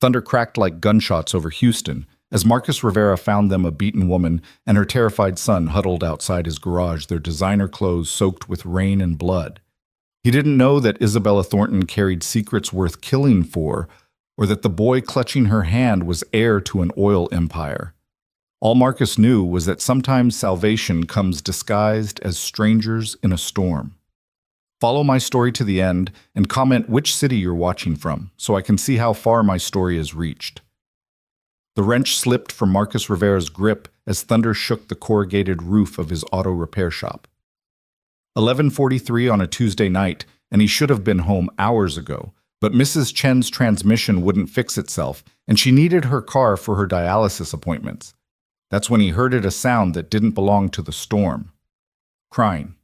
Thunder cracked like gunshots over Houston as Marcus Rivera found them a beaten woman and her terrified son huddled outside his garage, their designer clothes soaked with rain and blood. He didn't know that Isabella Thornton carried secrets worth killing for, or that the boy clutching her hand was heir to an oil empire. All Marcus knew was that sometimes salvation comes disguised as strangers in a storm. Follow my story to the end and comment which city you're watching from so I can see how far my story has reached. The wrench slipped from Marcus Rivera's grip as thunder shook the corrugated roof of his auto repair shop. 11:43 on a Tuesday night, and he should have been home hours ago, but Mrs. Chen's transmission wouldn't fix itself, and she needed her car for her dialysis appointments. That's when he heard a sound that didn't belong to the storm. Crying.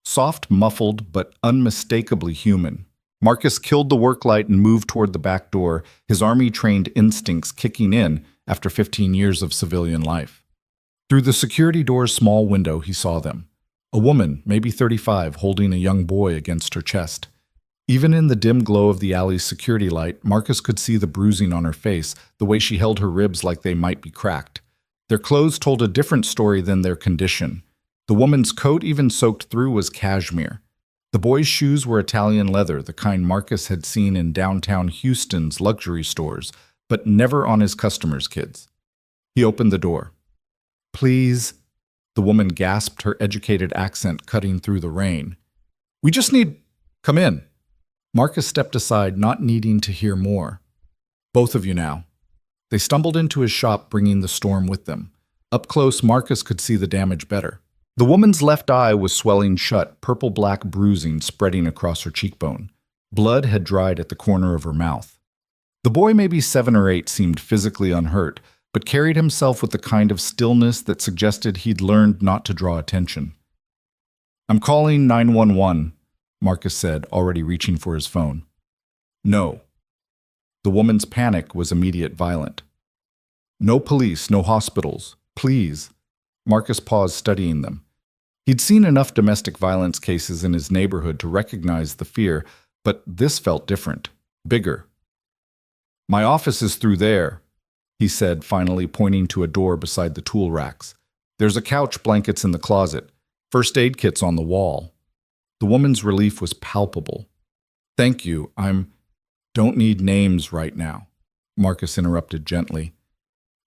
Soft, muffled, but unmistakably human. Marcus killed the work light and moved toward the back door, his army-trained instincts kicking in after 15 years of civilian life. Through the security door's small window, he saw them. A woman, maybe 35, holding a young boy against her chest. Even in the dim glow of the alley's security light, Marcus could see the bruising on her face, the way she held her ribs like they might be cracked. Their clothes told a different story than their condition. The woman's coat, even soaked through, was cashmere. The boy's shoes were Italian leather, the kind Marcus had seen in downtown Houston's luxury stores, but never on his customers' kids. He opened the door. "Please," the woman gasped, her educated accent cutting through the rain. "We just need— Come in." Marcus stepped aside, not needing to hear more. "Both of you now." They stumbled into his shop, bringing the storm with them. Up close, Marcus could see the damage better. The woman's left eye was swelling shut, purple-black bruising spreading across her cheekbone. Blood had dried at the corner of her mouth. The boy, maybe 7 or 8, seemed physically unhurt, but carried himself with the kind of stillness that suggested he'd learned not to draw attention. "I'm calling 911, Marcus said, already reaching for his phone. "No." The woman's panic was immediate, violent. "No police, no hospitals. Please." Marcus paused, studying them. He'd seen enough domestic violence cases in his neighborhood to recognize the fear, but this felt different, bigger. "My office is through there," he said, finally pointing to a door beside the tool racks. "There's a couch, blankets in the closet, first aid kits on the wall." The woman's relief was palpable. "Thank you, Don't need names right now," Marcus interrupted gently.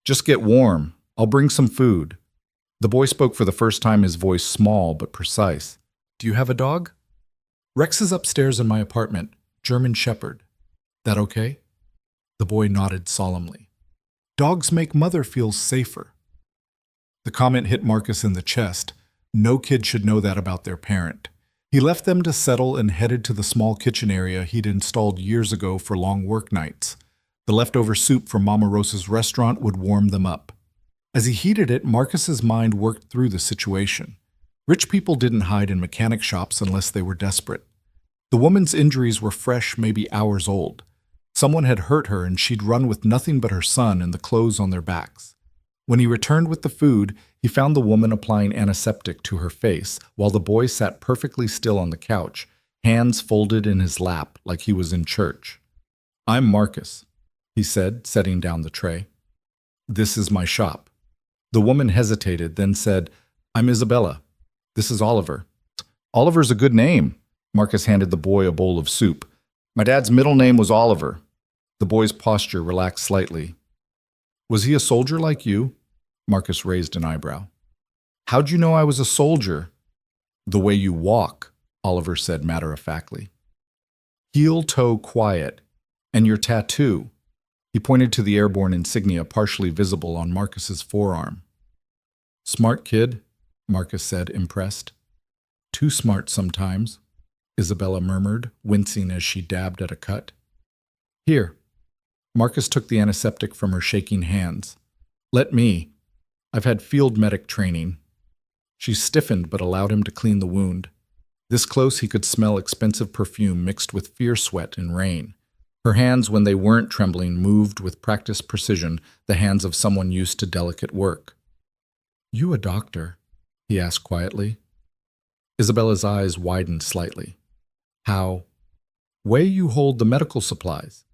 "Just get warm. I'll bring some food." The boy spoke for the first time, his voice small but precise. "Do you have a dog?" "Rex is upstairs in my apartment, German Shepherd. That okay?" The boy nodded solemnly. "Dogs make mother feel safer." The comment hit Marcus in the chest. No kid should know that about their parent. He left them to settle and headed to the small kitchen area he'd installed years ago for long work nights. The leftover soup from Mama Rosa's restaurant would warm them up. As he heated it, Marcus's mind worked through the situation. Rich people didn't hide in mechanic shops unless they were desperate. The woman's injuries were fresh, maybe hours old. Someone had hurt her and she'd run with nothing but her son and the clothes on their backs. When he returned with the food, he found the woman applying antiseptic to her face, while the boy sat perfectly still on the couch, hands folded in his lap like he was in church. "I'm Marcus," he said, setting down the tray. "This is my shop." The woman hesitated, then said, "I'm Isabella. This is Oliver." "Oliver's a good name." Marcus handed the boy a bowl of soup. "My dad's middle name was Oliver." The boy's posture relaxed slightly. "Was he a soldier like you?" Marcus raised an eyebrow. "How'd you know I was a soldier?" "The way you walk," Oliver said matter-of-factly. "Heel-toe quiet. And your tattoo." He pointed to the airborne insignia partially visible on Marcus's forearm. "Smart kid," Marcus said, impressed. "Too smart sometimes," Isabella murmured, wincing as she dabbed at a cut. "Here." Marcus took the antiseptic from her shaking hands. "Let me. I've had field medic training." She stiffened but allowed him to clean the wound. This close, he could smell expensive perfume mixed with fear sweat and rain. Her hands, when they weren't trembling, moved with practiced precision, the hands of someone used to delicate work. "You a doctor?" he asked quietly. Isabella's eyes widened slightly. "How? Way you hold the medical supplies."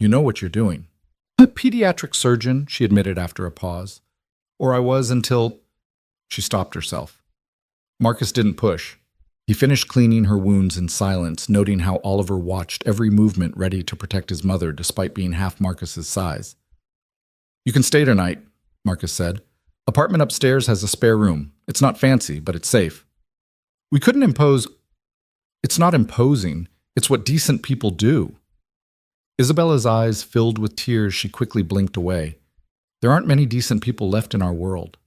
You know what you're doing. A pediatric surgeon, she admitted after a pause. Or I was until... She stopped herself. Marcus didn't push. He finished cleaning her wounds in silence, noting how Oliver watched every movement ready to protect his mother despite being half Marcus's size. You can stay tonight, Marcus said. Apartment upstairs has a spare room. It's not fancy, but it's safe. We couldn't impose... It's not imposing. It's what decent people do. Isabella's eyes filled with tears. She quickly blinked away. There aren't many decent people left in our world.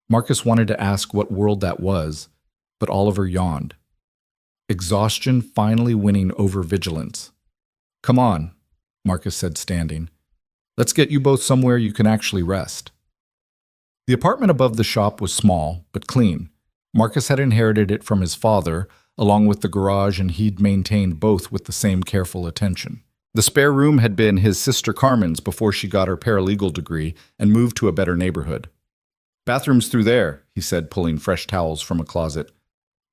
Marcus wanted to ask what world that was, but Oliver yawned. Exhaustion finally winning over vigilance. Come on, Marcus said, standing. Let's get you both somewhere you can actually rest. The apartment above the shop was small, but clean. Marcus had inherited it from his father, along with the garage, and he'd maintained both with the same careful attention. The spare room had been his sister Carmen's before she got her paralegal degree and moved to a better neighborhood. Bathroom's through there, he said, pulling fresh towels from a closet.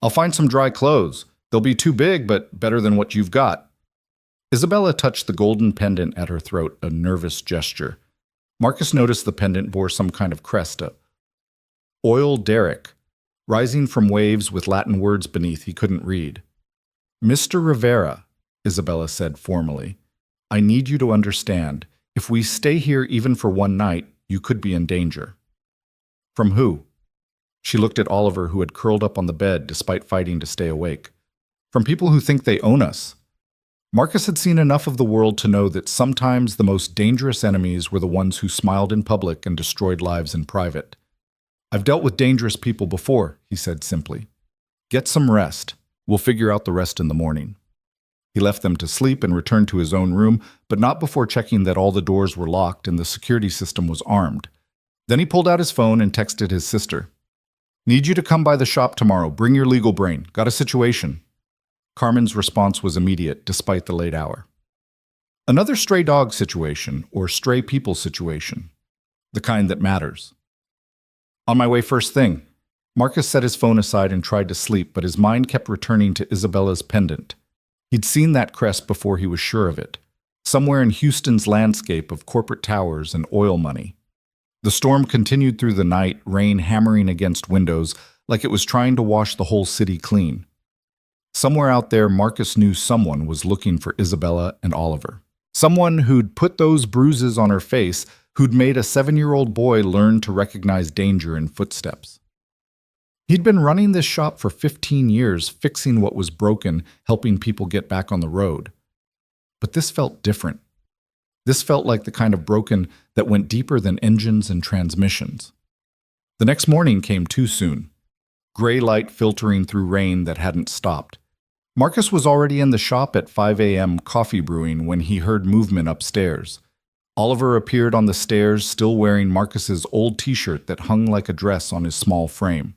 I'll find some dry clothes. They'll be too big, but better than what you've got. Isabella touched the golden pendant at her throat, a nervous gesture. Marcus noticed the pendant bore some kind of crest, a oil derrick, rising from waves with Latin words beneath he couldn't read. Mr. Rivera, Isabella said formally, I need you to understand, if we stay here even for one night, you could be in danger. From who? She looked at Oliver, who had curled up on the bed despite fighting to stay awake. From people who think they own us. Marcus had seen enough of the world to know that sometimes the most dangerous enemies were the ones who smiled in public and destroyed lives in private. I've dealt with dangerous people before, he said simply. Get some rest. We'll figure out the rest in the morning. He left them to sleep and returned to his own room, but not before checking that all the doors were locked and the security system was armed. Then he pulled out his phone and texted his sister. Need you to come by the shop tomorrow. Bring your legal brain. Got a situation. Carmen's response was immediate, despite the late hour. Another stray dog situation, or stray people situation. The kind that matters. On my way first thing. Marcus set his phone aside and tried to sleep, but his mind kept returning to Isabella's pendant. He'd seen that crest before he was sure of it. Somewhere in Houston's landscape of corporate towers and oil money. The storm continued through the night, rain hammering against windows like it was trying to wash the whole city clean. Somewhere out there, Marcus knew someone was looking for Isabella and Oliver. Someone who'd put those bruises on her face, who'd made a 7-year-old boy learn to recognize danger in footsteps. He'd been running this shop for 15 years, fixing what was broken, helping people get back on the road. But this felt different. This felt like the kind of broken that went deeper than engines and transmissions. The next morning came too soon. Gray light filtering through rain that hadn't stopped. Marcus was already in the shop at 5 a.m. coffee brewing when he heard movement upstairs. Oliver appeared on the stairs, still wearing Marcus's old t-shirt that hung like a dress on his small frame.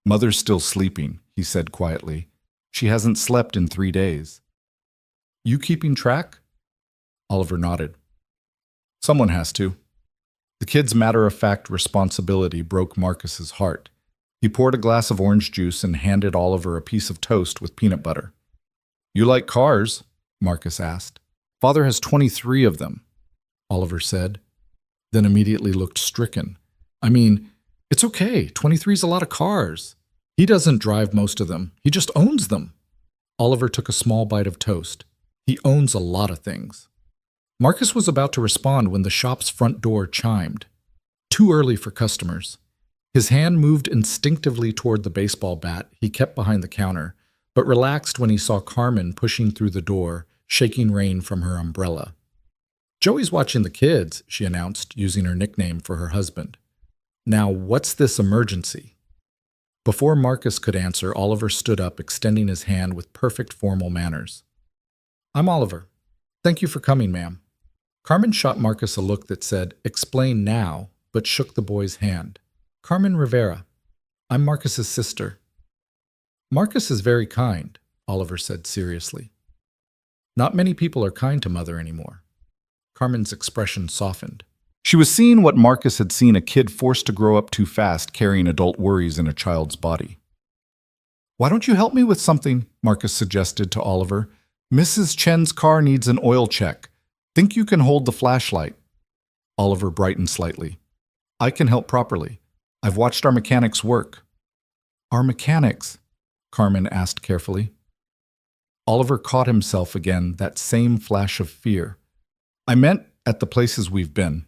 Mother's still sleeping, he said quietly. She hasn't slept in 3 days. You keeping track? Oliver nodded. Someone has to. The kid's matter-of-fact responsibility broke Marcus's heart. He poured a glass of orange juice and handed Oliver a piece of toast with peanut butter. You like cars? Marcus asked. Father has 23 of them, Oliver said, then immediately looked stricken. I mean, it's okay. 23's a lot of cars. He doesn't drive most of them. He just owns them. Oliver took a small bite of toast. He owns a lot of things. Marcus was about to respond when the shop's front door chimed. Too early for customers. His hand moved instinctively toward the baseball bat he kept behind the counter, but relaxed when he saw Carmen pushing through the door, shaking rain from her umbrella. Joey's watching the kids, she announced, using her nickname for her husband. Now, what's this emergency? Before Marcus could answer, Oliver stood up, extending his hand with perfect formal manners. I'm Oliver. Thank you for coming, ma'am. Carmen shot Marcus a look that said, explain now, but shook the boy's hand. Carmen Rivera. I'm Marcus's sister. Marcus is very kind, Oliver said seriously. Not many people are kind to Mother anymore. Carmen's expression softened. She was seeing what Marcus had seen, a kid forced to grow up too fast, carrying adult worries in a child's body. Why don't you help me with something? Marcus suggested to Oliver. Mrs. Chen's car needs an oil check. Think you can hold the flashlight? Oliver brightened slightly. I can help properly. I've watched our mechanics work. Our mechanics? Carmen asked carefully. Oliver caught himself again, that same flash of fear. I meant at the places we've been.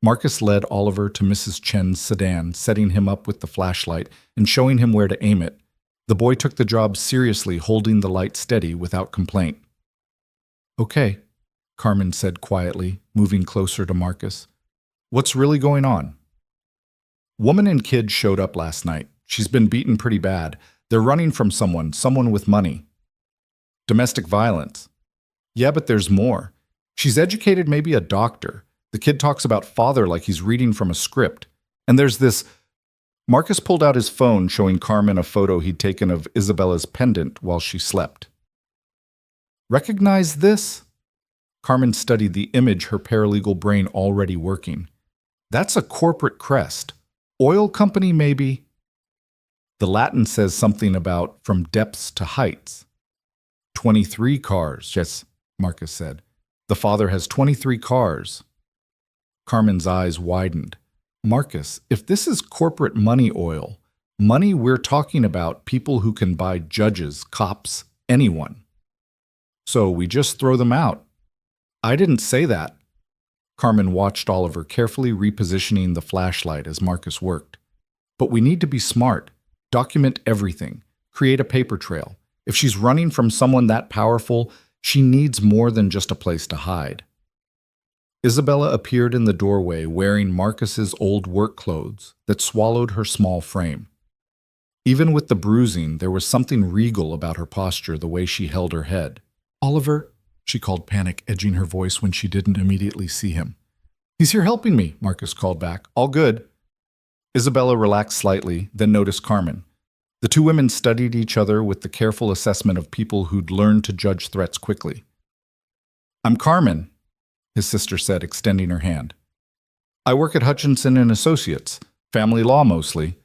Marcus led Oliver to Mrs. Chen's sedan, setting him up with the flashlight and showing him where to aim it. The boy took the job seriously, holding the light steady without complaint. Okay, Carmen said quietly, moving closer to Marcus. What's really going on? Woman and kid showed up last night. She's been beaten pretty bad. They're running from someone with money. Domestic violence. Yeah, but there's more. She's educated, maybe a doctor. The kid talks about father like he's reading from a script. And there's this... Marcus pulled out his phone, showing Carmen a photo he'd taken of Isabella's pendant while she slept. Recognize this? Carmen studied the image, her paralegal brain already working. That's a corporate crest. Oil company, maybe? The Latin says something about from depths to heights. 23 cars, yes, Marcus said. The father has 23 cars. Carmen's eyes widened. Marcus, if this is corporate money oil, money we're talking about people who can buy judges, cops, anyone. So we just throw them out. I didn't say that. Carmen watched Oliver carefully repositioning the flashlight as Marcus worked. But we need to be smart. Document everything. Create a paper trail. If she's running from someone that powerful, she needs more than just a place to hide. Isabella appeared in the doorway wearing Marcus's old work clothes that swallowed her small frame. Even with the bruising, there was something regal about her posture, the way she held her head. Oliver, she called, panic edging her voice when she didn't immediately see him. He's here helping me, Marcus called back. All good. Isabella relaxed slightly, then noticed Carmen. The two women studied each other with the careful assessment of people who'd learned to judge threats quickly. I'm Carmen, his sister said, extending her hand. I work at Hutchinson and Associates, family law mostly.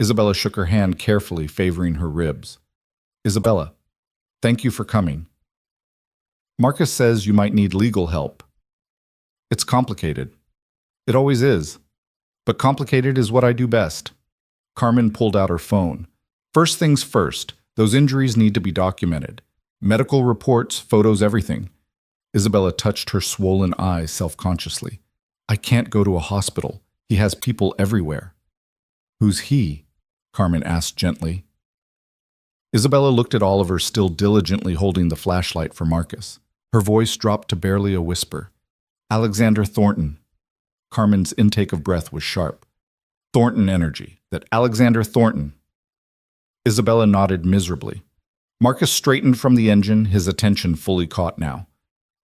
Isabella shook her hand carefully, favoring her ribs. Isabella, thank you for coming. Marcus says you might need legal help. It's complicated. It always is. But complicated is what I do best. Carmen pulled out her phone. First things first, those injuries need to be documented. Medical reports, photos, everything. Isabella touched her swollen eyes self-consciously. I can't go to a hospital. He has people everywhere. Who's he? Carmen asked gently. Isabella looked at Oliver, still diligently holding the flashlight for Marcus. Her voice dropped to barely a whisper. Alexander Thornton. Carmen's intake of breath was sharp. Thornton energy. That Alexander Thornton. Isabella nodded miserably. Marcus straightened from the engine, his attention fully caught now.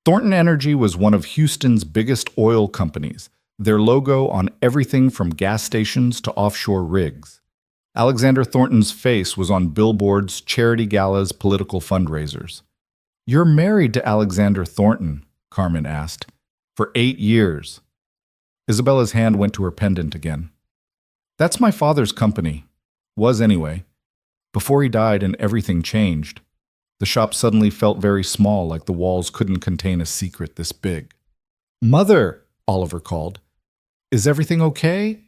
Thornton Energy was one of Houston's biggest oil companies, their logo on everything from gas stations to offshore rigs. Alexander Thornton's face was on billboards, charity galas, political fundraisers. You're married to Alexander Thornton, Carmen asked. For 8 years. Isabella's hand went to her pendant again. That's my father's company. Was anyway. Before he died and everything changed. The shop suddenly felt very small, like the walls couldn't contain a secret this big. Mother, Oliver called. Is everything okay?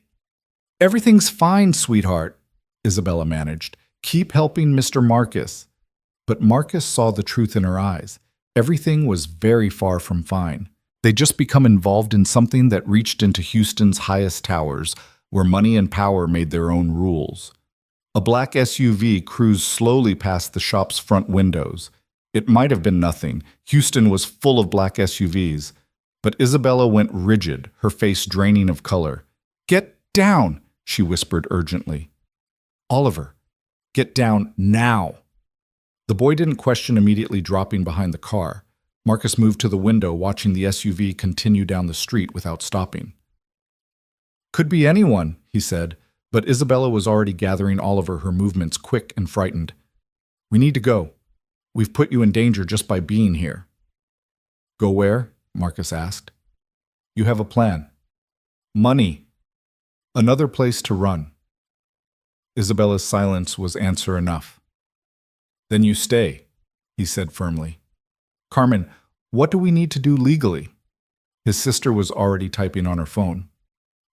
Everything's fine, sweetheart, Isabella managed. Keep helping Mr. Marcus. But Marcus saw the truth in her eyes. Everything was very far from fine. They'd just become involved in something that reached into Houston's highest towers, where money and power made their own rules. A black SUV cruised slowly past the shop's front windows. It might have been nothing. Houston was full of black SUVs. But Isabella went rigid, her face draining of color. Get down, she whispered urgently. Oliver, get down now. The boy didn't question, immediately dropping behind the car. Marcus moved to the window, watching the SUV continue down the street without stopping. Could be anyone, he said, but Isabella was already gathering Oliver, her movements quick and frightened. We need to go. We've put you in danger just by being here. Go where? Marcus asked. You have a plan. Money. Another place to run. Isabella's silence was answer enough. Then you stay, he said firmly. Carmen, What do we need to do legally? His sister was already typing on her phone.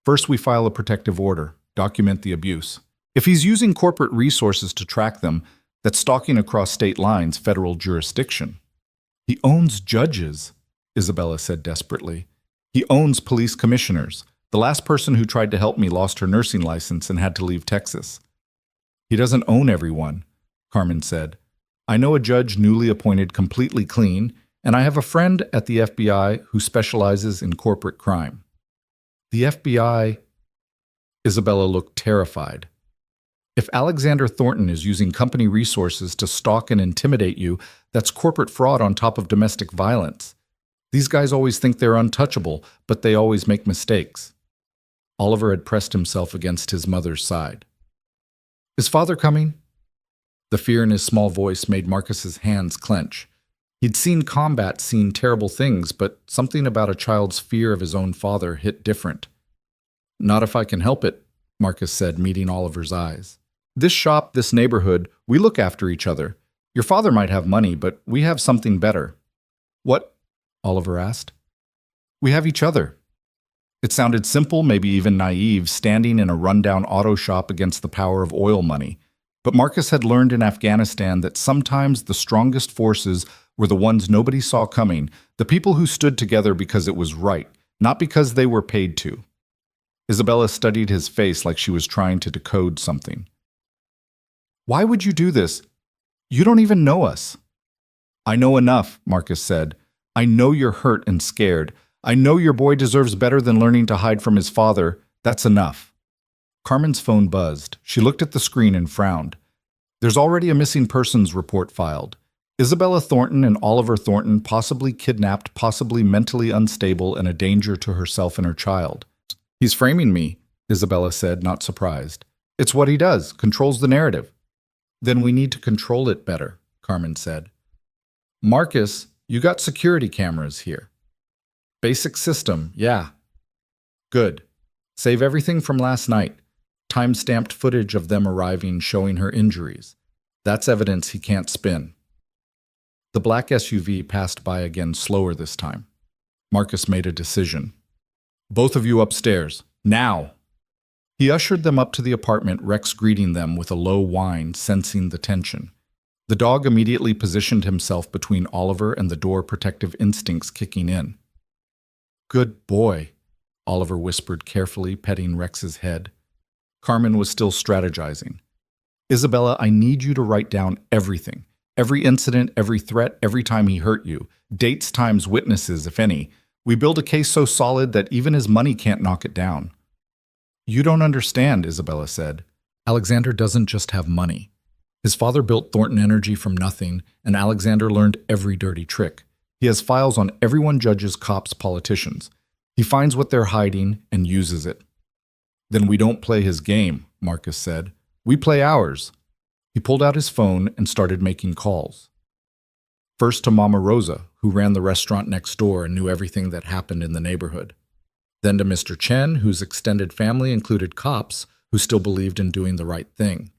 First, we file a protective order, document the abuse. If he's using corporate resources to track them, that's stalking across state lines, federal jurisdiction. He owns judges, Isabella said desperately. He owns police commissioners. The last person who tried to help me lost her nursing license and had to leave Texas. He doesn't own everyone, Carmen said. I know a judge newly appointed completely clean, and I have a friend at the FBI who specializes in corporate crime. The FBI? Isabella looked terrified. If Alexander Thornton is using company resources to stalk and intimidate you, that's corporate fraud on top of domestic violence. These guys always think they're untouchable, but they always make mistakes. Oliver had pressed himself against his mother's side. Is father coming? The fear in his small voice made Marcus's hands clench. He'd seen terrible things, but something about a child's fear of his own father hit different. Not if I can help it, Marcus said, meeting Oliver's eyes. This shop, this neighborhood, we look after each other. Your father might have money, but we have something better. What? Oliver asked. We have each other. It sounded simple, maybe even naive, standing in a rundown auto shop against the power of oil money. But Marcus had learned in Afghanistan that sometimes the strongest forces were the ones nobody saw coming, the people who stood together because it was right, not because they were paid to. Isabella studied his face like she was trying to decode something. Why would you do this? You don't even know us. I know enough, Marcus said. I know you're hurt and scared. I know your boy deserves better than learning to hide from his father. That's enough. Carmen's phone buzzed. She looked at the screen and frowned. There's already a missing persons report filed. Isabella Thornton and Oliver Thornton possibly kidnapped, possibly mentally unstable and a danger to herself and her child. He's framing me, Isabella said, not surprised. It's what he does, controls the narrative. Then we need to control it better, Carmen said. Marcus, you got security cameras here. Basic system, yeah. Good. Save everything from last night. Time-stamped footage of them arriving showing her injuries. That's evidence he can't spin. The black SUV passed by again slower this time. Marcus made a decision. Both of you upstairs, now! He ushered them up to the apartment, Rex greeting them with a low whine, sensing the tension. The dog immediately positioned himself between Oliver and the door, protective instincts kicking in. Good boy, Oliver whispered carefully, petting Rex's head. Carmen was still strategizing. Isabella, I need you to write down everything. Every incident, every threat, every time he hurt you. Dates, times, witnesses, if any. We build a case so solid that even his money can't knock it down. You don't understand, Isabella said. Alexander doesn't just have money. His father built Thornton Energy from nothing, and Alexander learned every dirty trick. He has files on everyone, judges, cops, politicians. He finds what they're hiding and uses it. Then we don't play his game, Marcus said. We play ours. He pulled out his phone and started making calls. First to Mama Rosa, who ran the restaurant next door and knew everything that happened in the neighborhood. Then to Mr. Chen, whose extended family included cops who still believed in doing the right thing.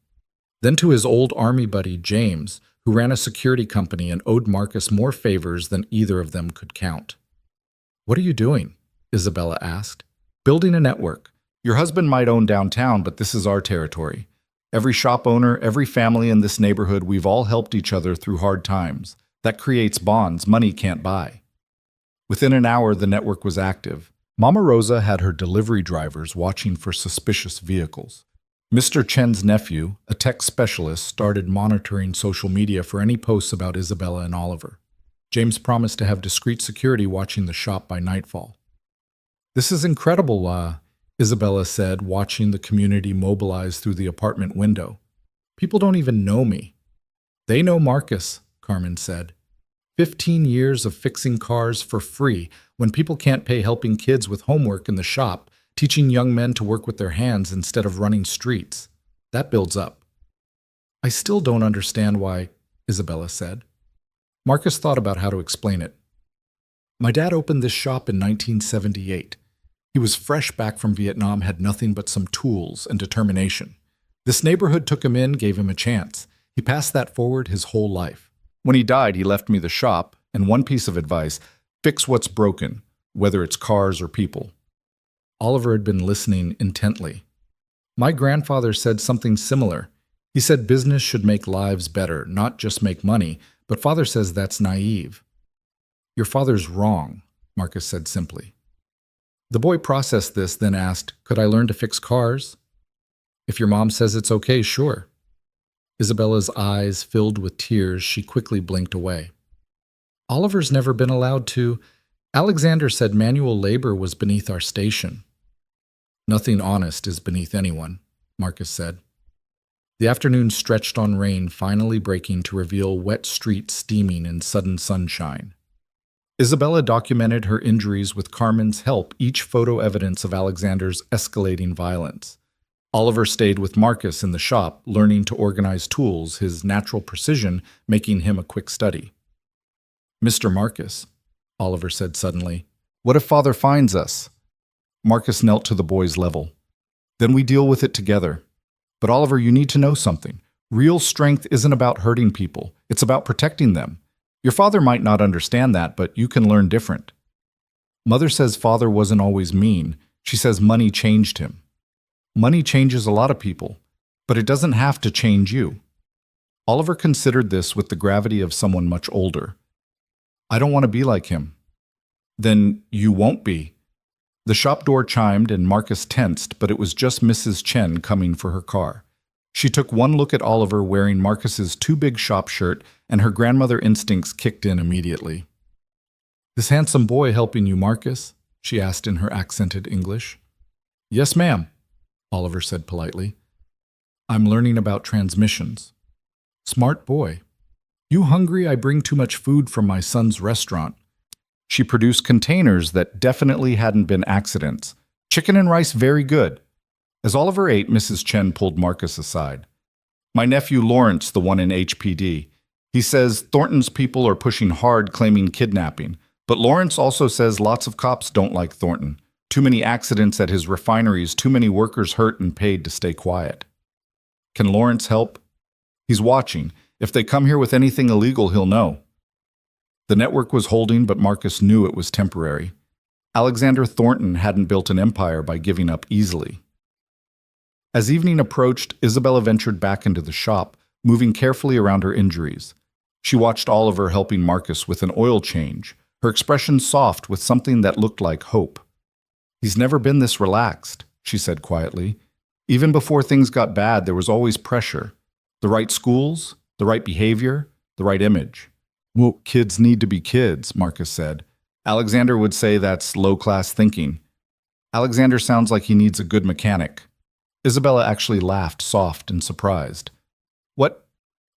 Then to his old army buddy, James, who ran a security company and owed Marcus more favors than either of them could count. What are you doing? Isabella asked. Building a network. Your husband might own downtown, but this is our territory. Every shop owner, every family in this neighborhood, we've all helped each other through hard times. That creates bonds money can't buy. Within an hour, the network was active. Mama Rosa had her delivery drivers watching for suspicious vehicles. Mr. Chen's nephew, a tech specialist, started monitoring social media for any posts about Isabella and Oliver. James promised to have discreet security watching the shop by nightfall. This is incredible, Isabella said, watching the community mobilize through the apartment window. People don't even know me. They know Marcus, Carmen said. 15 years of fixing cars for free when people can't pay, helping kids with homework in the shop, teaching young men to work with their hands instead of running streets. That builds up. I still don't understand why, Isabella said. Marcus thought about how to explain it. My dad opened this shop in 1978. He was fresh back from Vietnam, had nothing but some tools and determination. This neighborhood took him in, gave him a chance. He passed that forward his whole life. When he died, he left me the shop, and one piece of advice, Fix what's broken, whether it's cars or people. Oliver had been listening intently. My grandfather said something similar. He said business should make lives better, not just make money, but Father says that's naive. Your father's wrong, Marcus said simply. The boy processed this, then asked, could I learn to fix cars? If your mom says it's okay, sure. Isabella's eyes filled with tears. She quickly blinked away. Oliver's never been allowed to. Alexander said manual labor was beneath our station. Nothing honest is beneath anyone, Marcus said. The afternoon stretched on rain, finally breaking to reveal wet streets steaming in sudden sunshine. Isabella documented her injuries with Carmen's help, each photo evidence of Alexander's escalating violence. Oliver stayed with Marcus in the shop, learning to organize tools, his natural precision making him a quick study. Mr. Marcus, Oliver said suddenly, what if Father finds us? Marcus knelt to the boy's level. Then we deal with it together. But Oliver, you need to know something. Real strength isn't about hurting people. It's about protecting them. Your father might not understand that, but you can learn different. Mother says Father wasn't always mean. She says money changed him. Money changes a lot of people, but it doesn't have to change you. Oliver considered this with the gravity of someone much older. I don't want to be like him. Then you won't be. The shop door chimed and Marcus tensed, but it was just Mrs. Chen coming for her car. She took one look at Oliver wearing Marcus's too big shop shirt, and her grandmother instincts kicked in immediately. This handsome boy helping you, Marcus? She asked in her accented English. Yes, ma'am, Oliver said politely. I'm learning about transmissions. Smart boy. You hungry? I bring too much food from my son's restaurant. She produced containers that definitely hadn't been accidents. Chicken and rice very good. As Oliver ate, Mrs. Chen pulled Marcus aside. My nephew Lawrence, the one in HPD. He says Thornton's people are pushing hard, claiming kidnapping. But Lawrence also says lots of cops don't like Thornton. Too many accidents at his refineries, too many workers hurt and paid to stay quiet. Can Lawrence help? He's watching. If they come here with anything illegal, he'll know. The network was holding, but Marcus knew it was temporary. Alexander Thornton hadn't built an empire by giving up easily. As evening approached, Isabella ventured back into the shop, moving carefully around her injuries. She watched Oliver helping Marcus with an oil change, her expression soft with something that looked like hope. He's never been this relaxed, she said quietly. Even before things got bad, there was always pressure. The right schools, the right behavior, the right image. Well, kids need to be kids, Marcus said. Alexander would say that's low-class thinking. Alexander sounds like he needs a good mechanic. Isabella actually laughed, soft and surprised. What?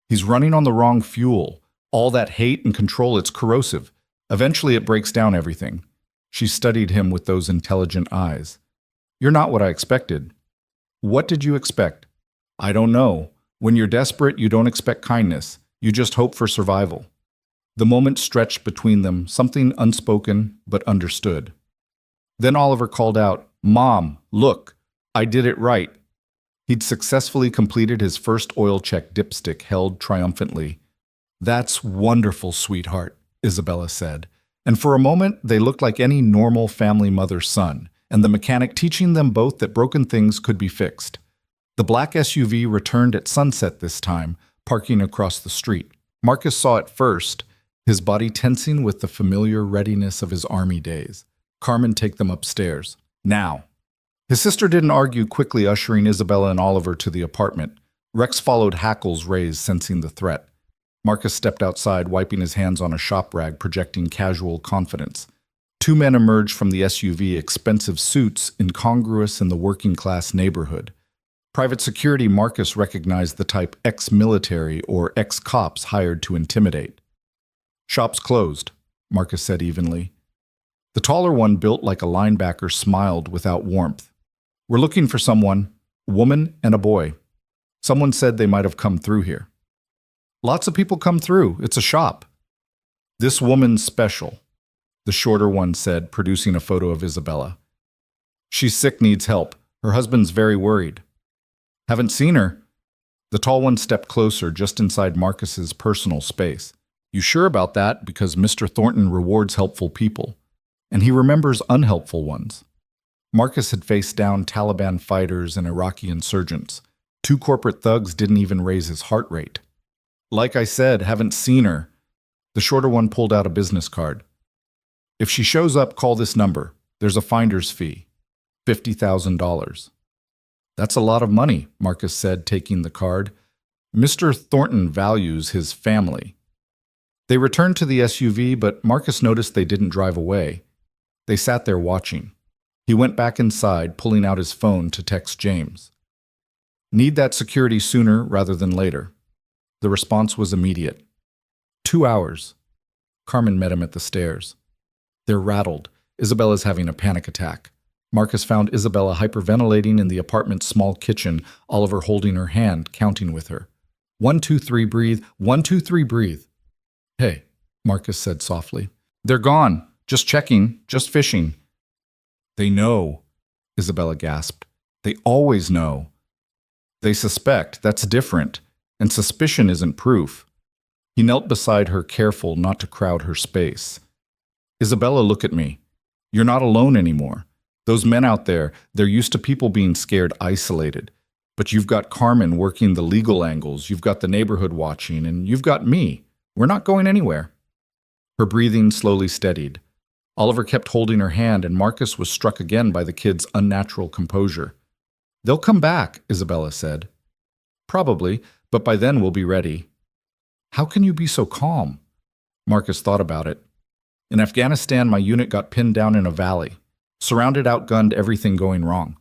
He's running on the wrong fuel. All that hate and control, it's corrosive. Eventually it breaks down everything. She studied him with those intelligent eyes. You're not what I expected. What did you expect? I don't know. When you're desperate, you don't expect kindness. You just hope for survival. The moment stretched between them, something unspoken but understood. Then Oliver called out, Mom, look, I did it right. He'd successfully completed his first oil check dipstick, held triumphantly. That's wonderful, sweetheart, Isabella said. And for a moment, they looked like any normal family mother's son, and the mechanic teaching them both that broken things could be fixed. The black SUV returned at sunset this time, parking across the street. Marcus saw it first, his body tensing with the familiar readiness of his army days. Carmen, take them upstairs. Now. His sister didn't argue, quickly ushering Isabella and Oliver to the apartment. Rex followed, hackles raised, sensing the threat. Marcus stepped outside, wiping his hands on a shop rag, projecting casual confidence. Two men emerged from the SUV, expensive suits incongruous in the working-class neighborhood. Private security, Marcus recognized the type ex-military or ex-cops hired to intimidate. Shop's closed, Marcus said evenly. The taller one, built like a linebacker, smiled without warmth. We're looking for someone, a woman and a boy. Someone said they might have come through here. Lots of people come through. It's a shop. This woman's special, the shorter one said, producing a photo of Isabella. She's sick, needs help. Her husband's very worried. Haven't seen her. The tall one stepped closer, just inside Marcus's personal space. You sure about that? Because Mr. Thornton rewards helpful people, and he remembers unhelpful ones. Marcus had faced down Taliban fighters and Iraqi insurgents. 2 corporate thugs didn't even raise his heart rate. Like I said, haven't seen her. The shorter one pulled out a business card. If she shows up, call this number. There's a finder's fee. $50,000. That's a lot of money, Marcus said, taking the card. Mr. Thornton values his family. They returned to the SUV, but Marcus noticed they didn't drive away. They sat there watching. He went back inside, pulling out his phone to text James. Need that security sooner rather than later. The response was immediate. 2 hours. Carmen met him at the stairs. They're rattled. Isabella's having a panic attack. Marcus found Isabella hyperventilating in the apartment's small kitchen, Oliver holding her hand, counting with her. 1, 2, 3, breathe. 1, 2, 3, breathe. Hey, Marcus said softly. They're gone. Just checking. Just fishing. They know, Isabella gasped. They always know. They suspect. That's different. And suspicion isn't proof. He knelt beside her, careful not to crowd her space. Isabella, look at me. You're not alone anymore. Those men out there, they're used to people being scared, isolated. But you've got Carmen working the legal angles, you've got the neighborhood watching, and you've got me. We're not going anywhere. Her breathing slowly steadied. Oliver kept holding her hand, and Marcus was struck again by the kid's unnatural composure. They'll come back, Isabella said. Probably, but by then we'll be ready. How can you be so calm? Marcus thought about it. In Afghanistan, my unit got pinned down in a valley. Surrounded, outgunned, everything going wrong.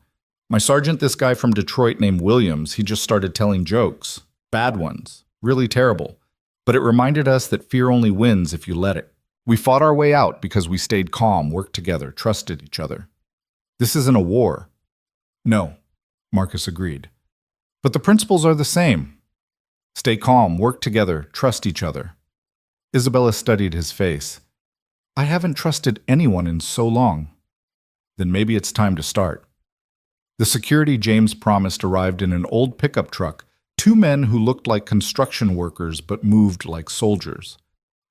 My sergeant, this guy from Detroit named Williams, he just started telling jokes. Bad ones. Really terrible. But it reminded us that fear only wins if you let it. We fought our way out because we stayed calm, worked together, trusted each other. This isn't a war. No, Marcus agreed. But the principles are the same. Stay calm, work together, trust each other. Isabella studied his face. I haven't trusted anyone in so long. Then maybe it's time to start. The security James promised arrived in an old pickup truck, 2 men who looked like construction workers but moved like soldiers.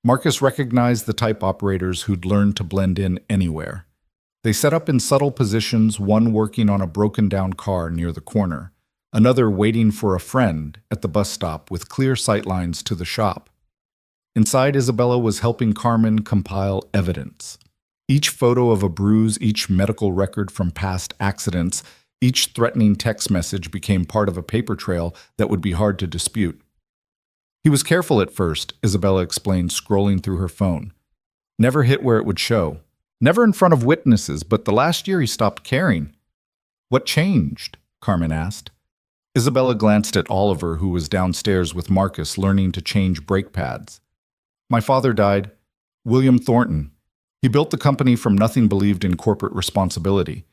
Marcus recognized the type operators who'd learned to blend in anywhere. They set up in subtle positions, one working on a broken-down car near the corner, another waiting for a friend at the bus stop with clear sightlines to the shop. Inside, Isabella was helping Carmen compile evidence. Each photo of a bruise, each medical record from past accidents, each threatening text message became part of a paper trail that would be hard to dispute. He was careful at first, Isabella explained, scrolling through her phone. Never hit where it would show. Never in front of witnesses, but the last year he stopped caring. What changed? Carmen asked. Isabella glanced at Oliver, who was downstairs with Marcus, learning to change brake pads. My father died. William Thornton. He built the company from nothing, believed in corporate responsibility.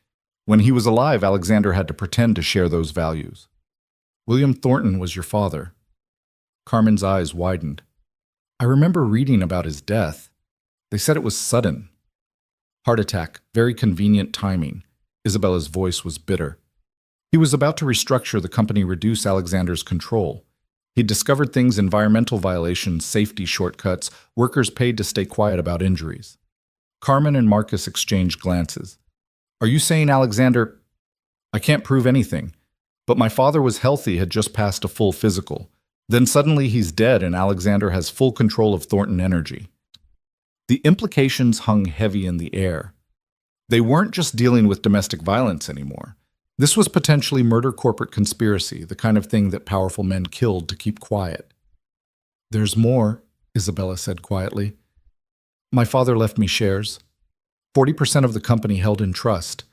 When he was alive, Alexander had to pretend to share those values. William Thornton was your father. Carmen's eyes widened. I remember reading about his death. They said it was sudden. Heart attack, very convenient timing. Isabella's voice was bitter. He was about to restructure the company, reduce Alexander's control. He'd discovered things, environmental violations, safety shortcuts, workers paid to stay quiet about injuries. Carmen and Marcus exchanged glances. Are you saying Alexander... I can't prove anything, but my father was healthy, had just passed a full physical. Then suddenly he's dead and Alexander has full control of Thornton Energy. The implications hung heavy in the air. They weren't just dealing with domestic violence anymore. This was potentially murder, corporate conspiracy, the kind of thing that powerful men killed to keep quiet. There's more, Isabella said quietly. My father left me shares. 40% of the company held in trust.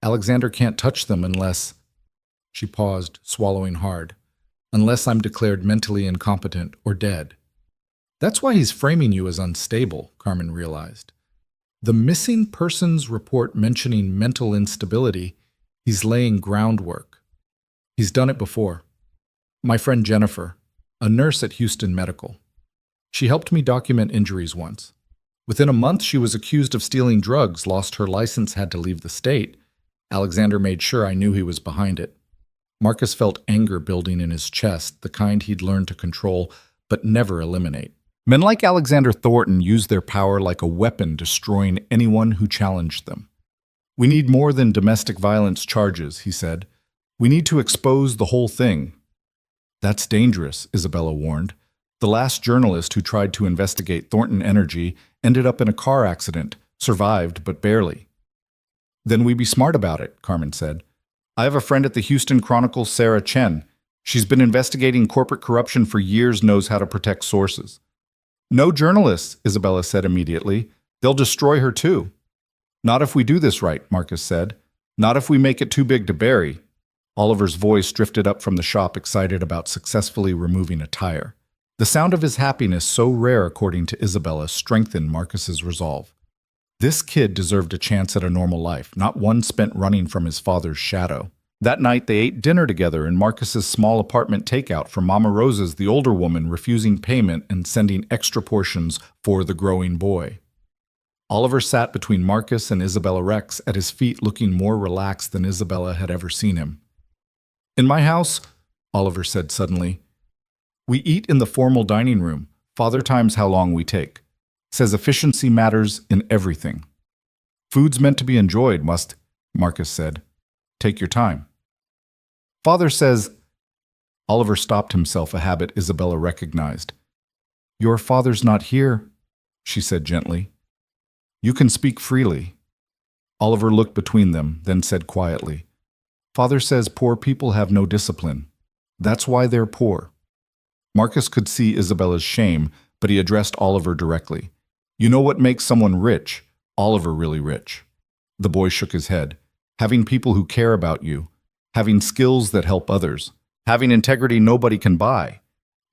Alexander can't touch them unless... She paused, swallowing hard. Unless I'm declared mentally incompetent or dead. That's why he's framing you as unstable, Carmen realized. The missing persons report mentioning mental instability. He's laying groundwork. He's done it before. My friend Jennifer, a nurse at Houston Medical. She helped me document injuries once. Within a month, she was accused of stealing drugs, lost her license, had to leave the state. Alexander made sure I knew he was behind it. Marcus felt anger building in his chest, the kind he'd learned to control but never eliminate. Men like Alexander Thornton used their power like a weapon, destroying anyone who challenged them. We need more than domestic violence charges, he said. We need to expose the whole thing. That's dangerous, Isabella warned. The last journalist who tried to investigate Thornton Energy ended up in a car accident, survived but barely. Then we be smart about it, Carmen said. I have a friend at the Houston Chronicle, Sarah Chen. She's been investigating corporate corruption for years, knows how to protect sources. No journalists, Isabella said immediately. They'll destroy her too. Not if we do this right, Marcus said. Not if we make it too big to bury. Oliver's voice drifted up from the shop, excited about successfully removing a tire. The sound of his happiness, so rare according to Isabella, strengthened Marcus's resolve. This kid deserved a chance at a normal life, not one spent running from his father's shadow. That night they ate dinner together in Marcus's small apartment takeout from Mama Rosa's, the older woman refusing payment and sending extra portions for the growing boy. Oliver sat between Marcus and Isabella Rex at his feet, looking more relaxed than Isabella had ever seen him. In my house, Oliver said suddenly, we eat in the formal dining room. Father times how long we take. Says efficiency matters in everything. Food's meant to be enjoyed, Marcus said. Take your time. Father says, Oliver stopped himself, a habit Isabella recognized. Your father's not here, she said gently. You can speak freely. Oliver looked between them, then said quietly, Father says poor people have no discipline. That's why they're poor. Marcus could see Isabella's shame, but he addressed Oliver directly. You know what makes someone rich? Oliver really rich. The boy shook his head. Having people who care about you. Having skills that help others. Having integrity nobody can buy.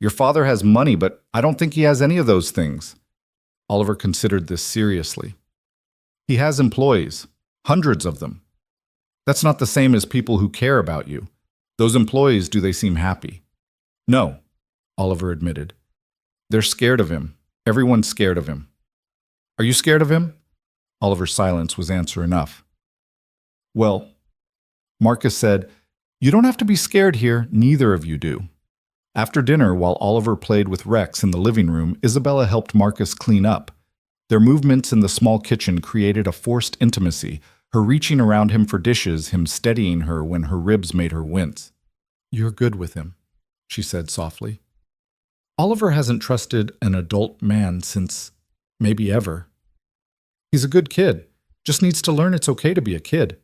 Your father has money, but I don't think he has any of those things. Oliver considered this seriously. He has employees, hundreds of them. That's not the same as people who care about you. Those employees, do they seem happy? No, Oliver admitted. They're scared of him. Everyone's scared of him. Are you scared of him? Oliver's silence was answer enough. Well, Marcus said, you don't have to be scared here, neither of you do. After dinner, while Oliver played with Rex in the living room, Isabella helped Marcus clean up. Their movements in the small kitchen created a forced intimacy, her reaching around him for dishes, him steadying her when her ribs made her wince. You're good with him, she said softly. Oliver hasn't trusted an adult man since maybe ever. He's a good kid, just needs to learn it's okay to be a kid.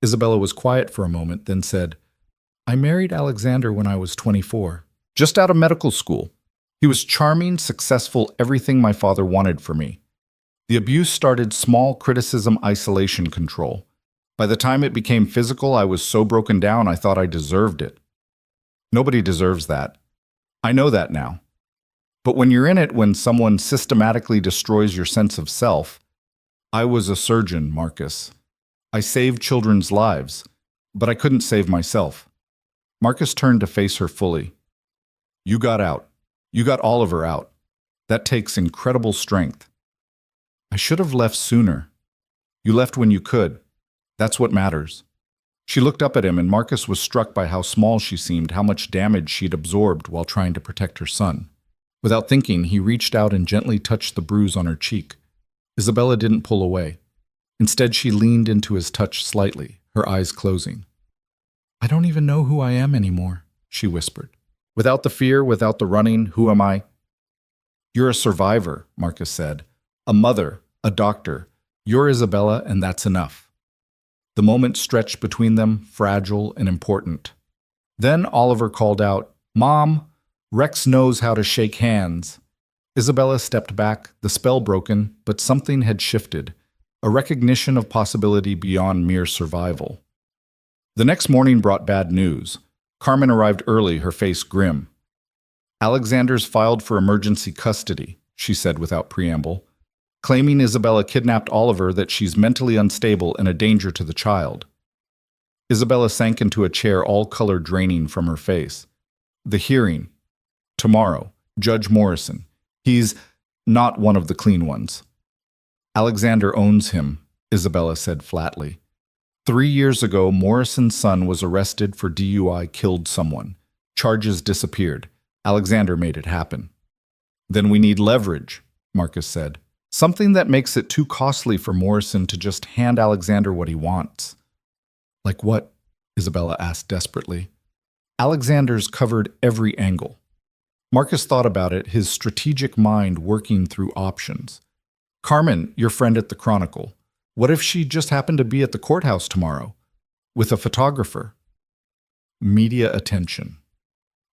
Isabella was quiet for a moment, then said, I married Alexander when I was 24, just out of medical school. He was charming, successful, everything my father wanted for me. The abuse started small, criticism, isolation, control. By the time it became physical, I was so broken down I thought I deserved it. Nobody deserves that. I know that now. But when you're in it, when someone systematically destroys your sense of self, I was a surgeon, Marcus. I saved children's lives, but I couldn't save myself. Marcus turned to face her fully. You got out. You got Oliver out. That takes incredible strength. I should have left sooner. You left when you could. That's what matters. She looked up at him, and Marcus was struck by how small she seemed, how much damage she'd absorbed while trying to protect her son. Without thinking, he reached out and gently touched the bruise on her cheek. Isabella didn't pull away. Instead, she leaned into his touch slightly, her eyes closing. I don't even know who I am anymore, she whispered. Without the fear, without the running, who am I? You're a survivor, Marcus said. A mother, a doctor. You're Isabella, and that's enough. The moment stretched between them, fragile and important. Then Oliver called out, Mom, Rex knows how to shake hands. Isabella stepped back, the spell broken, but something had shifted. A recognition of possibility beyond mere survival. The next morning brought bad news. Carmen arrived early, her face grim. Alexander's filed for emergency custody, she said without preamble, claiming Isabella kidnapped Oliver, that she's mentally unstable and a danger to the child. Isabella sank into a chair, all color draining from her face. The hearing. Tomorrow. Judge Morrison. He's not one of the clean ones. Alexander owns him, Isabella said flatly. 3 years ago, Morrison's son was arrested for DUI, killed someone. Charges disappeared. Alexander made it happen. Then we need leverage, Marcus said. Something that makes it too costly for Morrison to just hand Alexander what he wants. Like what? Isabella asked desperately. Alexander's covered every angle. Marcus thought about it, his strategic mind working through options. Carmen, your friend at the Chronicle, what if she just happened to be at the courthouse tomorrow? With a photographer? Media attention.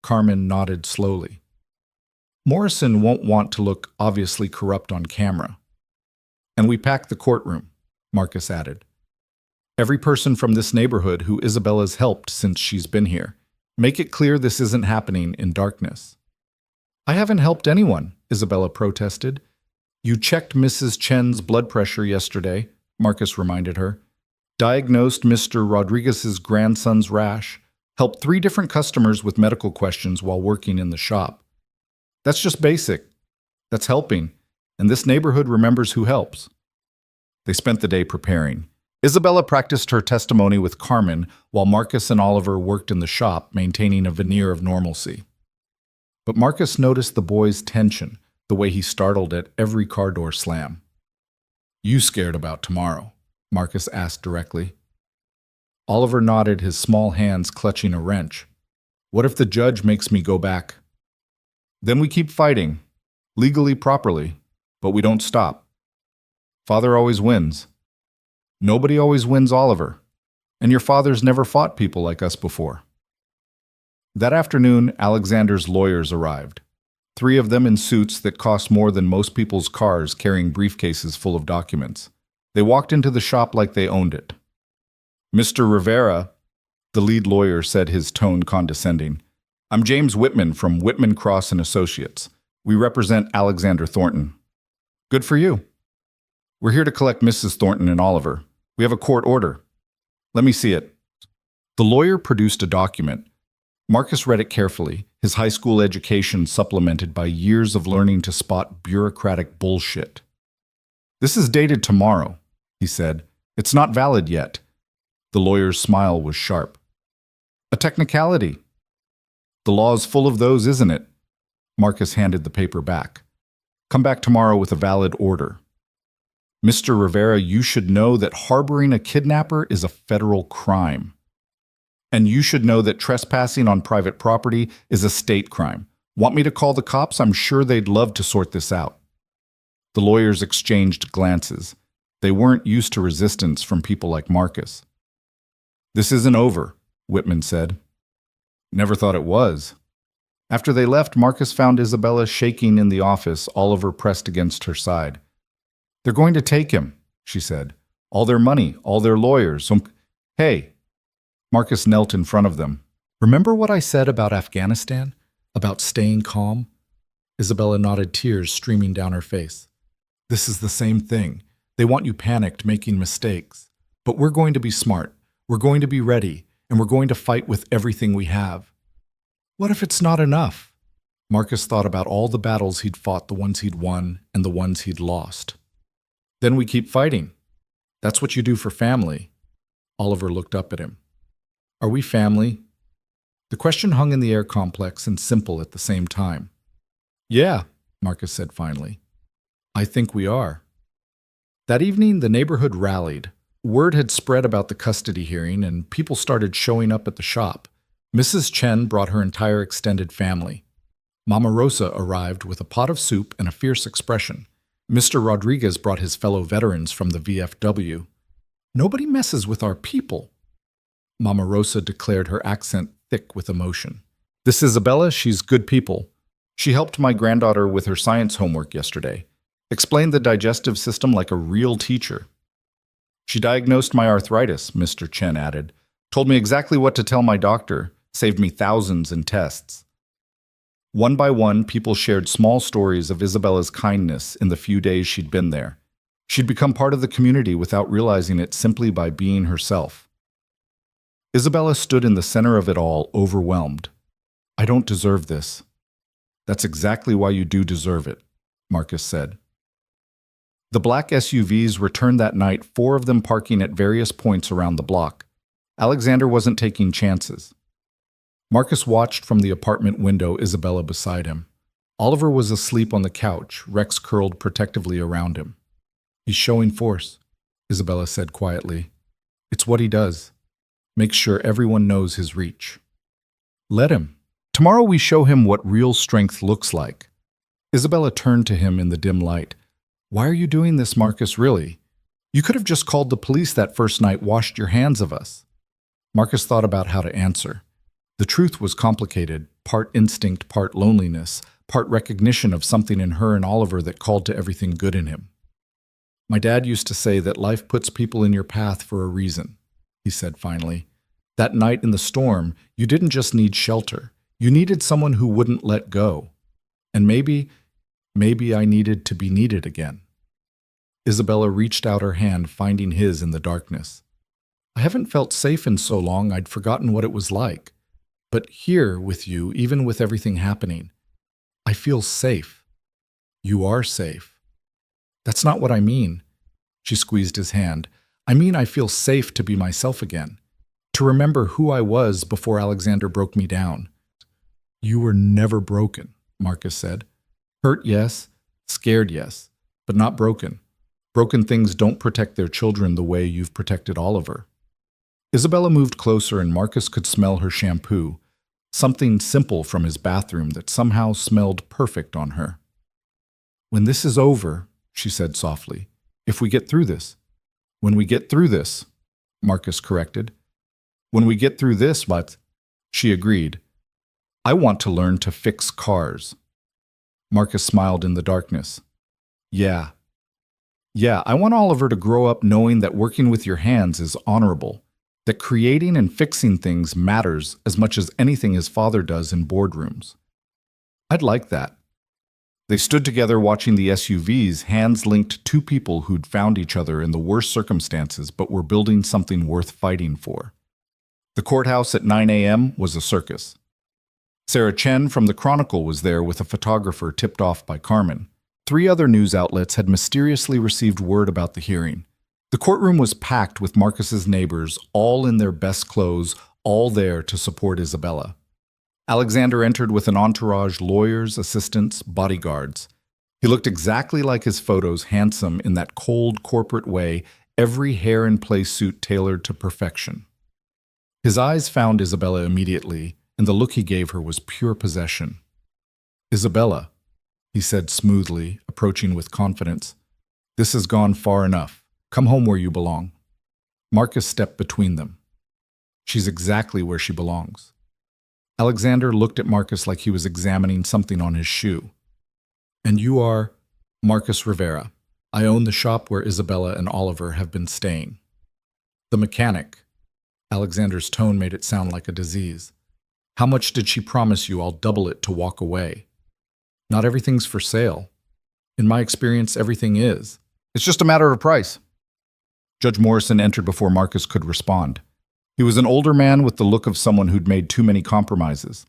Carmen nodded slowly. Morrison won't want to look obviously corrupt on camera. And we packed the courtroom, Marcus added. Every person from this neighborhood who Isabella's helped since she's been here. Make it clear this isn't happening in darkness. I haven't helped anyone, Isabella protested. You checked Mrs. Chen's blood pressure yesterday, Marcus reminded her. Diagnosed Mr. Rodriguez's grandson's rash. Helped 3 different customers with medical questions while working in the shop. That's just basic. That's helping. And this neighborhood remembers who helps. They spent the day preparing. Isabella practiced her testimony with Carmen while Marcus and Oliver worked in the shop, maintaining a veneer of normalcy. But Marcus noticed the boy's tension, the way he startled at every car door slam. You scared about tomorrow? Marcus asked directly. Oliver nodded, his small hands clutching a wrench. What if the judge makes me go back? Then we keep fighting, legally properly, but we don't stop. Father always wins. Nobody always wins, Oliver. And your father's never fought people like us before. That afternoon, Alexander's lawyers arrived. 3 of them in suits that cost more than most people's cars, carrying briefcases full of documents. They walked into the shop like they owned it. Mr. Rivera, the lead lawyer said, his tone condescending. I'm James Whitman from Whitman Cross and Associates. We represent Alexander Thornton. Good for you. We're here to collect Mrs. Thornton and Oliver. We have a court order. Let me see it. The lawyer produced a document. Marcus read it carefully, his high school education supplemented by years of learning to spot bureaucratic bullshit. This is dated tomorrow, he said. It's not valid yet. The lawyer's smile was sharp. A technicality. The law's full of those, isn't it? Marcus handed the paper back. Come back tomorrow with a valid order. Mr. Rivera, you should know that harboring a kidnapper is a federal crime. And you should know that trespassing on private property is a state crime. Want me to call the cops? I'm sure they'd love to sort this out. The lawyers exchanged glances. They weren't used to resistance from people like Marcus. This isn't over, Whitman said. Never thought it was. After they left, Marcus found Isabella shaking in the office, Oliver pressed against her side. They're going to take him, she said. All their money, all their lawyers. Hey. Marcus knelt in front of them. Remember what I said about Afghanistan? About staying calm? Isabella nodded, tears streaming down her face. This is the same thing. They want you panicked, making mistakes. But we're going to be smart. We're going to be ready. And we're going to fight with everything we have. What if it's not enough? Marcus thought about all the battles he'd fought, the ones he'd won and the ones he'd lost. Then we keep fighting. That's what you do for family. Oliver looked up at him. Are we family? The question hung in the air, complex and simple at the same time. Yeah, Marcus said finally. I think we are. That evening, the neighborhood rallied. Word had spread about the custody hearing, and people started showing up at the shop. Mrs. Chen brought her entire extended family. Mama Rosa arrived with a pot of soup and a fierce expression. Mr. Rodriguez brought his fellow veterans from the VFW. Nobody messes with our people, Mama Rosa declared, her accent thick with emotion. This Isabella, she's good people. She helped my granddaughter with her science homework yesterday. Explained the digestive system like a real teacher. She diagnosed my arthritis, Mr. Chen added. Told me exactly what to tell my doctor. Saved me thousands in tests. One by one, people shared small stories of Isabella's kindness in the few days she'd been there. She'd become part of the community without realizing it, simply by being herself. Isabella stood in the center of it all, overwhelmed. I don't deserve this. That's exactly why you do deserve it, Marcus said. The black SUVs returned that night, 4 of them parking at various points around the block. Alexander wasn't taking chances. Marcus watched from the apartment window, Isabella beside him. Oliver was asleep on the couch, Rex curled protectively around him. "He's showing force," Isabella said quietly. "It's what he does. Makes sure everyone knows his reach." "Let him. Tomorrow we show him what real strength looks like." Isabella turned to him in the dim light. "Why are you doing this, Marcus, really? You could have just called the police that first night, washed your hands of us." Marcus thought about how to answer. The truth was complicated, part instinct, part loneliness, part recognition of something in her and Oliver that called to everything good in him. "My dad used to say that life puts people in your path for a reason," he said finally. "That night in the storm, you didn't just need shelter. You needed someone who wouldn't let go. And maybe I needed to be needed again." Isabella reached out her hand, finding his in the darkness. "I haven't felt safe in so long I'd forgotten what it was like. But here with you, even with everything happening, I feel safe." "You are safe." "That's not what I mean." She squeezed his hand. "I mean I feel safe to be myself again. To remember who I was before Alexander broke me down." "You were never broken," Marcus said. "Hurt, yes. Scared, yes. But not broken. Broken things don't protect their children the way you've protected Oliver." Isabella moved closer and Marcus could smell her shampoo, something simple from his bathroom that somehow smelled perfect on her. "When this is over," she said softly, "if we get through this." "When we get through this," Marcus corrected. "When we get through this, but," she agreed. "I want to learn to fix cars." Marcus smiled in the darkness. Yeah, I want Oliver to grow up knowing that working with your hands is honorable, that creating and fixing things matters as much as anything his father does in boardrooms." "I'd like that." They stood together watching the SUVs, hands linked two people who'd found each other in the worst circumstances but were building something worth fighting for. The courthouse at 9 a.m. was a circus. Sarah Chen from the Chronicle was there with a photographer tipped off by Carmen. 3 other news outlets had mysteriously received word about the hearing. The courtroom was packed with Marcus's neighbors, all in their best clothes, all there to support Isabella. Alexander entered with an entourage, lawyers, assistants, bodyguards. He looked exactly like his photos, handsome in that cold corporate way, every hair-in-place suit tailored to perfection. His eyes found Isabella immediately, and the look he gave her was pure possession. "Isabella," he said smoothly, approaching with confidence, "this has gone far enough. Come home where you belong." Marcus stepped between them. "She's exactly where she belongs." Alexander looked at Marcus like he was examining something on his shoe. "And you are?" "Marcus Rivera. I own the shop where Isabella and Oliver have been staying." "The mechanic." Alexander's tone made it sound like a disease. "How much did she promise you? I'll double it to walk away." "Not everything's for sale. In my experience, everything is. It's just a matter of price." Judge Morrison entered before Marcus could respond. He was an older man with the look of someone who'd made too many compromises.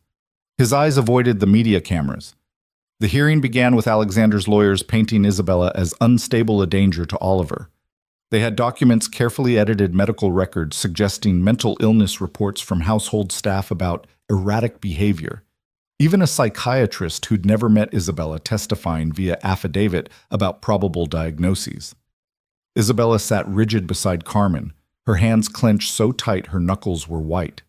His eyes avoided the media cameras. The hearing began with Alexander's lawyers painting Isabella as unstable a danger to Oliver. They had documents, carefully edited medical records suggesting mental illness reports from household staff about erratic behavior. Even a psychiatrist who'd never met Isabella testifying via affidavit about probable diagnoses. Isabella sat rigid beside Carmen, her hands clenched so tight her knuckles were white.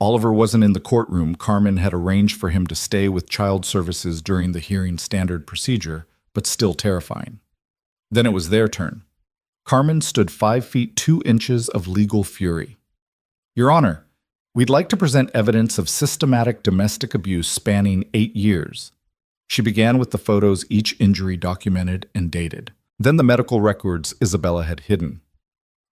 Oliver wasn't in the courtroom. Carmen had arranged for him to stay with child services during the hearing standard procedure, but still terrifying. Then it was their turn. Carmen stood 5 feet 2 inches of legal fury. "Your Honor, we'd like to present evidence of systematic domestic abuse spanning 8 years. She began with the photos, each injury documented and dated. Then the medical records Isabella had hidden.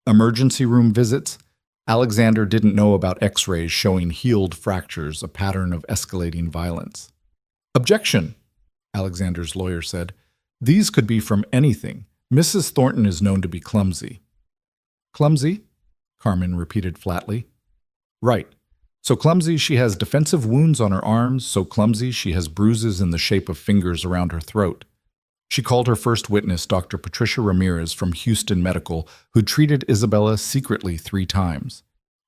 Emergency room visits. Alexander didn't know about x-rays showing healed fractures, a pattern of escalating violence. "Objection," Alexander's lawyer said. "These could be from anything. Mrs. Thornton is known to be clumsy." "Clumsy?" Carmen repeated flatly. "Right. So clumsy she has defensive wounds on her arms, so clumsy she has bruises in the shape of fingers around her throat." She called her first witness, Dr. Patricia Ramirez from Houston Medical, who treated Isabella secretly 3 times.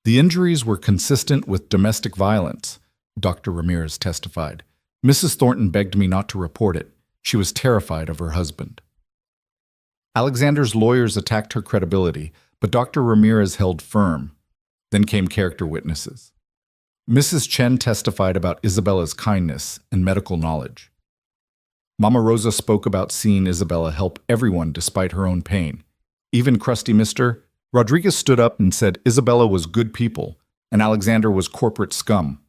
"The injuries were consistent with domestic violence," Dr. Ramirez testified. Mrs. Thornton begged me not to report it. She was terrified of her husband. Alexander's lawyers attacked her credibility, but Dr. Ramirez held firm. Then came character witnesses. Mrs. Chen testified about Isabella's kindness and medical knowledge. Mama Rosa spoke about seeing Isabella help everyone despite her own pain. Even crusty Mr. Rodriguez stood up and said Isabella was good people and Alexander was corporate scum.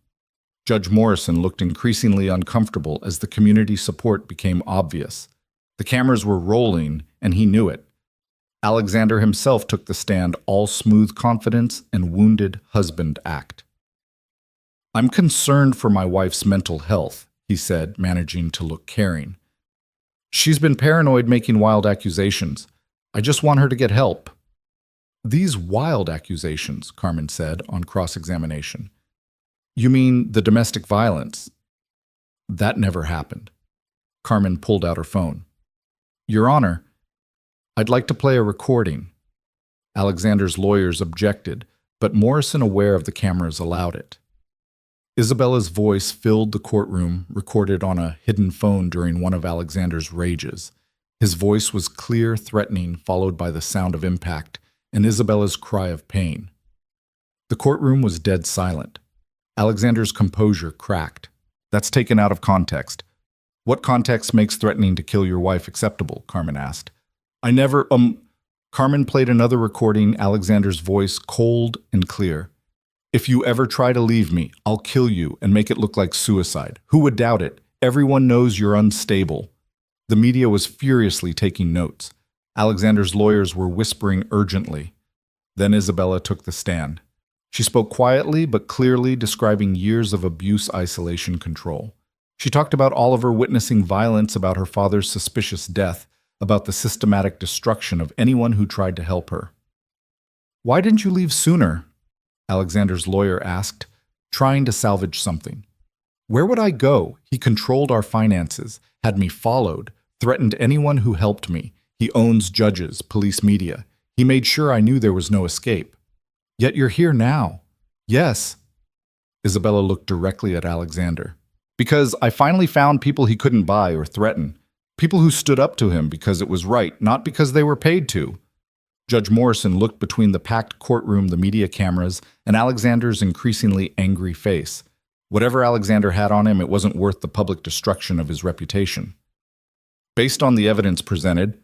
Judge Morrison looked increasingly uncomfortable as the community support became obvious. The cameras were rolling, and he knew it. Alexander himself took the stand, all smooth confidence and wounded husband act. "I'm concerned for my wife's mental health," he said, managing to look caring. "She's been paranoid, making wild accusations. I just want her to get help." "These wild accusations," Carmen said on cross-examination. "You mean the domestic violence?" "That never happened." Carmen pulled out her phone. "Your Honor, I'd like to play a recording." Alexander's lawyers objected, but Morrison, aware of the cameras, allowed it. Isabella's voice filled the courtroom, recorded on a hidden phone during one of Alexander's rages. His voice was clear, threatening, followed by the sound of impact, and Isabella's cry of pain. The courtroom was dead silent. Alexander's composure cracked. "That's taken out of context." "What context makes threatening to kill your wife acceptable?" Carmen asked. "I never, Carmen played another recording, Alexander's voice cold and clear. "If you ever try to leave me, I'll kill you and make it look like suicide. Who would doubt it? Everyone knows you're unstable." The media was furiously taking notes. Alexander's lawyers were whispering urgently. Then Isabella took the stand. She spoke quietly but clearly, describing years of abuse, isolation, control. She talked about Oliver witnessing violence, about her father's suspicious death, about the systematic destruction of anyone who tried to help her. "Why didn't you leave sooner?" Alexander's lawyer asked, trying to salvage something. "Where would I go? He controlled our finances, had me followed, threatened anyone who helped me. He owns judges, police, media. He made sure I knew there was no escape. Yet you're here now." "Yes." Isabella looked directly at Alexander. "Because I finally found people he couldn't buy or threaten. People who stood up to him because it was right, not because they were paid to." Judge Morrison looked between the packed courtroom, the media cameras, and Alexander's increasingly angry face. Whatever Alexander had on him, it wasn't worth the public destruction of his reputation. "Based on the evidence presented,"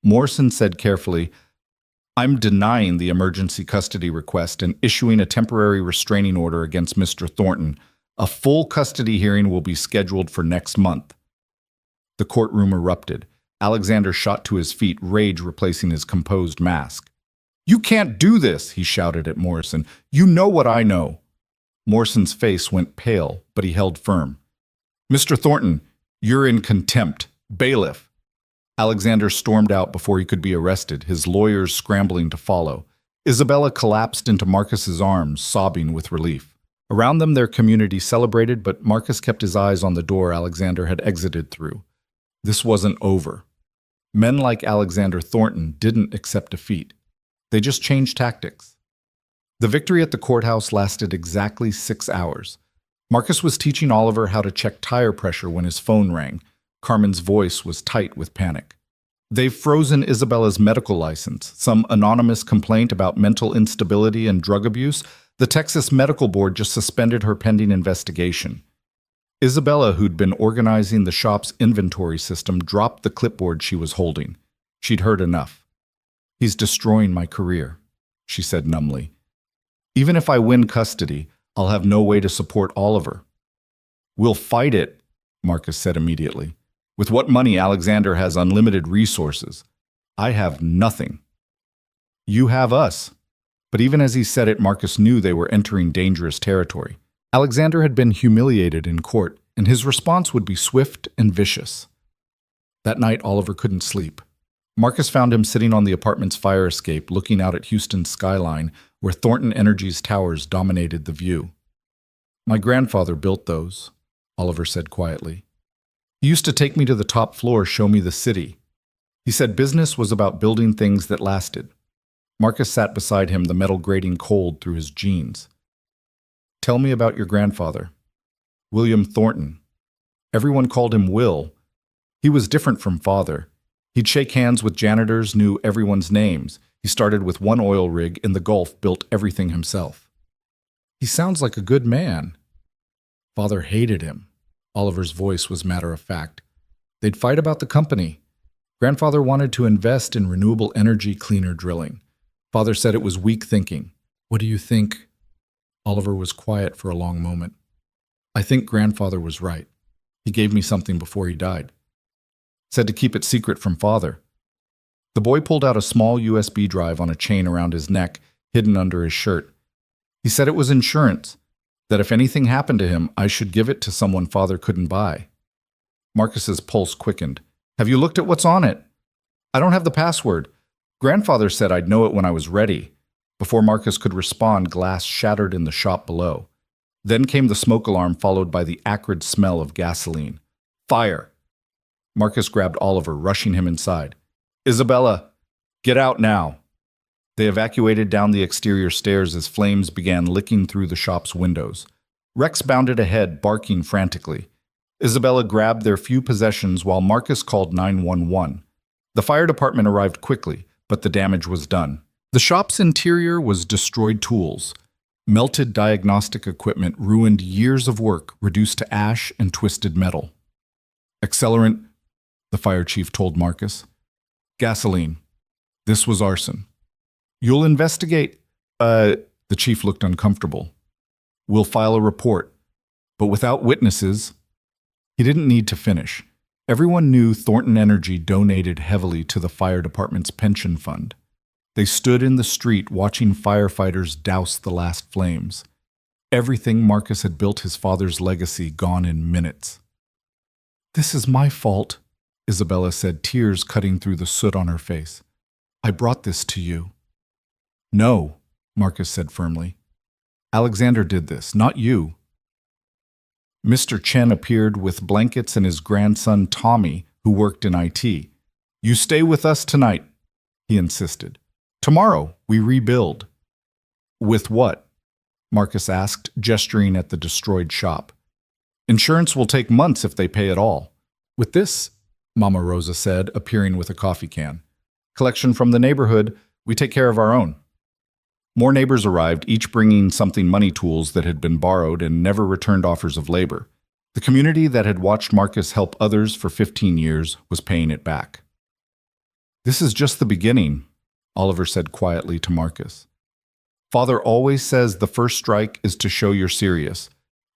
Morrison said carefully, "I'm denying the emergency custody request and issuing a temporary restraining order against Mr. Thornton. A full custody hearing will be scheduled for next month." The courtroom erupted. Alexander shot to his feet, rage replacing his composed mask. "You can't do this," he shouted at Morrison. "You know what I know." Morrison's face went pale, but he held firm. "Mr. Thornton, you're in contempt. Bailiff." Alexander stormed out before he could be arrested, his lawyers scrambling to follow. Isabella collapsed into Marcus's arms, sobbing with relief. Around them, their community celebrated, but Marcus kept his eyes on the door Alexander had exited through. This wasn't over. Men like Alexander Thornton didn't accept defeat. They just changed tactics. The victory at the courthouse lasted exactly 6 hours. Marcus was teaching Oliver how to check tire pressure when his phone rang. Carmen's voice was tight with panic. "They've frozen Isabella's medical license. Some anonymous complaint about mental instability and drug abuse. The Texas Medical Board just suspended her pending investigation." Isabella, who'd been organizing the shop's inventory system, dropped the clipboard she was holding. She'd heard enough. "He's destroying my career," she said numbly. "Even if I win custody, I'll have no way to support Oliver." "We'll fight it," Marcus said immediately. "With what money? Alexander has unlimited resources. I have nothing." "You have us." But even as he said it, Marcus knew they were entering dangerous territory. Alexander had been humiliated in court, and his response would be swift and vicious. That night, Oliver couldn't sleep. Marcus found him sitting on the apartment's fire escape, looking out at Houston's skyline, where Thornton Energy's towers dominated the view. "My grandfather built those," Oliver said quietly. "He used to take me to the top floor, show me the city. He said business was about building things that lasted." Marcus sat beside him, the metal grating cold through his jeans. "Tell me about your grandfather." "William Thornton." Everyone called him Will. He was different from Father. He'd shake hands with janitors, knew everyone's names. He started with one oil rig in the Gulf, built everything himself. He sounds like a good man. Father hated him. Oliver's voice was matter of fact. They'd fight about the company. Grandfather wanted to invest in renewable energy cleaner drilling. Father said it was weak thinking. What do you think? Oliver was quiet for a long moment. I think Grandfather was right. He gave me something before he died. Said to keep it secret from Father. The boy pulled out a small USB drive on a chain around his neck, hidden under his shirt. He said it was insurance, that if anything happened to him, I should give it to someone Father couldn't buy. Marcus's pulse quickened. Have you looked at what's on it? I don't have the password. Grandfather said I'd know it when I was ready. Before Marcus could respond, glass shattered in the shop below. Then came the smoke alarm, followed by the acrid smell of gasoline. Fire! Marcus grabbed Oliver, rushing him inside. Isabella, get out now. They evacuated down the exterior stairs as flames began licking through the shop's windows. Rex bounded ahead, barking frantically. Isabella grabbed their few possessions while Marcus called 911. The fire department arrived quickly, but the damage was done. The shop's interior was destroyed tools. Melted diagnostic equipment ruined years of work, reduced to ash and twisted metal. Accelerant, the fire chief told Marcus. Gasoline. This was arson. You'll investigate. The chief looked uncomfortable. We'll file a report. But without witnesses. He didn't need to finish. Everyone knew Thornton Energy donated heavily to the fire department's pension fund. They stood in the street watching firefighters douse the last flames. Everything Marcus had built his father's legacy gone in minutes. This is my fault, Isabella said, tears cutting through the soot on her face. I brought this to you. No, Marcus said firmly. Alexander did this, not you. Mr. Chen appeared with blankets and his grandson Tommy, who worked in IT. You stay with us tonight, he insisted. Tomorrow, we rebuild. With what? Marcus asked, gesturing at the destroyed shop. Insurance will take months if they pay at all. With this, Mama Rosa said, appearing with a coffee can. Collection from the neighborhood, we take care of our own. More neighbors arrived, each bringing something money tools that had been borrowed and never returned offers of labor. The community that had watched Marcus help others for 15 years was paying it back. This is just the beginning, Oliver said quietly to Marcus. Father always says the first strike is to show you're serious.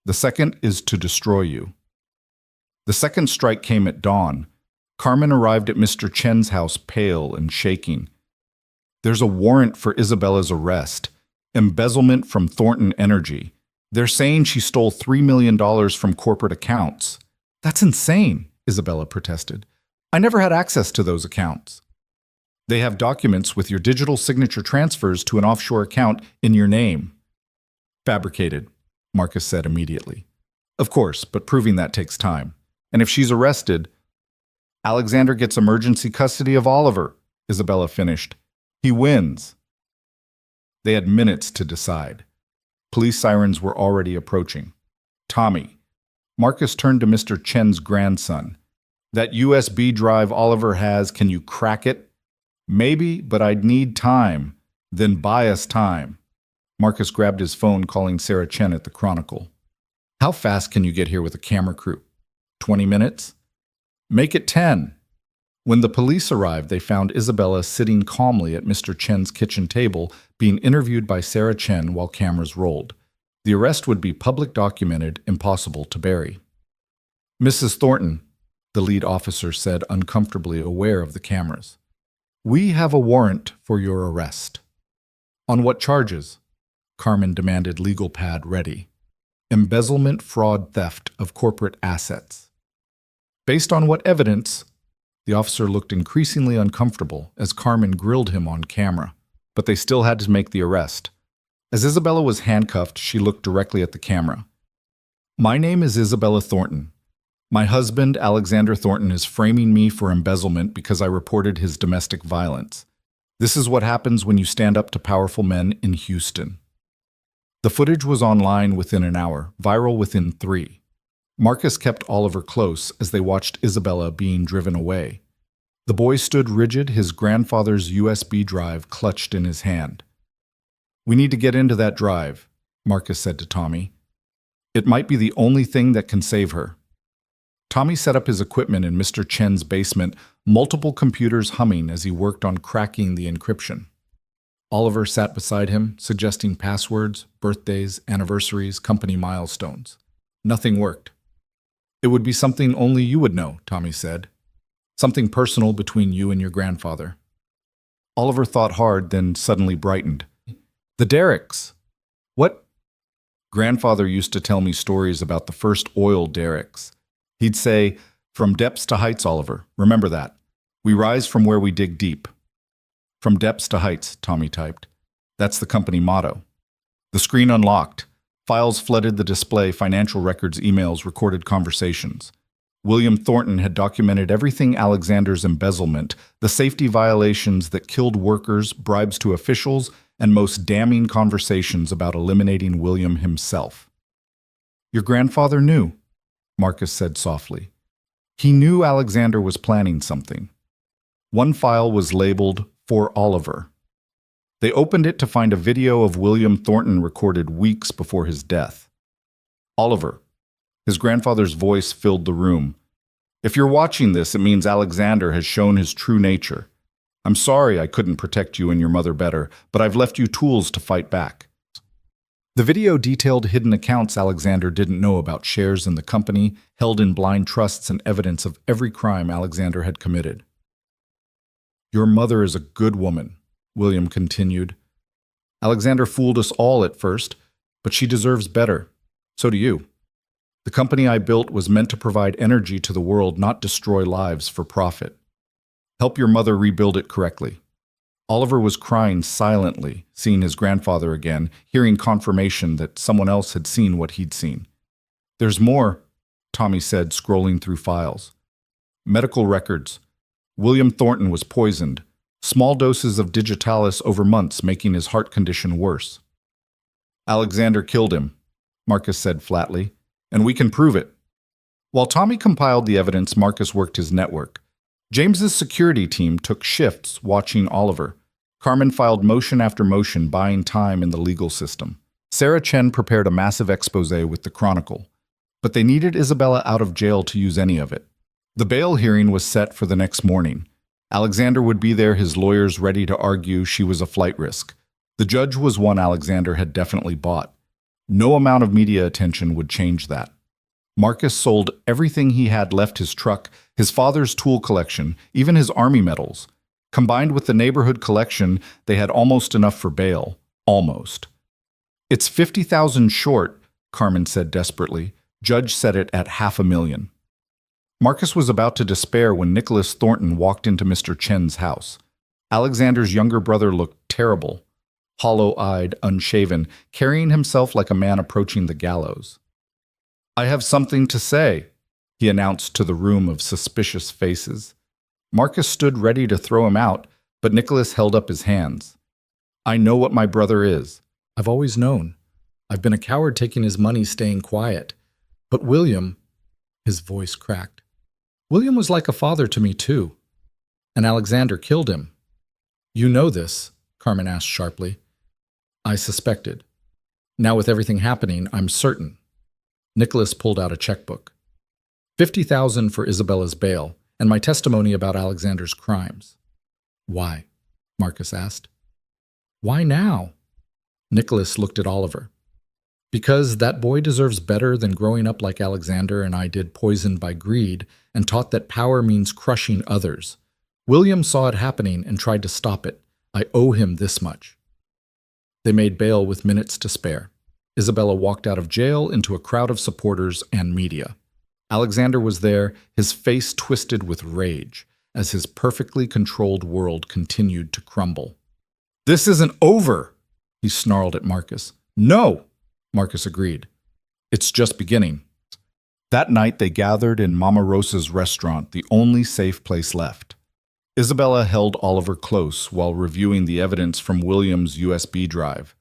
The second is to destroy you. The second strike came at dawn. Carmen arrived at Mr. Chen's house pale and shaking. There's a warrant for Isabella's arrest. Embezzlement from Thornton Energy. They're saying she stole $3 million from corporate accounts. That's insane, Isabella protested. I never had access to those accounts. They have documents with your digital signature transfers to an offshore account in your name. Fabricated, Marcus said immediately. Of course, but proving that takes time. And if she's arrested, Alexander gets emergency custody of Oliver, Isabella finished. He wins. They had minutes to decide. Police sirens were already approaching. Tommy. Marcus turned to Mr. Chen's grandson. That USB drive Oliver has, can you crack it? Maybe, but I'd need time. Then buy us time. Marcus grabbed his phone, calling Sarah Chen at the Chronicle. How fast can you get here with a camera crew? 20 minutes? Make it 10. When the police arrived, they found Isabella sitting calmly at Mr. Chen's kitchen table, being interviewed by Sarah Chen while cameras rolled. The arrest would be public documented, impossible to bury. Mrs. Thornton, the lead officer said, uncomfortably aware of the cameras. We have a warrant for your arrest. On what charges? Carmen demanded, legal pad ready. Embezzlement, fraud, theft of corporate assets. Based on what evidence? The officer looked increasingly uncomfortable as Carmen grilled him on camera, but they still had to make the arrest. As Isabella was handcuffed, she looked directly at the camera. My name is Isabella Thornton. My husband, Alexander Thornton, is framing me for embezzlement because I reported his domestic violence. This is what happens when you stand up to powerful men in Houston. The footage was online within an hour, viral within 3. Marcus kept Oliver close as they watched Isabella being driven away. The boy stood rigid, his grandfather's USB drive clutched in his hand. "We need to get into that drive," Marcus said to Tommy. "It might be the only thing that can save her." Tommy set up his equipment in Mr. Chen's basement, multiple computers humming as he worked on cracking the encryption. Oliver sat beside him, suggesting passwords, birthdays, anniversaries, company milestones. Nothing worked. "It would be something only you would know," Tommy said. "Something personal between you and your grandfather." Oliver thought hard, then suddenly brightened. "The derricks." "What?" "Grandfather used to tell me stories about the first oil derricks. He'd say, 'From depths to heights, Oliver. Remember that. We rise from where we dig deep.'" "From depths to heights," Tommy typed. "That's the company motto." The screen unlocked. Files flooded the display, financial records, emails, recorded conversations. William Thornton had documented everything: Alexander's embezzlement, the safety violations that killed workers, bribes to officials, and most damning conversations about eliminating William himself. "Your grandfather knew," Marcus said softly. "He knew Alexander was planning something." One file was labeled "For Oliver." They opened it to find a video of William Thornton recorded weeks before his death. "Oliver." His grandfather's voice filled the room. "If you're watching this, it means Alexander has shown his true nature. I'm sorry I couldn't protect you and your mother better, but I've left you tools to fight back." The video detailed hidden accounts Alexander didn't know about, shares in the company, held in blind trusts, and evidence of every crime Alexander had committed. "Your mother is a good woman," William continued. "Alexander fooled us all at first, but she deserves better. So do you. The company I built was meant to provide energy to the world, not destroy lives for profit. Help your mother rebuild it correctly." Oliver was crying silently, seeing his grandfather again, hearing confirmation that someone else had seen what he'd seen. "There's more," Tommy said, scrolling through files. "Medical records. William Thornton was poisoned. Small doses of digitalis over months, making his heart condition worse." "Alexander killed him," Marcus said flatly, "and we can prove it." While Tommy compiled the evidence, Marcus worked his network. James's security team took shifts watching Oliver. Carmen filed motion after motion, buying time in the legal system. Sarah Chen prepared a massive expose with the Chronicle. But they needed Isabella out of jail to use any of it. The bail hearing was set for the next morning. Alexander would be there, his lawyers ready to argue she was a flight risk. The judge was one Alexander had definitely bought. No amount of media attention would change that. Marcus sold everything he had left: his truck, his father's tool collection, even his army medals. Combined with the neighborhood collection, they had almost enough for bail. Almost. "It's 50,000 short," Carmen said desperately. Judge set it at $500,000. Marcus was about to despair when Nicholas Thornton walked into Mr. Chen's house. Alexander's younger brother looked terrible, hollow-eyed, unshaven, carrying himself like a man approaching the gallows. "I have something to say," he announced to the room of suspicious faces. Marcus stood ready to throw him out, but Nicholas held up his hands. "I know what my brother is. I've always known. I've been a coward taking his money, staying quiet. But William," his voice cracked, "William was like a father to me too. And Alexander killed him." "You know this?" Carmen asked sharply. "I suspected. Now with everything happening, I'm certain." Nicholas pulled out a checkbook. 50,000 for Isabella's bail, and my testimony about Alexander's crimes." "Why?" Marcus asked. "Why now?" Nicholas looked at Oliver. "Because that boy deserves better than growing up like Alexander and I did, poisoned by greed, and taught that power means crushing others. William saw it happening and tried to stop it. I owe him this much." They made bail with minutes to spare. Isabella walked out of jail into a crowd of supporters and media. Alexander was there, his face twisted with rage, as his perfectly controlled world continued to crumble. "This isn't over," he snarled at Marcus. "No," Marcus agreed. "It's just beginning." That night they gathered in Mama Rosa's restaurant, the only safe place left. Isabella held Oliver close while reviewing the evidence from William's USB drive.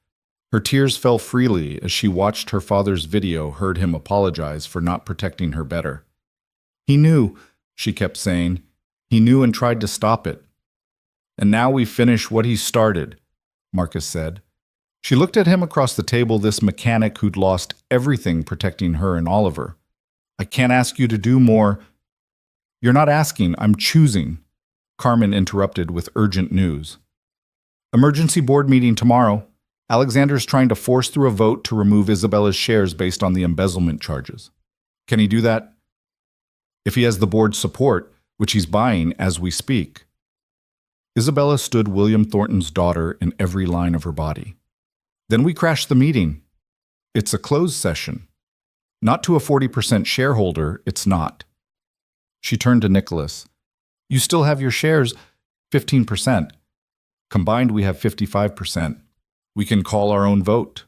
Her tears fell freely as she watched her father's video, heard him apologize for not protecting her better. He knew, she kept saying. He knew and tried to stop it. And now we finish what he started, Marcus said. She looked at him across the table, this mechanic who'd lost everything protecting her and Oliver. I can't ask you to do more. You're not asking, I'm choosing, Carmen interrupted with urgent news. Emergency board meeting tomorrow. Alexander's trying to force through a vote to remove Isabella's shares based on the embezzlement charges. Can he do that? If he has the board's support, which he's buying as we speak. Isabella stood William Thornton's daughter in every line of her body. Then we crashed the meeting. It's a closed session. Not to a 40% shareholder, it's not. She turned to Nicholas. You still have your shares, 15%. Combined, we have 55%. We can call our own vote.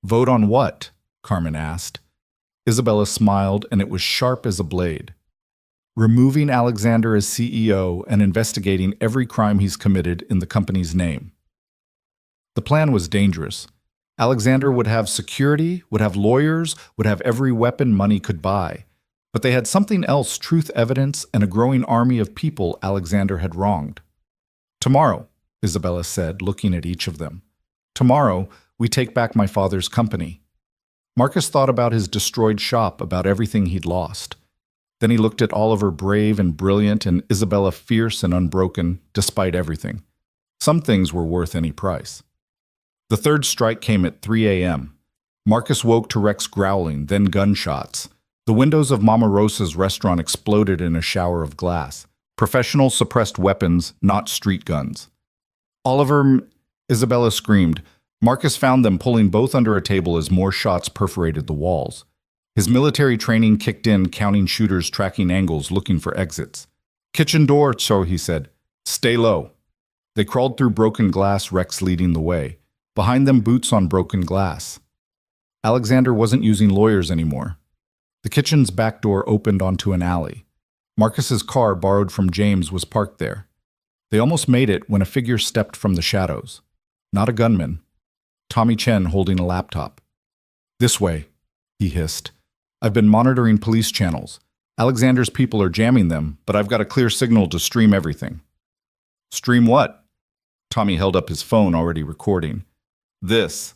Vote on what? Carmen asked. Isabella smiled, and it was sharp as a blade. Removing Alexander as CEO and investigating every crime he's committed in the company's name. The plan was dangerous. Alexander would have security, would have lawyers, would have every weapon money could buy. But they had something else, truth, evidence, and a growing army of people Alexander had wronged. Tomorrow, Isabella said, looking at each of them. Tomorrow, we take back my father's company. Marcus thought about his destroyed shop, about everything he'd lost. Then he looked at Oliver, brave and brilliant, and Isabella, fierce and unbroken, despite everything. Some things were worth any price. The third strike came at 3 a.m. Marcus woke to Rex growling, then gunshots. The windows of Mama Rosa's restaurant exploded in a shower of glass. Professional suppressed weapons, not street guns. Oliver, Isabella screamed. Marcus found them pulling both under a table as more shots perforated the walls. His military training kicked in, counting shooters, tracking angles, looking for exits. Kitchen door, so he said. Stay low. They crawled through broken glass, Rex leading the way. Behind them, boots on broken glass. Alexander wasn't using lawyers anymore. The kitchen's back door opened onto an alley. Marcus's car, borrowed from James, was parked there. They almost made it when a figure stepped from the shadows. Not a gunman. Tommy Chen holding a laptop. This way, he hissed. I've been monitoring police channels. Alexander's people are jamming them, but I've got a clear signal to stream everything. Stream what? Tommy held up his phone, already recording. This.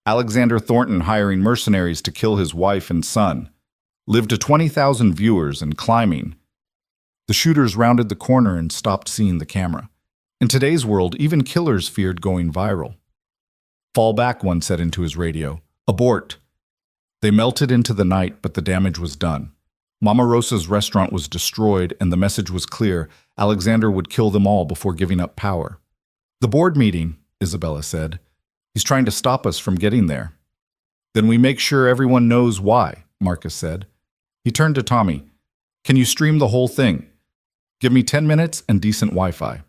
Alexander Thornton hiring mercenaries to kill his wife and son. Lived to 20,000 viewers and climbing. The shooters rounded the corner and stopped seeing the camera. In today's world, even killers feared going viral. Fall back, one said into his radio. Abort. They melted into the night, but the damage was done. Mama Rosa's restaurant was destroyed, and the message was clear. Alexander would kill them all before giving up power. The board meeting, Isabella said. He's trying to stop us from getting there. Then we make sure everyone knows why, Marcus said. He turned to Tommy. Can you stream the whole thing? Give me 10 minutes and decent Wi-Fi.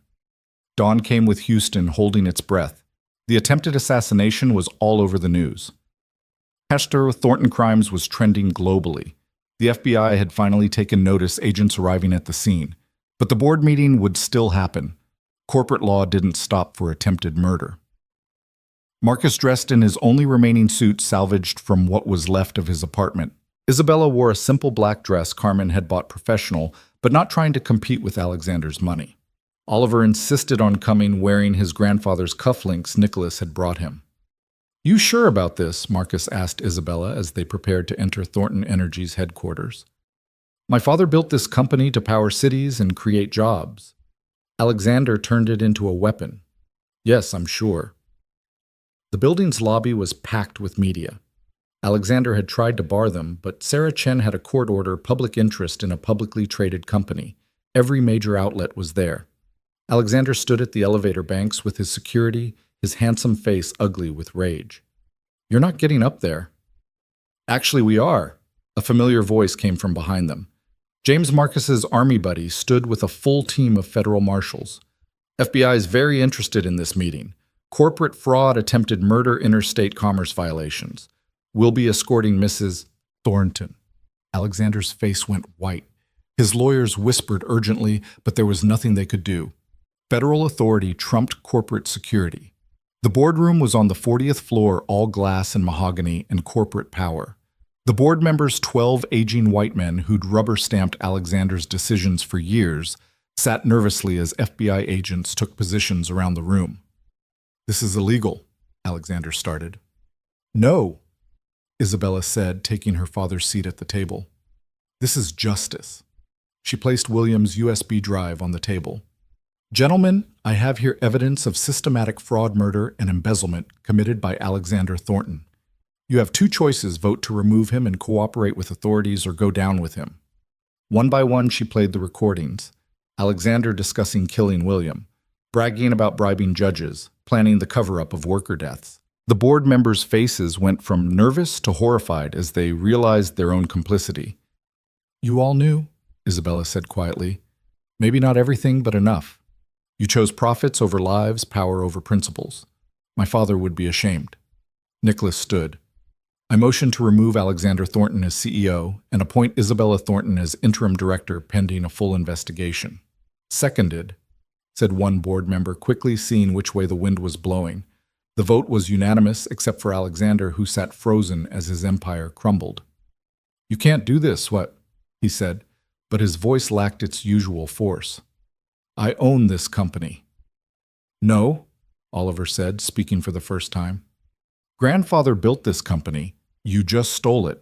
Dawn came with Houston holding its breath. The attempted assassination was all over the news. Hester Thornton Crimes was trending globally. The FBI had finally taken notice, agents arriving at the scene. But the board meeting would still happen. Corporate law didn't stop for attempted murder. Marcus dressed in his only remaining suit salvaged from what was left of his apartment. Isabella wore a simple black dress Carmen had bought professional, but not trying to compete with Alexander's money. Oliver insisted on coming wearing his grandfather's cufflinks Nicholas had brought him. You sure about this? Marcus asked Isabella as they prepared to enter Thornton Energy's headquarters. My father built this company to power cities and create jobs. Alexander turned it into a weapon. Yes, I'm sure. The building's lobby was packed with media. Alexander had tried to bar them, but Sarah Chen had a court order, public interest in a publicly traded company. Every major outlet was there. Alexander stood at the elevator banks with his security, his handsome face ugly with rage. You're not getting up there. Actually, we are. A familiar voice came from behind them. James Marcus's army buddy stood with a full team of federal marshals. FBI is very interested in this meeting. Corporate fraud, attempted murder, interstate commerce violations. We'll be escorting Mrs. Thornton. Alexander's face went white. His lawyers whispered urgently, but there was nothing they could do. Federal authority trumped corporate security. The boardroom was on the 40th floor, all glass and mahogany and corporate power. The board members, 12 aging white men who'd rubber-stamped Alexander's decisions for years, sat nervously as FBI agents took positions around the room. "This is illegal," Alexander started. "No," Isabella said, taking her father's seat at the table. "This is justice." She placed William's USB drive on the table. "Gentlemen, I have here evidence of systematic fraud, murder, and embezzlement committed by Alexander Thornton. You have two choices: vote to remove him and cooperate with authorities, or go down with him." One by one, she played the recordings. Alexander discussing killing William, bragging about bribing judges, planning the cover-up of worker deaths. The board members' faces went from nervous to horrified as they realized their own complicity. "You all knew," Isabella said quietly. "Maybe not everything, but enough. You chose profits over lives, power over principles. My father would be ashamed." Nicholas stood. "I motion to remove Alexander Thornton as CEO and appoint Isabella Thornton as interim director pending a full investigation." "Seconded," said one board member, quickly seeing which way the wind was blowing. The vote was unanimous except for Alexander, who sat frozen as his empire crumbled. "You can't do this, what?" he said, but his voice lacked its usual force. "I own this company." "No," Oliver said, speaking for the first time. "Grandfather built this company. You just stole it."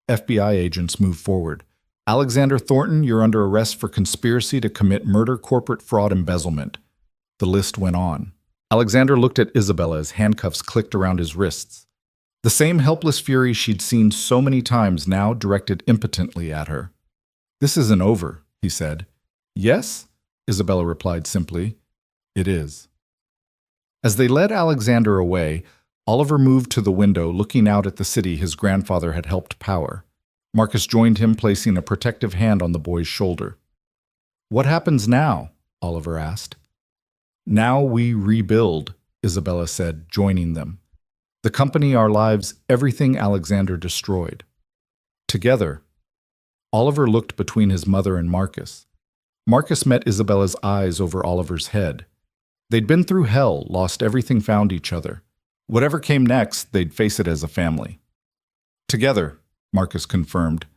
FBI agents moved forward. "Alexander Thornton, you're under arrest for conspiracy to commit murder, corporate fraud, embezzlement." The list went on. Alexander looked at Isabella as handcuffs clicked around his wrists. The same helpless fury she'd seen so many times now directed impotently at her. "This isn't over," he said. "Yes?" Isabella replied simply. "It is." As they led Alexander away, Oliver moved to the window, looking out at the city his grandfather had helped power. Marcus joined him, placing a protective hand on the boy's shoulder. "What happens now?" Oliver asked. "Now we rebuild," Isabella said, joining them. "The company, our lives, everything Alexander destroyed. Together." Oliver looked between his mother and Marcus. Marcus met Isabella's eyes over Oliver's head. They'd been through hell, lost everything, found each other. Whatever came next, they'd face it as a family. "Together," Marcus confirmed.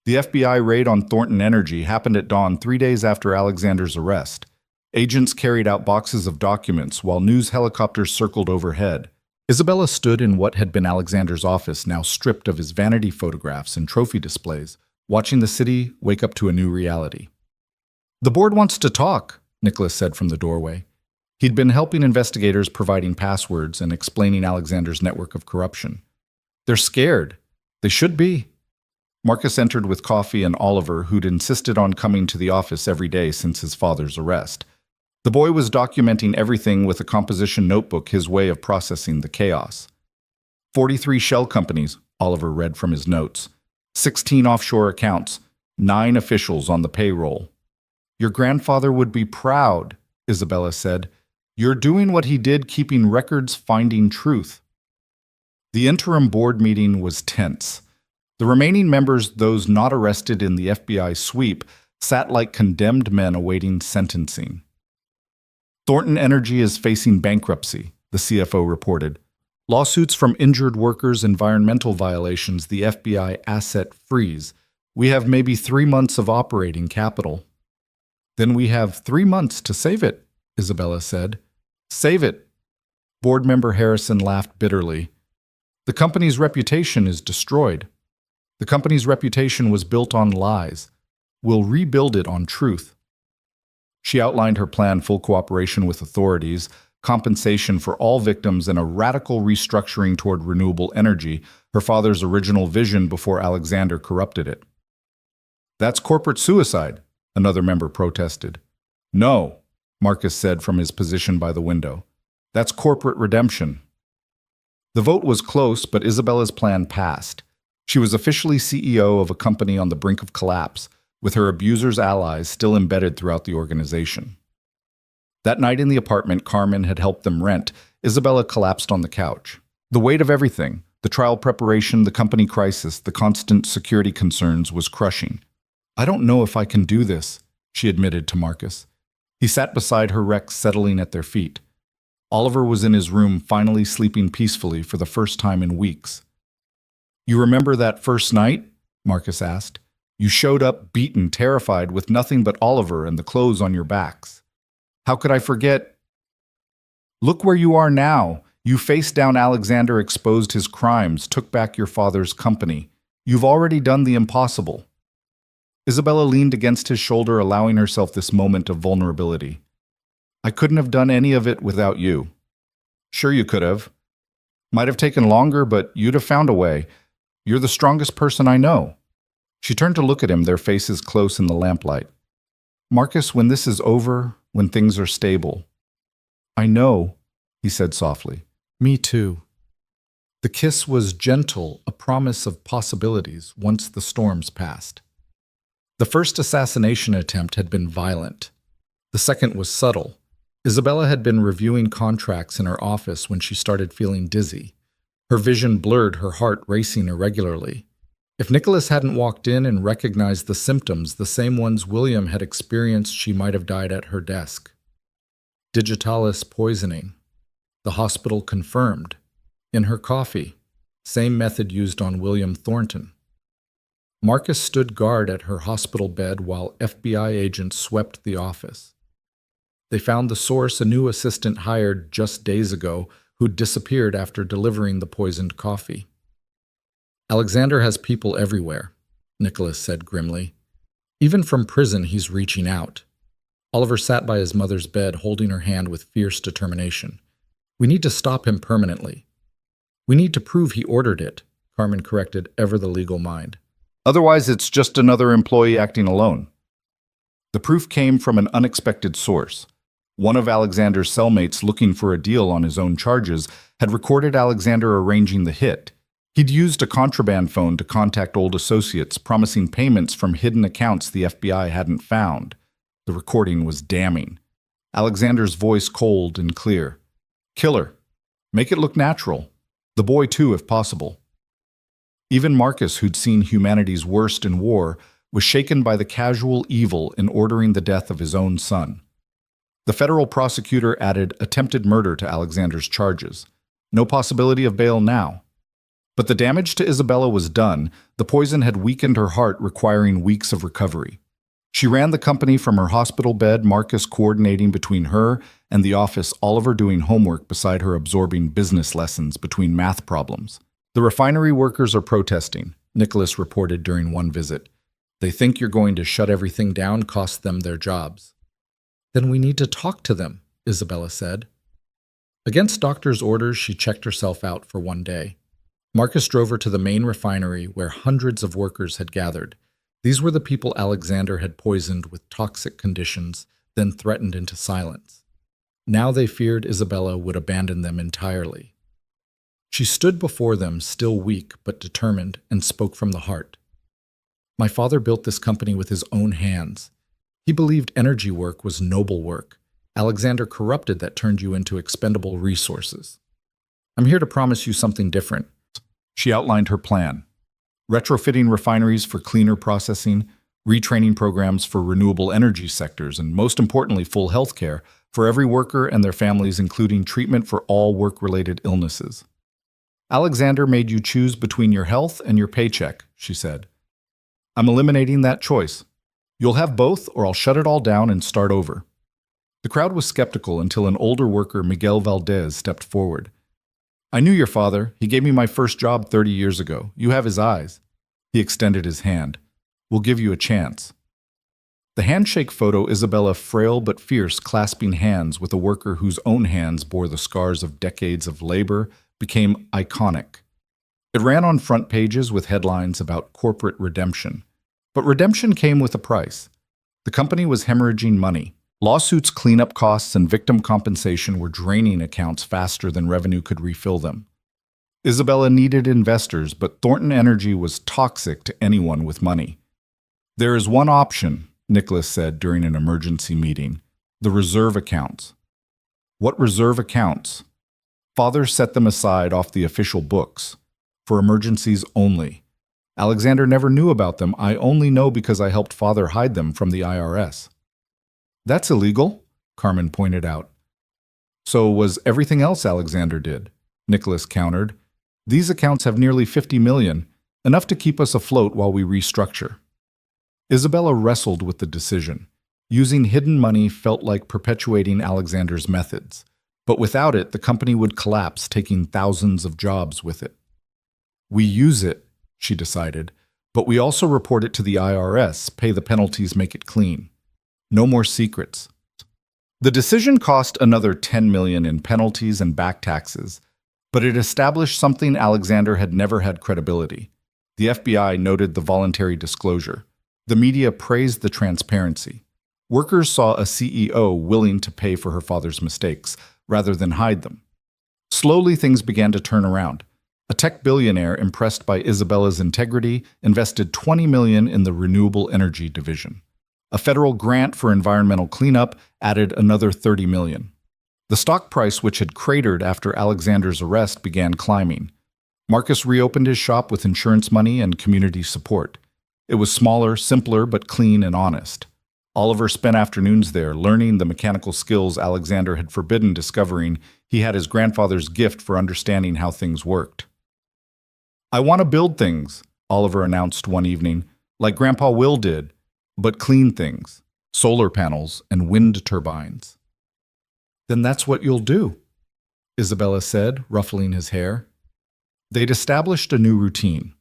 The FBI raid on Thornton Energy happened at dawn 3 days after Alexander's arrest. Agents carried out boxes of documents while news helicopters circled overhead. Isabella stood in what had been Alexander's office, now stripped of his vanity photographs and trophy displays, watching the city wake up to a new reality. "The board wants to talk," Nicholas said from the doorway. He'd been helping investigators, providing passwords and explaining Alexander's network of corruption. "They're scared. They should be." Marcus entered with coffee and Oliver, who'd insisted on coming to the office every day since his father's arrest. The boy was documenting everything with a composition notebook, his way of processing the chaos. 43 shell companies, Oliver read from his notes. 16 offshore accounts, 9 officials on the payroll. "Your grandfather would be proud," Isabella said. "You're doing what he did, keeping records, finding truth." The interim board meeting was tense. The remaining members, those not arrested in the FBI sweep, sat like condemned men awaiting sentencing. "Thornton Energy is facing bankruptcy," the CFO reported. "Lawsuits from injured workers, environmental violations, the FBI asset freeze. We have maybe 3 months of operating capital." "Then we have 3 months to save it," Isabella said. "Save it." Board member Harrison laughed bitterly. "The company's reputation is destroyed. The company's reputation was built on lies. We'll rebuild it on truth." She outlined her plan: full cooperation with authorities, compensation for all victims, and a radical restructuring toward renewable energy, her father's original vision before Alexander corrupted it. "That's corporate suicide," another member protested. "No," Marcus said from his position by the window. "That's corporate redemption." The vote was close, but Isabella's plan passed. She was officially CEO of a company on the brink of collapse, with her abusers' allies still embedded throughout the organization. That night in the apartment Carmen had helped them rent, Isabella collapsed on the couch. The weight of everything, the trial preparation, the company crisis, the constant security concerns, was crushing. "I don't know if I can do this," she admitted to Marcus. He sat beside her, Rex settling at their feet. Oliver was in his room, finally sleeping peacefully for the first time in weeks. "You remember that first night?" Marcus asked. "You showed up beaten, terrified, with nothing but Oliver and the clothes on your backs. How could I forget? Look where you are now. You faced down Alexander, exposed his crimes, took back your father's company. You've already done the impossible." Isabella leaned against his shoulder, allowing herself this moment of vulnerability. "I couldn't have done any of it without you." "Sure you could have. Might have taken longer, but you'd have found a way. You're the strongest person I know." She turned to look at him, their faces close in the lamplight. "Marcus, when this is over, when things are stable." "I know," he said softly. "Me too." The kiss was gentle, a promise of possibilities once the storms passed. The first assassination attempt had been violent. The second was subtle. Isabella had been reviewing contracts in her office when she started feeling dizzy. Her vision blurred, her heart racing irregularly. If Nicholas hadn't walked in and recognized the symptoms, the same ones William had experienced, she might have died at her desk. Digitalis poisoning. The hospital confirmed. In her coffee. Same method used on William Thornton. Marcus stood guard at her hospital bed while FBI agents swept the office. They found the source, a new assistant hired just days ago, who'd disappeared after delivering the poisoned coffee. "Alexander has people everywhere," Nicholas said grimly. "Even from prison, he's reaching out." Oliver sat by his mother's bed, holding her hand with fierce determination. "We need to stop him permanently." "We need to prove he ordered it," Carmen corrected, ever the legal mind. "Otherwise, it's just another employee acting alone." The proof came from an unexpected source. One of Alexander's cellmates, looking for a deal on his own charges, had recorded Alexander arranging the hit. He'd used a contraband phone to contact old associates, promising payments from hidden accounts the FBI hadn't found. The recording was damning. Alexander's voice cold and clear. "Killer. Make it look natural. The boy too, if possible." Even Marcus, who'd seen humanity's worst in war, was shaken by the casual evil in ordering the death of his own son. The federal prosecutor added attempted murder to Alexander's charges. No possibility of bail now. But the damage to Isabella was done. The poison had weakened her heart, requiring weeks of recovery. She ran the company from her hospital bed, Marcus coordinating between her and the office, Oliver doing homework beside her, absorbing business lessons between math problems. "The refinery workers are protesting," Nicholas reported during one visit. "They think you're going to shut everything down, cost them their jobs." "Then we need to talk to them," Isabella said. Against doctor's orders, she checked herself out for one day. Marcus drove her to the main refinery where hundreds of workers had gathered. These were the people Alexander had poisoned with toxic conditions, then threatened into silence. Now they feared Isabella would abandon them entirely. She stood before them, still weak but determined, and spoke from the heart. "My father built this company with his own hands. He believed energy work was noble work. Alexander corrupted that, turned you into expendable resources. I'm here to promise you something different." She outlined her plan. Retrofitting refineries for cleaner processing, retraining programs for renewable energy sectors, and most importantly, full health care for every worker and their families, including treatment for all work-related illnesses. "Alexander made you choose between your health and your paycheck," she said. "I'm eliminating that choice. You'll have both, or I'll shut it all down and start over." The crowd was skeptical until an older worker, Miguel Valdez, stepped forward. "I knew your father. He gave me my first job 30 years ago. You have his eyes." He extended his hand. "We'll give you a chance." The handshake photo, Isabella, frail but fierce, clasping hands with a worker whose own hands bore the scars of decades of labor, became iconic. It ran on front pages with headlines about corporate redemption. But redemption came with a price. The company was hemorrhaging money. Lawsuits, cleanup costs, and victim compensation were draining accounts faster than revenue could refill them. Isabella needed investors, but Thornton Energy was toxic to anyone with money. "There is one option," Nicholas said during an emergency meeting. "The reserve accounts." "What reserve accounts?" "Father set them aside off the official books. For emergencies only. Alexander never knew about them. I only know because I helped Father hide them from the IRS." "That's illegal," Carmen pointed out. So was everything else Alexander did, Nicholas countered. These accounts have nearly 50 million, enough to keep us afloat while we restructure. Isabella wrestled with the decision. Using hidden money felt like perpetuating Alexander's methods, but without it, the company would collapse, taking thousands of jobs with it. We use it, she decided, but we also report it to the IRS, pay the penalties, make it clean. No more secrets. The decision cost another 10 million in penalties and back taxes, but it established something Alexander had never had credibility. The FBI noted the voluntary disclosure. The media praised the transparency. Workers saw a CEO willing to pay for her father's mistakes, rather than hide them. Slowly, things began to turn around. A tech billionaire, impressed by Isabella's integrity, invested 20 million in the renewable energy division. A federal grant for environmental cleanup added another 30 million. The stock price, which had cratered after Alexander's arrest, began climbing. Marcus reopened his shop with insurance money and community support. It was smaller, simpler, but clean and honest. Oliver spent afternoons there, learning the mechanical skills Alexander had forbidden discovering. He had his grandfather's gift for understanding how things worked. "I want to build things," Oliver announced one evening, "like Grandpa Will did, but clean things, solar panels and wind turbines." "Then that's what you'll do," Isabella said, ruffling his hair. They'd established a new routine.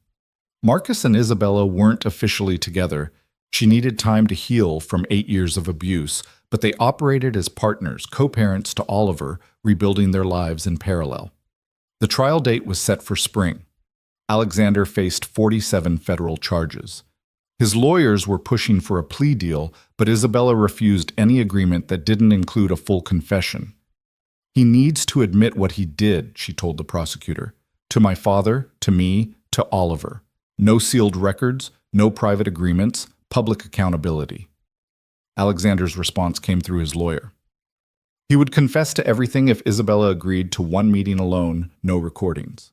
Marcus and Isabella weren't officially together. She needed time to heal from 8 years of abuse, but they operated as partners, co-parents to Oliver, rebuilding their lives in parallel. The trial date was set for spring. Alexander faced 47 federal charges. His lawyers were pushing for a plea deal, but Isabella refused any agreement that didn't include a full confession. "He needs to admit what he did," she told the prosecutor. "To my father, to me, to Oliver. No sealed records, no private agreements, public accountability." Alexander's response came through his lawyer. He would confess to everything if Isabella agreed to one meeting alone, no recordings.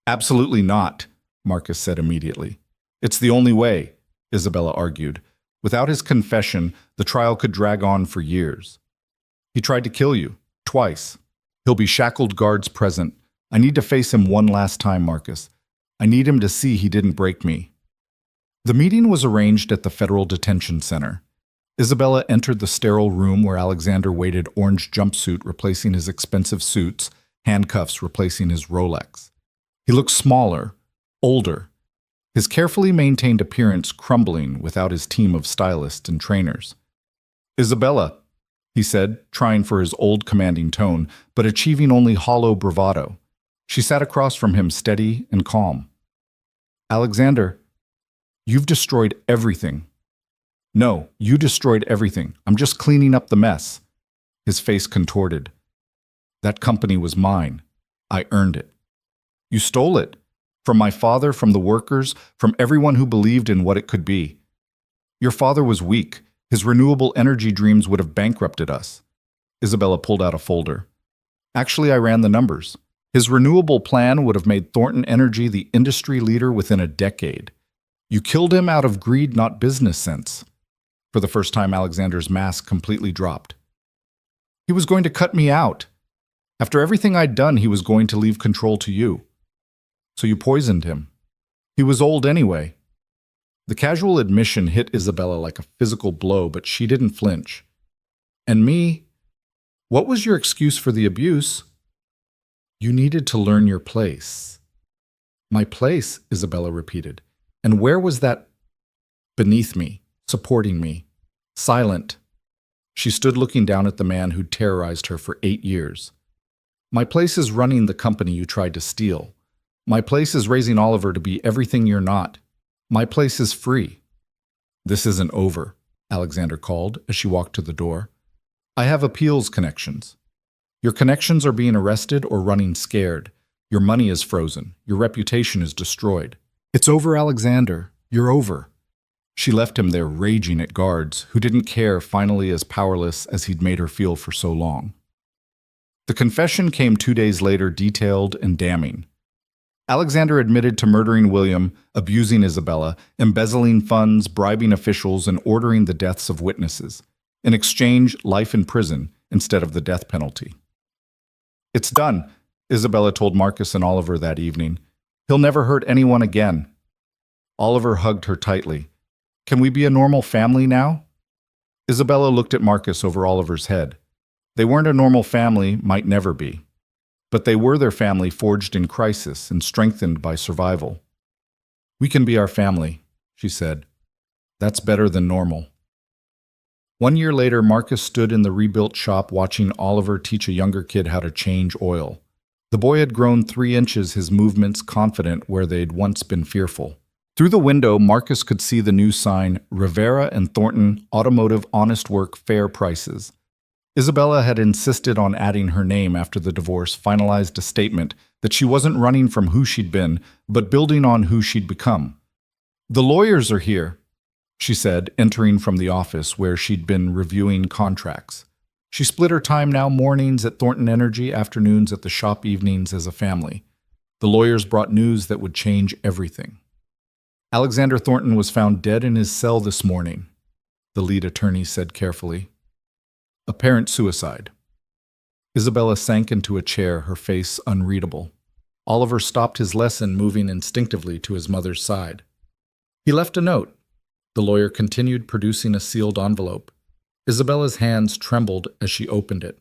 "Absolutely not," Marcus said immediately. "It's the only way," Isabella argued. "Without his confession, the trial could drag on for years. He tried to kill you, twice. He'll be shackled, guards present. I need to face him one last time, Marcus. I need him to see he didn't break me." The meeting was arranged at the Federal Detention Center. Isabella entered the sterile room where Alexander waited, orange jumpsuit replacing his expensive suits, handcuffs replacing his Rolex. He looked smaller, older, his carefully maintained appearance crumbling without his team of stylists and trainers. "Isabella," he said, trying for his old commanding tone, but achieving only hollow bravado. She sat across from him, steady and calm. "Alexander, you've destroyed everything." "No, you destroyed everything. I'm just cleaning up the mess." His face contorted. "That company was mine. I earned it." "You stole it. From my father, from the workers, from everyone who believed in what it could be. Your father was weak. His renewable energy dreams would have bankrupted us." Isabella pulled out a folder. "Actually, I ran the numbers. His renewable plan would have made Thornton Energy the industry leader within a decade. You killed him out of greed, not business sense." For the first time, Alexander's mask completely dropped. "He was going to cut me out. After everything I'd done, he was going to leave control to you. So you poisoned him. He was old anyway." The casual admission hit Isabella like a physical blow, but she didn't flinch. "And me? What was your excuse for the abuse?" "You needed to learn your place." "My place," Isabella repeated. "And where was that?" "Beneath me, supporting me, silent." She stood looking down at the man who'd terrorized her for 8 years. "My place is running the company you tried to steal. My place is raising Oliver to be everything you're not. My place is free." "This isn't over," Alexander called as she walked to the door. "I have appeals connections. Your connections are being arrested or running scared. Your money is frozen. Your reputation is destroyed. It's over, Alexander. You're over." She left him there raging at guards who didn't care, finally as powerless as he'd made her feel for so long. The confession came 2 days later, detailed and damning. Alexander admitted to murdering William, abusing Isabella, embezzling funds, bribing officials, and ordering the deaths of witnesses. In exchange, life in prison instead of the death penalty. It's done, Isabella told Marcus and Oliver that evening. He'll never hurt anyone again. Oliver hugged her tightly. Can we be a normal family now? Isabella looked at Marcus over Oliver's head. They weren't a normal family, might never be. But they were their family forged in crisis and strengthened by survival. We can be our family, she said. That's better than normal. 1 year later, Marcus stood in the rebuilt shop watching Oliver teach a younger kid how to change oil. The boy had grown 3 inches, his movements confident where they'd once been fearful. Through the window, Marcus could see the new sign, Rivera and Thornton, Automotive Honest Work, Fair Prices. Isabella had insisted on adding her name after the divorce, finalized a statement that she wasn't running from who she'd been, but building on who she'd become. The lawyers are here, she said, entering from the office where she'd been reviewing contracts. She split her time now, mornings at Thornton Energy, afternoons at the shop, evenings as a family. The lawyers brought news that would change everything. Alexander Thornton was found dead in his cell this morning, the lead attorney said carefully. Apparent suicide. Isabella sank into a chair, her face unreadable. Oliver stopped his lesson, moving instinctively to his mother's side. He left a note. The lawyer continued, producing a sealed envelope. Isabella's hands trembled as she opened it.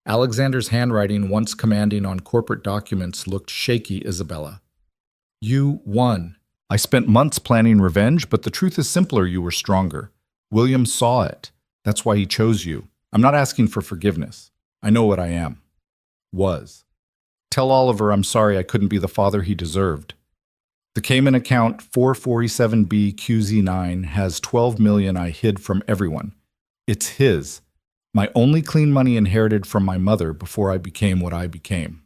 Alexander's handwriting, once commanding on corporate documents, looked shaky. Isabella. You won. I spent months planning revenge, but the truth is simpler. You were stronger. William saw it. That's why he chose you. I'm not asking for forgiveness. I know what I am. Was. Tell Oliver I'm sorry I couldn't be the father he deserved. The Cayman account 447B QZ9 has $12 million I hid from everyone. It's his. My only clean money inherited from my mother before I became what I became.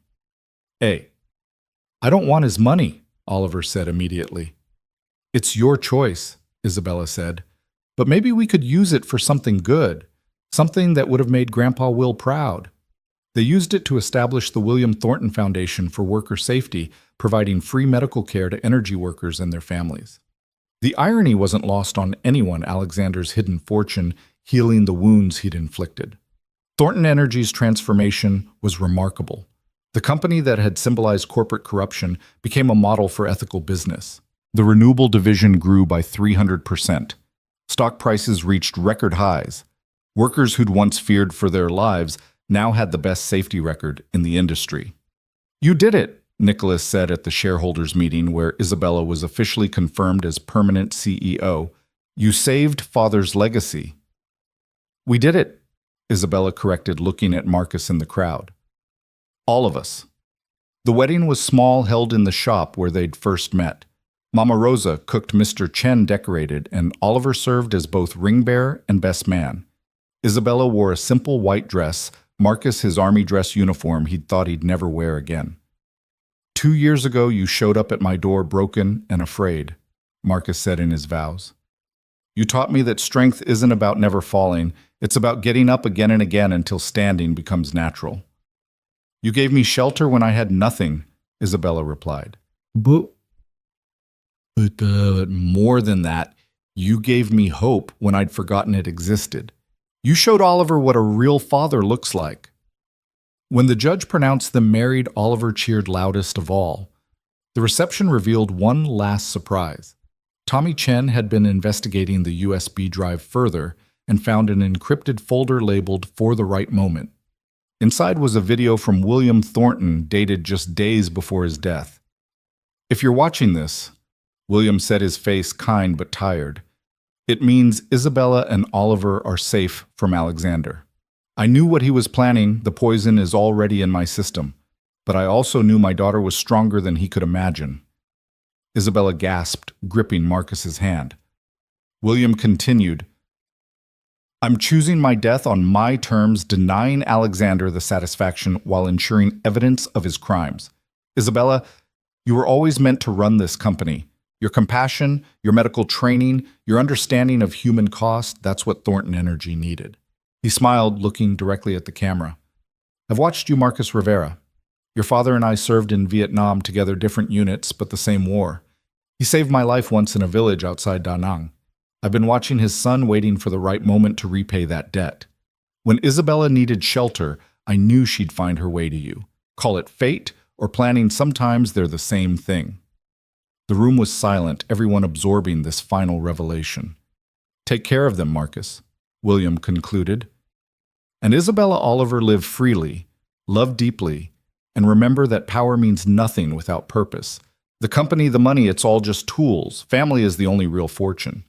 I don't want his money, Oliver said immediately. It's your choice, Isabella said. But maybe we could use it for something good. Something that would have made Grandpa Will proud. They used it to establish the William Thornton Foundation for Worker Safety, providing free medical care to energy workers and their families. The irony wasn't lost on anyone. Alexander's hidden fortune healing the wounds he'd inflicted. Thornton Energy's transformation was remarkable. The company that had symbolized corporate corruption became a model for ethical business. The renewable division grew by 300%. Stock prices reached record highs. Workers who'd once feared for their lives now had the best safety record in the industry. You did it, Nicholas said at the shareholders' meeting where Isabella was officially confirmed as permanent CEO. You saved Father's legacy. We did it, Isabella corrected, looking at Marcus in the crowd. All of us. The wedding was small, held in the shop where they'd first met. Mama Rosa cooked, Mr. Chen decorated, and Oliver served as both ring bearer and best man. Isabella wore a simple white dress, Marcus his army dress uniform he'd thought he'd never wear again. 2 years ago you showed up at my door broken and afraid, Marcus said in his vows. You taught me that strength isn't about never falling, it's about getting up again and again until standing becomes natural. You gave me shelter when I had nothing, Isabella replied. But more than that, you gave me hope when I'd forgotten it existed. You showed Oliver what a real father looks like. When the judge pronounced them married, Oliver cheered loudest of all. The reception revealed one last surprise. Tommy Chen had been investigating the USB drive further and found an encrypted folder labeled "For the Right Moment." Inside was a video from William Thornton dated just days before his death. If you're watching this, William said, his face kind but tired, it means Isabella and Oliver are safe from Alexander. I knew what he was planning, the poison is already in my system, but I also knew my daughter was stronger than he could imagine. Isabella gasped, gripping Marcus's hand. William continued, I'm choosing my death on my terms, denying Alexander the satisfaction while ensuring evidence of his crimes. Isabella, you were always meant to run this company. Your compassion, your medical training, your understanding of human cost, that's what Thornton Energy needed. He smiled, looking directly at the camera. I've watched you, Marcus Rivera. Your father and I served in Vietnam together, different units, but the same war. He saved my life once in a village outside Da Nang. I've been watching his son, waiting for the right moment to repay that debt. When Isabella needed shelter, I knew she'd find her way to you. Call it fate or planning, sometimes they're the same thing. The room was silent, everyone absorbing this final revelation. Take care of them, Marcus, William concluded. And Isabella Oliver, live freely, love deeply, and remember that power means nothing without purpose. The company, the money, it's all just tools. Family is the only real fortune.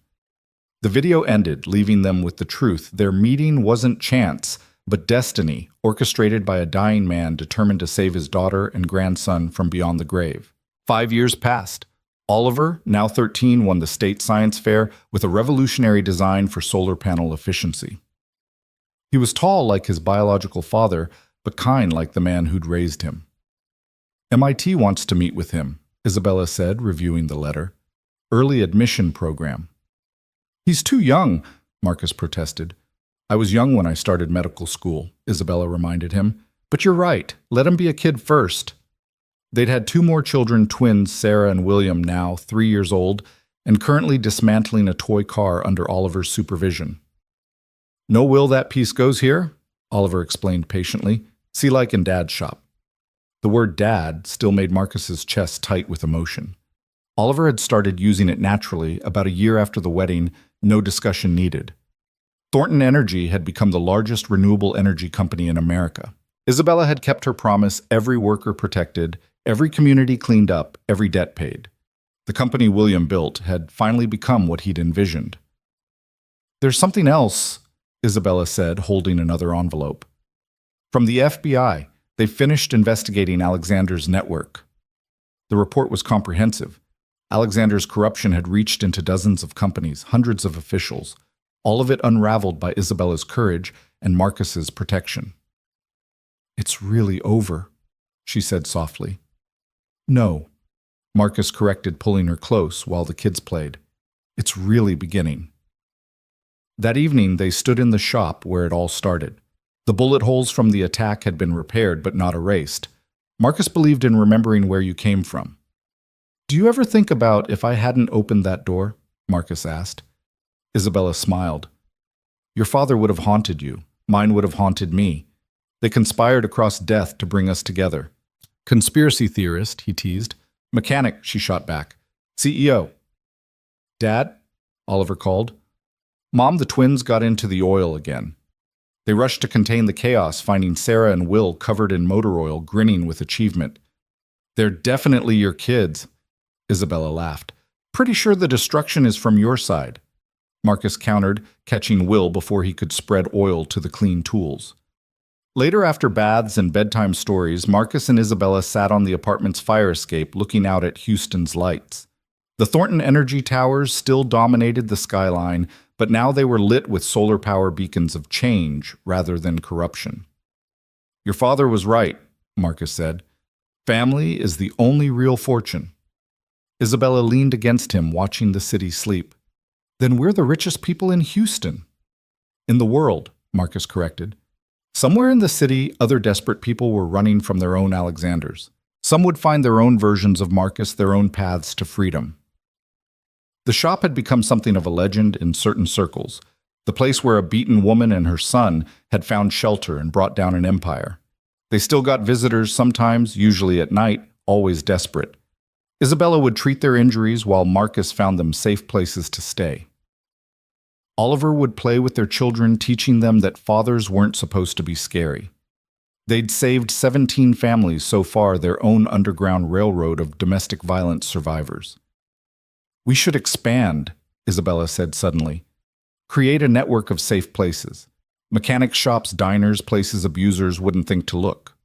The video ended, leaving them with the truth. Their meeting wasn't chance, but destiny, orchestrated by a dying man determined to save his daughter and grandson from beyond the grave. 5 years passed. Oliver, now 13, won the state science fair with a revolutionary design for solar panel efficiency. He was tall like his biological father, but kind like the man who'd raised him. MIT wants to meet with him, Isabella said, reviewing the letter. Early admission program. He's too young, Marcus protested. I was young when I started medical school, Isabella reminded him. But you're right, let him be a kid first. They'd had 2 more children, twins Sarah and William, now 3 years old, and currently dismantling a toy car under Oliver's supervision. No will that piece goes here, Oliver explained patiently. See like in Dad's shop. The word Dad still made Marcus's chest tight with emotion. Oliver had started using it naturally about a year after the wedding, no discussion needed. Thornton Energy had become the largest renewable energy company in America. Isabella had kept her promise, every worker protected, every community cleaned up, every debt paid. The company William built had finally become what he'd envisioned. There's something else, Isabella said, holding another envelope. From the FBI, they finished investigating Alexander's network. The report was comprehensive. Alexander's corruption had reached into dozens of companies, hundreds of officials, all of it unraveled by Isabella's courage and Marcus's protection. It's really over, she said softly. No, Marcus corrected, pulling her close while the kids played. It's really beginning. That evening, they stood in the shop where it all started. The bullet holes from the attack had been repaired but not erased. Marcus believed in remembering where you came from. Do you ever think about if I hadn't opened that door? Marcus asked. Isabella smiled. Your father would have haunted you. Mine would have haunted me. They conspired across death to bring us together. Conspiracy theorist, he teased. Mechanic, she shot back. CEO. Dad? Oliver called. Mom, the twins got into the oil again. They rushed to contain the chaos, finding Sarah and Will covered in motor oil, grinning with achievement. They're definitely your kids, Isabella laughed. Pretty sure the destruction is from your side. Marcus countered, catching Will before he could spread oil to the clean tools. Later, after baths and bedtime stories, Marcus and Isabella sat on the apartment's fire escape looking out at Houston's lights. The Thornton Energy Towers still dominated the skyline, but now they were lit with solar power beacons of change rather than corruption. Your father was right, Marcus said. Family is the only real fortune. Isabella leaned against him, watching the city sleep. Then we're the richest people in Houston. In the world, Marcus corrected. Somewhere in the city, other desperate people were running from their own Alexanders. Some would find their own versions of Marcus, their own paths to freedom. The shop had become something of a legend in certain circles, the place where a beaten woman and her son had found shelter and brought down an empire. They still got visitors sometimes, usually at night, always desperate. Isabella would treat their injuries while Marcus found them safe places to stay. Oliver would play with their children, teaching them that fathers weren't supposed to be scary. They'd saved 17 families so far, their own underground railroad of domestic violence survivors. We should expand, Isabella said suddenly. Create a network of safe places. Mechanic shops, diners, places abusers wouldn't think to look.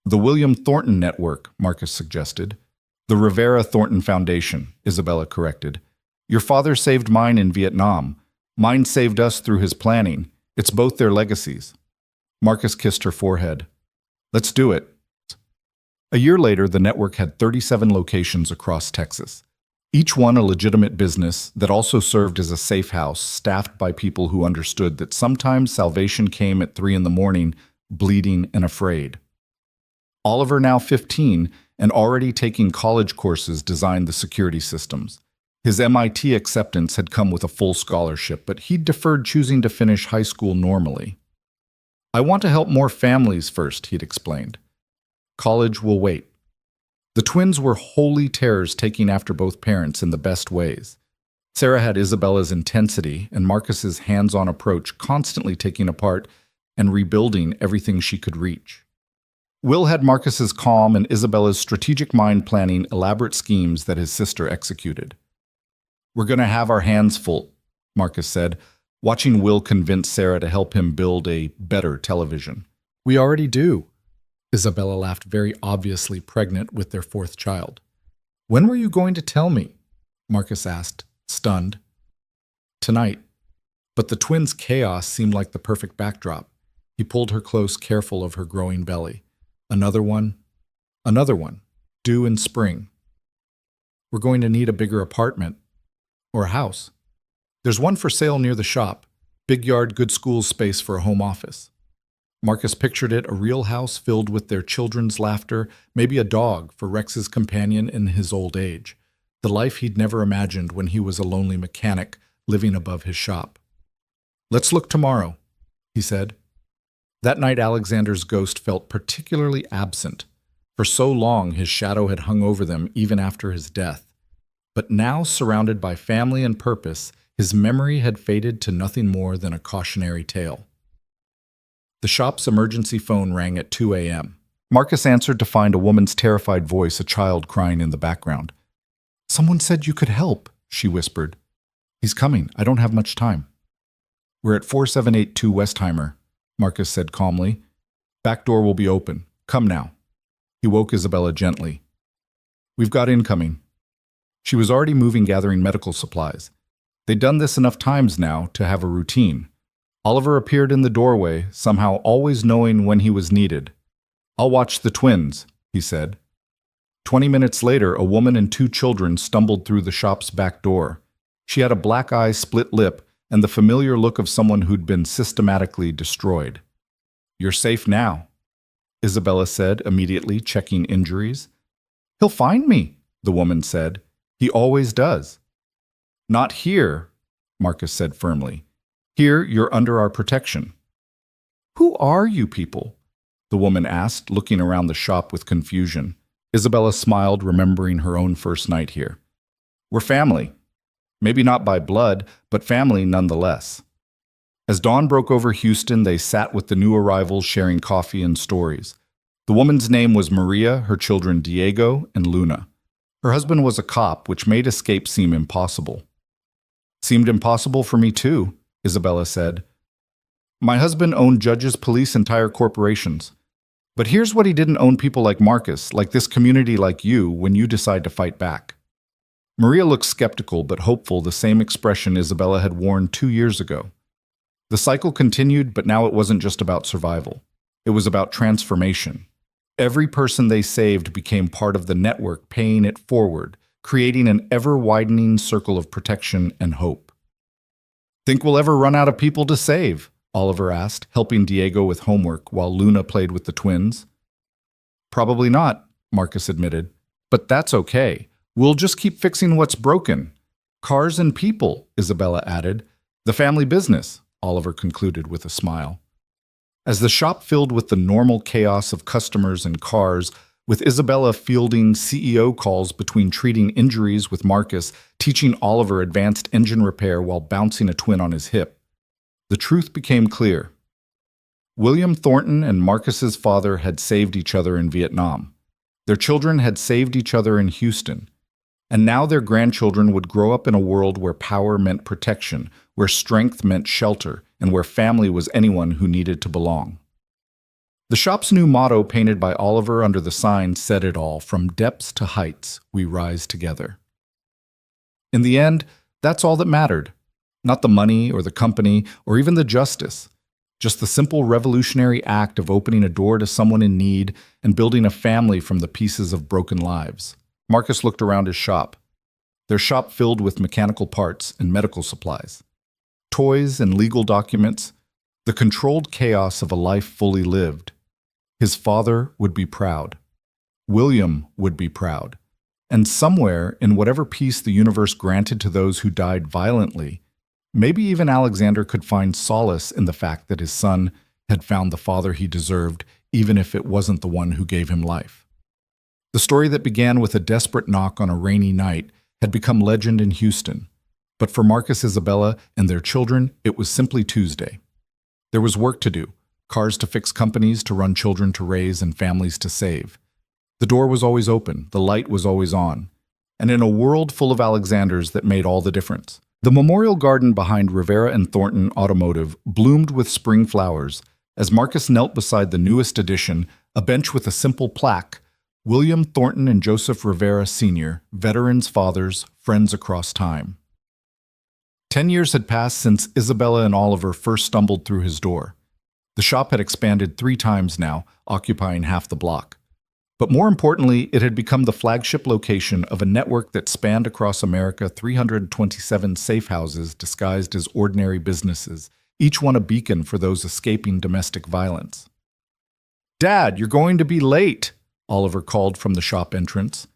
The William Thornton Network, Marcus suggested. The Rivera Thornton Foundation, Isabella corrected. Your father saved mine in Vietnam. Mine saved us through his planning. It's both their legacies. Marcus kissed her forehead. Let's do it. A year later, the network had 37 locations across Texas. Each one a legitimate business that also served as a safe house, staffed by people who understood that sometimes salvation came at 3 a.m, bleeding and afraid. Oliver, now 15, and already taking college courses, designed the security systems. His MIT acceptance had come with a full scholarship, but he'd deferred choosing to finish high school normally. I want to help more families first, he'd explained. College will wait. The twins were holy terrors, taking after both parents in the best ways. Sarah had Isabella's intensity and Marcus's hands-on approach, constantly taking apart and rebuilding everything she could reach. Will had Marcus's calm and Isabella's strategic mind planning elaborate schemes that his sister executed. "We're going to have our hands full," Marcus said, watching Will convince Sarah to help him build a better television. "We already do." Isabella laughed, very obviously pregnant with their fourth child. "When were you going to tell me?" Marcus asked, stunned. "Tonight." But the twins' chaos seemed like the perfect backdrop. He pulled her close, careful of her growing belly. Another one, due in spring. "We're going to need a bigger apartment. Or a house. There's one for sale near the shop. Big yard, good school space for a home office." Marcus pictured it, a real house filled with their children's laughter, maybe a dog for Rex's companion in his old age. The life he'd never imagined when he was a lonely mechanic living above his shop. "Let's look tomorrow," he said. That night Alexander's ghost felt particularly absent. For so long his shadow had hung over them even after his death. But now, surrounded by family and purpose, his memory had faded to nothing more than a cautionary tale. The shop's emergency phone rang at 2 a.m. Marcus answered to find a woman's terrified voice, a child crying in the background. "Someone said you could help," she whispered. "He's coming. I don't have much time." "We're at 4782 Westheimer," Marcus said calmly. "Back door will be open. Come now." He woke Isabella gently. "We've got incoming." She was already moving, gathering medical supplies. They'd done this enough times now to have a routine. Oliver appeared in the doorway, somehow always knowing when he was needed. "I'll watch the twins," he said. 20 minutes later, a woman and 2 children stumbled through the shop's back door. She had a black eye, split lip, and the familiar look of someone who'd been systematically destroyed. "You're safe now," Isabella said, immediately checking injuries. "He'll find me," the woman said. "He always does." "Not here," Marcus said firmly. "Here, you're under our protection." "Who are you people?" the woman asked, looking around the shop with confusion. Isabella smiled, remembering her own first night here. "We're family. Maybe not by blood, but family nonetheless." As dawn broke over Houston, they sat with the new arrivals, sharing coffee and stories. The woman's name was Maria, her children Diego and Luna. Her husband was a cop, which made escape seem impossible. "Seemed impossible for me too," Isabella said. "My husband owned judges, police, entire corporations. But here's what he didn't own: people like Marcus, like this community, like you, when you decide to fight back." Maria looked skeptical but hopeful, the same expression Isabella had worn 2 years ago. The cycle continued, but now it wasn't just about survival. It was about transformation. Every person they saved became part of the network, paying it forward, creating an ever-widening circle of protection and hope. "Think we'll ever run out of people to save?" Oliver asked, helping Diego with homework while Luna played with the twins. "Probably not," Marcus admitted. "But that's okay. We'll just keep fixing what's broken." "Cars and people," Isabella added. "The family business," Oliver concluded with a smile. As the shop filled with the normal chaos of customers and cars, with Isabella fielding CEO calls between treating injuries with Marcus, teaching Oliver advanced engine repair while bouncing a twin on his hip, the truth became clear. William Thornton and Marcus's father had saved each other in Vietnam. Their children had saved each other in Houston. And now their grandchildren would grow up in a world where power meant protection, where strength meant shelter, and where family was anyone who needed to belong. The shop's new motto, painted by Oliver under the sign, said it all: "From depths to heights, we rise together." In the end, that's all that mattered. Not the money or the company or even the justice. Just the simple revolutionary act of opening a door to someone in need and building a family from the pieces of broken lives. Marcus looked around his shop. Their shop filled with mechanical parts and medical supplies. Toys and legal documents. The controlled chaos of a life fully lived. His father would be proud. William would be proud. And somewhere, in whatever peace the universe granted to those who died violently, maybe even Alexander could find solace in the fact that his son had found the father he deserved, even if it wasn't the one who gave him life. The story that began with a desperate knock on a rainy night had become legend in Houston. But for Marcus, Isabella, and their children, it was simply Tuesday. There was work to do, cars to fix, companies to run, children to raise, and families to save. The door was always open, the light was always on. And in a world full of Alexanders, that made all the difference. The memorial garden behind Rivera and Thornton Automotive bloomed with spring flowers as Marcus knelt beside the newest addition, a bench with a simple plaque, William Thornton and Joseph Rivera Sr., veterans, fathers, friends across time. 10 years had passed since Isabella and Oliver first stumbled through his door. The shop had expanded 3 times now, occupying half the block. But more importantly, it had become the flagship location of a network that spanned across America 327 safe houses disguised as ordinary businesses, each one a beacon for those escaping domestic violence. "Dad, you're going to be late," Oliver called from the shop entrance.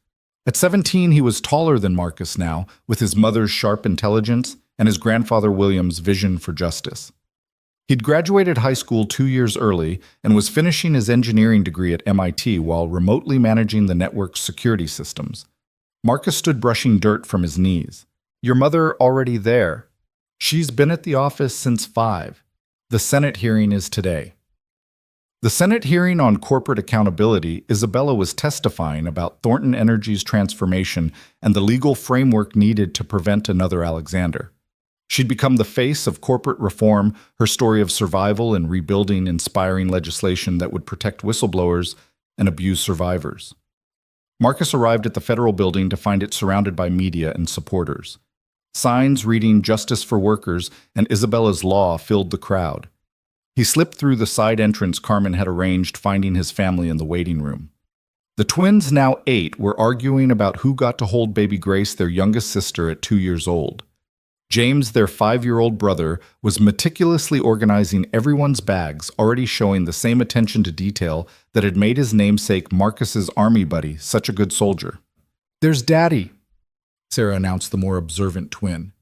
At 17, he was taller than Marcus now, with his mother's sharp intelligence and his grandfather William's vision for justice. He'd graduated high school 2 years early and was finishing his engineering degree at MIT while remotely managing the network's security systems. Marcus stood brushing dirt from his knees. "Your mother already there? She's been at the office since 5. The Senate hearing is today." The Senate hearing on corporate accountability, Isabella was testifying about Thornton Energy's transformation and the legal framework needed to prevent another Alexander. She'd become the face of corporate reform, her story of survival and rebuilding inspiring legislation that would protect whistleblowers and abuse survivors. Marcus arrived at the federal building to find it surrounded by media and supporters. Signs reading "Justice for Workers" and "Isabella's Law" filled the crowd. He slipped through the side entrance Carmen had arranged, finding his family in the waiting room. The twins, now 8, were arguing about who got to hold baby Grace, their youngest sister, at 2 years old. James, their 5-year-old brother, was meticulously organizing everyone's bags, already showing the same attention to detail that had made his namesake Marcus's army buddy such a good soldier. "There's Daddy," Sarah announced, the more observant twin.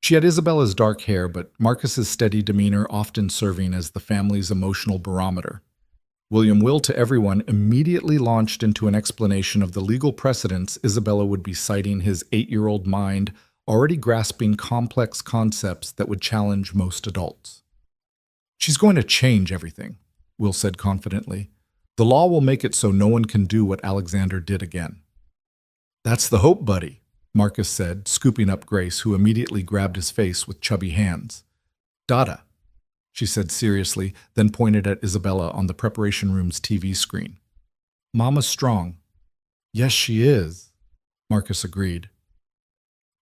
She had Isabella's dark hair, but Marcus's steady demeanor often serving as the family's emotional barometer. William Will, to everyone, immediately launched into an explanation of the legal precedents Isabella would be citing, his 8-year-old mind already grasping complex concepts that would challenge most adults. "She's going to change everything," Will said confidently. "The law will make it so no one can do what Alexander did again." "That's the hope, buddy," Marcus said, scooping up Grace, who immediately grabbed his face with chubby hands. "Dada," she said seriously, then pointed at Isabella on the preparation room's TV screen. "Mama's strong." "Yes, she is," Marcus agreed.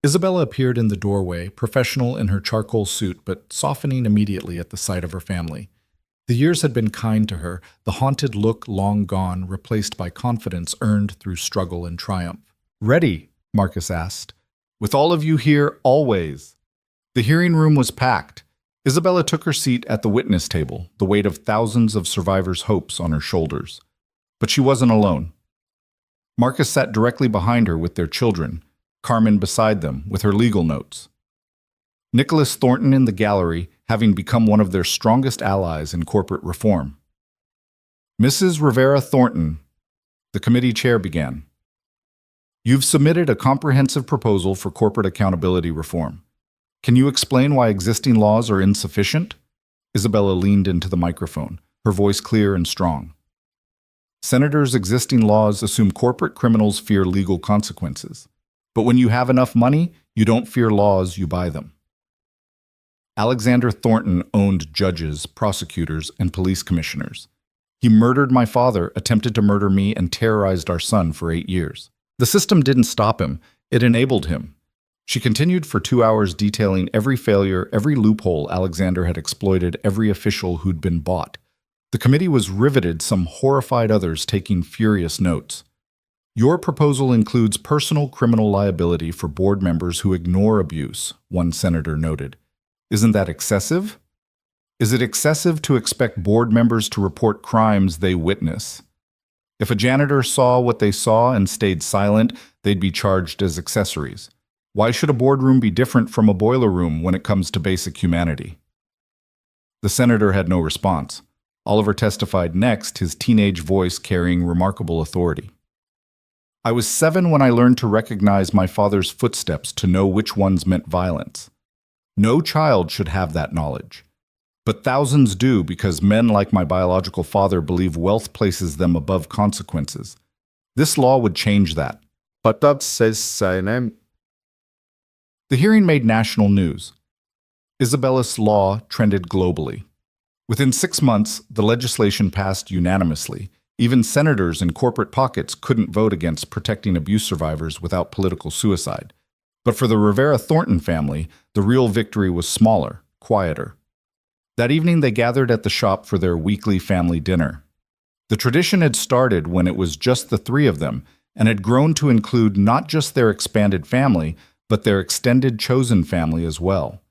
Isabella appeared in the doorway, professional in her charcoal suit, but softening immediately at the sight of her family. The years had been kind to her, the haunted look long gone, replaced by confidence earned through struggle and triumph. "Ready?" Marcus asked. "With all of you here, always." The hearing room was packed. Isabella took her seat at the witness table, the weight of thousands of survivors' hopes on her shoulders. But she wasn't alone. Marcus sat directly behind her with their children, Carmen beside them with her legal notes. Nicholas Thornton in the gallery, having become one of their strongest allies in corporate reform. "Mrs. Rivera Thornton," the committee chair began. "You've submitted a comprehensive proposal for corporate accountability reform. Can you explain why existing laws are insufficient?" Isabella leaned into the microphone, her voice clear and strong. "Senators, existing laws assume corporate criminals fear legal consequences. But when you have enough money, you don't fear laws, you buy them. Alexander Thornton owned judges, prosecutors, and police commissioners. He murdered my father, attempted to murder me, and terrorized our son for 8 years. The system didn't stop him, it enabled him." She continued for 2 hours, detailing every failure, every loophole Alexander had exploited, every official who'd been bought. The committee was riveted, some horrified, others taking furious notes. "Your proposal includes personal criminal liability for board members who ignore abuse," one senator noted. "Isn't that excessive? Is it excessive to expect board members to report crimes they witness? If a janitor saw what they saw and stayed silent, they'd be charged as accessories. Why should a boardroom be different from a boiler room when it comes to basic humanity?" The senator had no response. Oliver testified next, his teenage voice carrying remarkable authority. I was 7 when I learned to recognize my father's footsteps to know which ones meant violence. No child should have that knowledge. But thousands do because men like my biological father believe wealth places them above consequences. This law would change that. But that says seinem. The hearing made national news. Isabella's law trended globally. Within 6 months, the legislation passed unanimously. Even senators in corporate pockets couldn't vote against protecting abuse survivors without political suicide. But for the Rivera Thornton family, the real victory was smaller, quieter. That evening, they gathered at the shop for their weekly family dinner. The tradition had started when it was just the 3 of them, and had grown to include not just their expanded family, but their extended chosen family as well.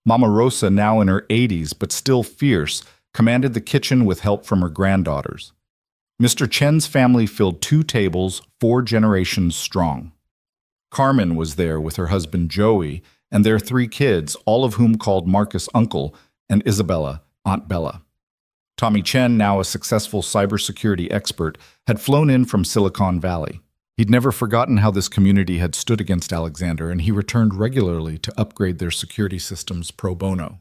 Mama Rosa, now in her 80s but still fierce, commanded the kitchen with help from her granddaughters. Mr. Chen's family filled 2 tables, 4 generations strong. Carmen was there with her husband Joey and their 3 kids, all of whom called Marcus uncle, and Isabella Aunt Bella. Tommy Chen, now a successful cybersecurity expert, had flown in from Silicon Valley. He'd never forgotten how this community had stood against Alexander, and he returned regularly to upgrade their security systems pro bono.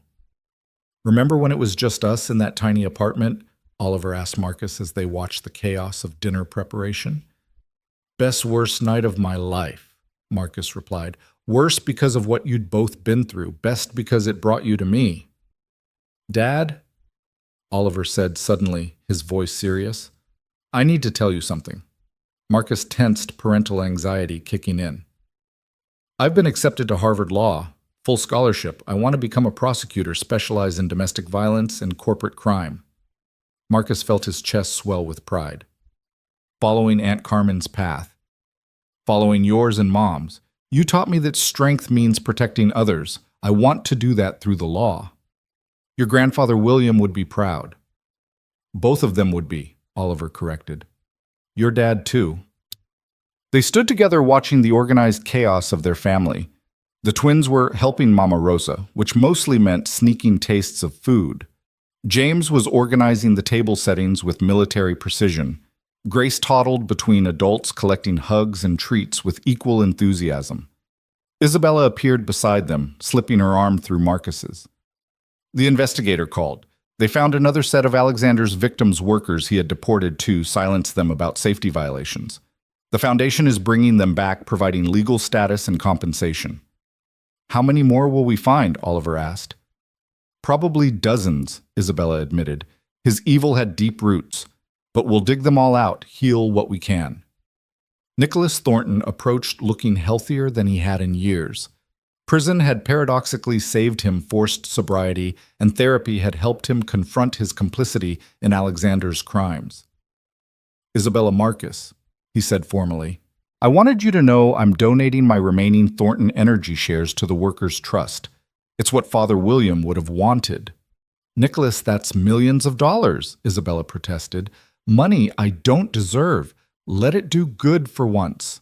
Remember when it was just us in that tiny apartment? Oliver asked Marcus as they watched the chaos of dinner preparation. Best worst night of my life, Marcus replied. Worse because of what you'd both been through, best because it brought you to me. Dad, Oliver said suddenly, his voice serious, I need to tell you something. Marcus tensed, parental anxiety kicking in. I've been accepted to Harvard Law, full scholarship. I want to become a prosecutor specialized in domestic violence and corporate crime. Marcus felt his chest swell with pride. Following Aunt Carmen's path. Following yours and Mom's. You taught me that strength means protecting others. I want to do that through the law. Your grandfather William would be proud. Both of them would be, Oliver corrected. Your dad, too. They stood together watching the organized chaos of their family. The twins were helping Mama Rosa, which mostly meant sneaking tastes of food. James was organizing the table settings with military precision. Grace toddled between adults collecting hugs and treats with equal enthusiasm. Isabella appeared beside them, slipping her arm through Marcus's. The investigator called. They found another set of Alexander's victims' workers he had deported to silence them about safety violations. The Foundation is bringing them back, providing legal status and compensation. How many more will we find? Oliver asked. Probably dozens, Isabella admitted. His evil had deep roots, but we'll dig them all out, heal what we can. Nicholas Thornton approached looking healthier than he had in years. Prison had paradoxically saved him forced sobriety, and therapy had helped him confront his complicity in Alexander's crimes. Isabella Marcus, he said formally, I wanted you to know I'm donating my remaining Thornton Energy shares to the Workers' Trust. It's what Father William would have wanted. Nicholas, that's millions of dollars, Isabella protested. Money I don't deserve. Let it do good for once.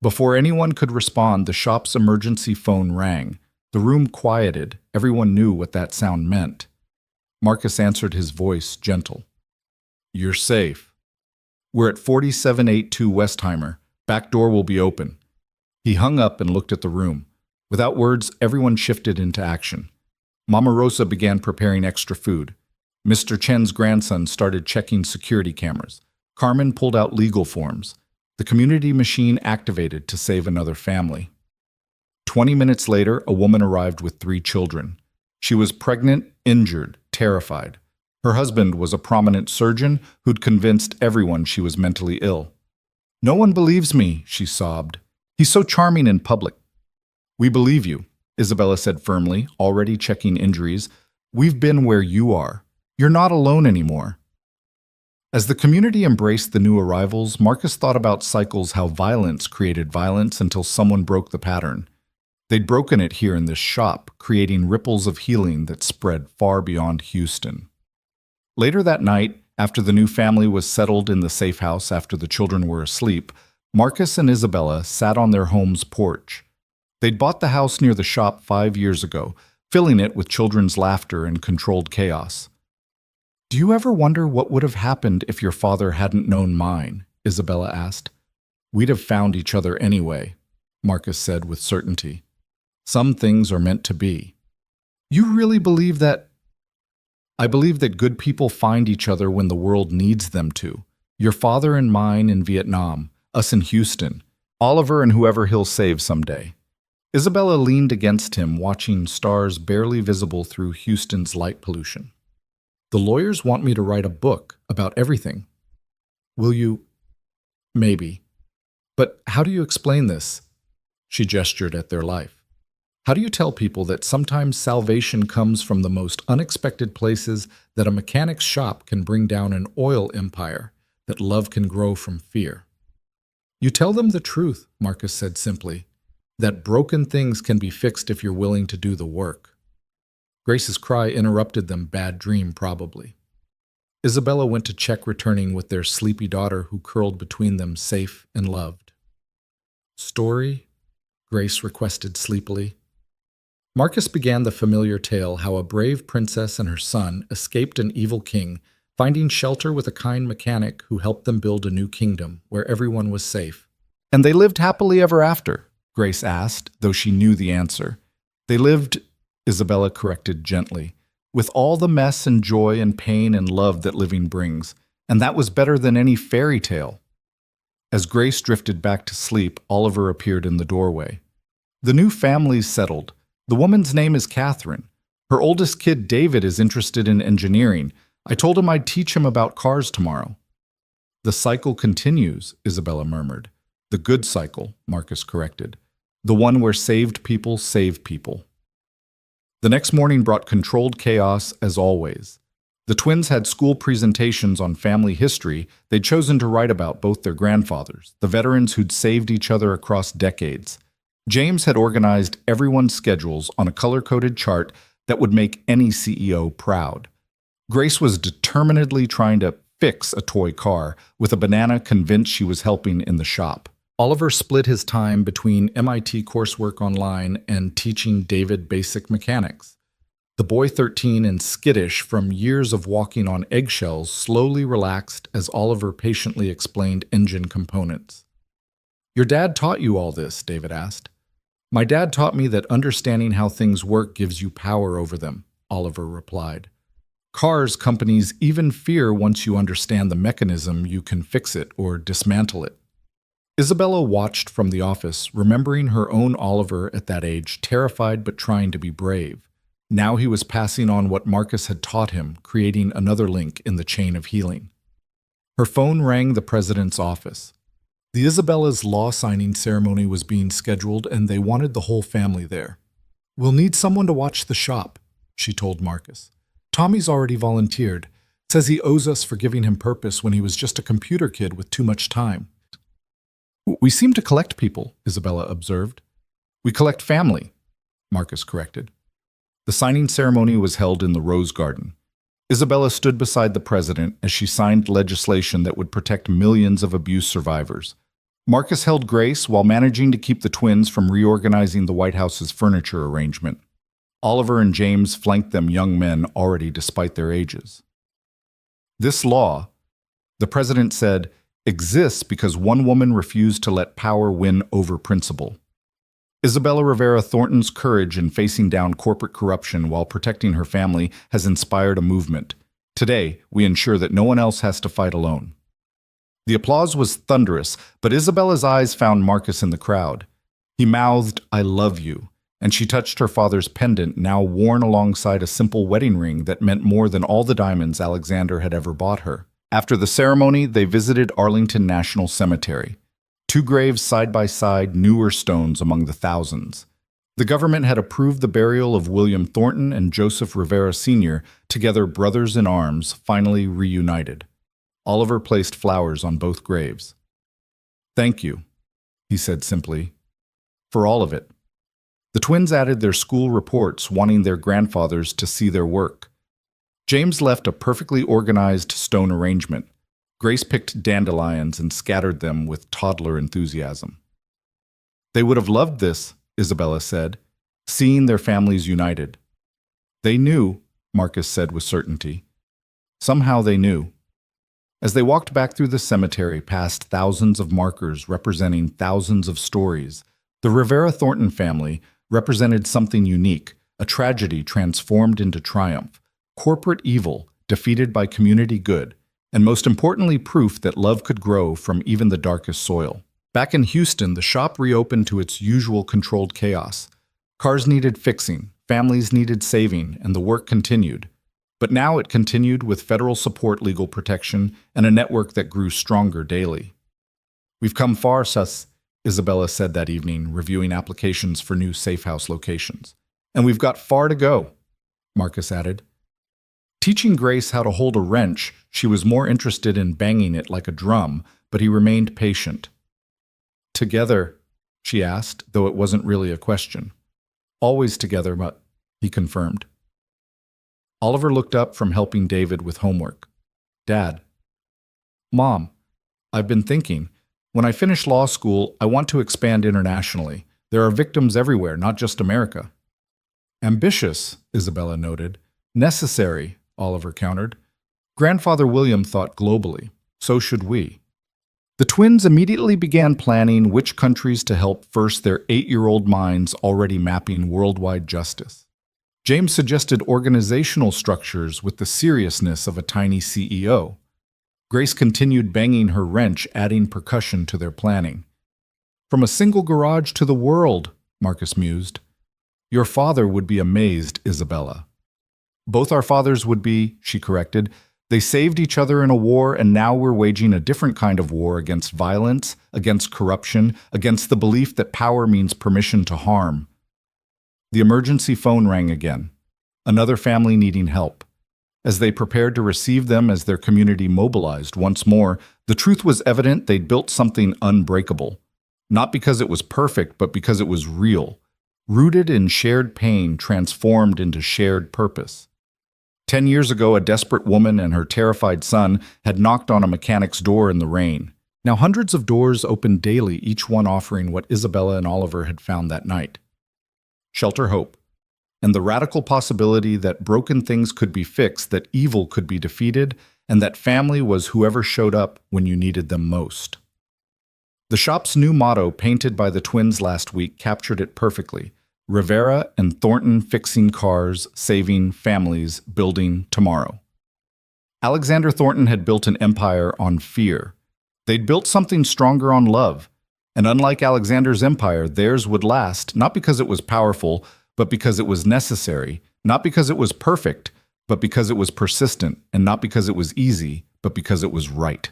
Before anyone could respond, the shop's emergency phone rang. The room quieted. Everyone knew what that sound meant. Marcus answered, his voice gentle. You're safe. We're at 4782 Westheimer. Back door will be open. He hung up and looked at the room. Without words, everyone shifted into action. Mama Rosa began preparing extra food. Mr. Chen's grandson started checking security cameras. Carmen pulled out legal forms. The community machine activated to save another family. 20 minutes later, a woman arrived with 3 children. She was pregnant, injured, terrified. Her husband was a prominent surgeon who'd convinced everyone she was mentally ill. No one believes me, she sobbed. He's so charming in public. We believe you, Isabella said firmly, already checking injuries. We've been where you are. You're not alone anymore. As the community embraced the new arrivals, Marcus thought about cycles, how violence created violence until someone broke the pattern. They'd broken it here in this shop, creating ripples of healing that spread far beyond Houston. Later that night, after the new family was settled in the safe house after the children were asleep, Marcus and Isabella sat on their home's porch. They'd bought the house near the shop 5 years ago, filling it with children's laughter and controlled chaos. Do you ever wonder what would have happened if your father hadn't known mine? Isabella asked. We'd have found each other anyway, Marcus said with certainty. Some things are meant to be. You really believe that? I believe that good people find each other when the world needs them to. Your father and mine in Vietnam, us in Houston, Oliver and whoever he'll save someday. Isabella leaned against him, watching stars barely visible through Houston's light pollution. The lawyers want me to write a book about everything. Will you? Maybe. But how do you explain this? She gestured at their life. How do you tell people that sometimes salvation comes from the most unexpected places, that a mechanic's shop can bring down an oil empire, that love can grow from fear? You tell them the truth, Marcus said simply, that broken things can be fixed if you're willing to do the work. Grace's cry interrupted them, bad dream probably. Isabella went to check returning with their sleepy daughter who curled between them, safe and loved. Story? Grace requested sleepily. Marcus began the familiar tale how a brave princess and her son escaped an evil king, finding shelter with a kind mechanic who helped them build a new kingdom where everyone was safe. And they lived happily ever after? Grace asked, though she knew the answer. They lived, Isabella corrected gently, with all the mess and joy and pain and love that living brings, and that was better than any fairy tale. As Grace drifted back to sleep, Oliver appeared in the doorway. The new family's settled. The woman's name is Catherine. Her oldest kid, David, is interested in engineering. I told him I'd teach him about cars tomorrow. The cycle continues, Isabella murmured. The good cycle, Marcus corrected. The one where saved people save people. The next morning brought controlled chaos as always. The twins had school presentations on family history they'd chosen to write about both their grandfathers, the veterans who'd saved each other across decades. James had organized everyone's schedules on a color-coded chart that would make any CEO proud. Grace was determinedly trying to fix a toy car, with a banana convinced she was helping in the shop. Oliver split his time between MIT coursework online and teaching David basic mechanics. The boy 13 and skittish from years of walking on eggshells slowly relaxed as Oliver patiently explained engine components. Your dad taught you all this, David asked. My dad taught me that understanding how things work gives you power over them, Oliver replied. Cars companies even fear once you understand the mechanism you can fix it or dismantle it. Isabella watched from the office, remembering her own Oliver at that age, terrified but trying to be brave. Now he was passing on what Marcus had taught him, creating another link in the chain of healing. Her phone rang the president's office. The Isabella's law signing ceremony was being scheduled, and they wanted the whole family there. We'll need someone to watch the shop, she told Marcus. Tommy's already volunteered. Says he owes us for giving him purpose when he was just a computer kid with too much time. We seem to collect people, Isabella observed. We collect family, Marcus corrected. The signing ceremony was held in the Rose Garden. Isabella stood beside the president as she signed legislation that would protect millions of abuse survivors. Marcus held Grace while managing to keep the twins from reorganizing the White House's furniture arrangement. Oliver and James flanked them young men already despite their ages. This law, the president said, exists because one woman refused to let power win over principle. Isabella Rivera Thornton's courage in facing down corporate corruption while protecting her family has inspired a movement. Today, we ensure that no one else has to fight alone. The applause was thunderous, but Isabella's eyes found Marcus in the crowd. He mouthed, I love you, and she touched her father's pendant, now worn alongside a simple wedding ring that meant more than all the diamonds Alexander had ever bought her. After the ceremony, they visited Arlington National Cemetery. 2 graves side by side, newer stones among the thousands. The government had approved the burial of William Thornton and Joseph Rivera Sr., together brothers in arms, finally reunited. Oliver placed flowers on both graves. Thank you, he said simply, for all of it. The twins added their school reports, wanting their grandfathers to see their work. James left a perfectly organized stone arrangement. Grace picked dandelions and scattered them with toddler enthusiasm. They would have loved this, Isabella said, seeing their families united. They knew, Marcus said with certainty. Somehow they knew. As they walked back through the cemetery past thousands of markers representing thousands of stories, the Rivera Thornton family represented something unique, a tragedy transformed into triumph, corporate evil defeated by community good, and most importantly, proof that love could grow from even the darkest soil. Back in Houston, the shop reopened to its usual controlled chaos. Cars needed fixing, families needed saving, and the work continued. But now it continued with federal support, legal protection, and a network that grew stronger daily. "We've come far, Sus," Isabella said that evening, reviewing applications for new safe house locations. "And we've got far to go," Marcus added. Teaching Grace how to hold a wrench, she was more interested in banging it like a drum, but he remained patient. "Together," she asked, though it wasn't really a question. "Always together, but," he confirmed. Oliver looked up from helping David with homework. "Dad." "Mom, I've been thinking. When I finish law school, I want to expand internationally. There are victims everywhere, not just America." "Ambitious," Isabella noted. "Necessary," Oliver countered. "Grandfather William thought globally. So should we." The twins immediately began planning which countries to help first, their 8-year-old minds already mapping worldwide justice. James suggested organizational structures with the seriousness of a tiny CEO. Grace continued banging her wrench, adding percussion to their planning. "From a single garage to the world," Marcus mused. "Your father would be amazed, Isabella." "Both our fathers would be," she corrected. "They saved each other in a war, and now we're waging a different kind of war against violence, against corruption, against the belief that power means permission to harm." The emergency phone rang again. Another family needing help. As they prepared to receive them as their community mobilized once more, the truth was evident: they'd built something unbreakable. Not because it was perfect, but because it was real. Rooted in shared pain, transformed into shared purpose. 10 years ago, a desperate woman and her terrified son had knocked on a mechanic's door in the rain. Now hundreds of doors opened daily, each one offering what Isabella and Oliver had found that night. Shelter, hope, and the radical possibility that broken things could be fixed, that evil could be defeated, and that family was whoever showed up when you needed them most. The shop's new motto, painted by the twins last week, captured it perfectly. Rivera and Thornton, fixing cars, saving families, building tomorrow. Alexander Thornton had built an empire on fear. They'd built something stronger on love. And unlike Alexander's empire, theirs would last, not because it was powerful, but because it was necessary, not because it was perfect, but because it was persistent, and not because it was easy, but because it was right.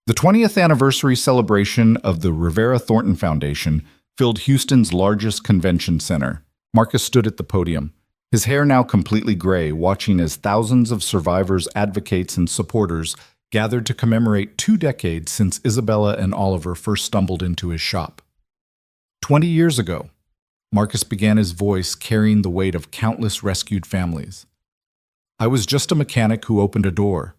The 20th anniversary celebration of the Rivera Thornton Foundation filled Houston's largest convention center. Marcus stood at the podium, his hair now completely gray, watching as thousands of survivors, advocates, and supporters gathered to commemorate 2 decades since Isabella and Oliver first stumbled into his shop. 20 years ago, Marcus began, his voice carrying the weight of countless rescued families. "I was just a mechanic who opened a door.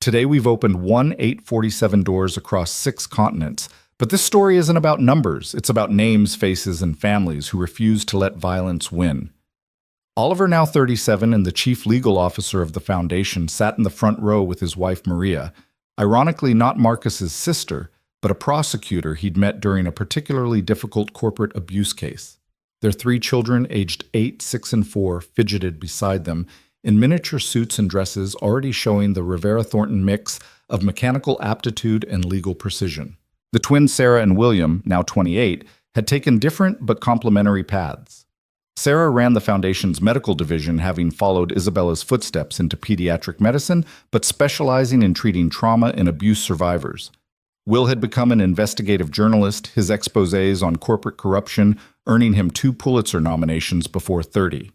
Today we've opened 847 doors across 6 continents. But this story isn't about numbers. It's about names, faces, and families who refuse to let violence win." Oliver, now 37 and the chief legal officer of the foundation, sat in the front row with his wife Maria, ironically not Marcus's sister, but a prosecutor he'd met during a particularly difficult corporate abuse case. Their 3 children, aged 8, 6, and 4, fidgeted beside them in miniature suits and dresses, already showing the Rivera Thornton mix of mechanical aptitude and legal precision. The twins Sarah and William, now 28, had taken different but complementary paths. Sarah ran the foundation's medical division, having followed Isabella's footsteps into pediatric medicine, but specializing in treating trauma and abuse survivors. Will had become an investigative journalist, his exposés on corporate corruption earning him 2 Pulitzer nominations before 30.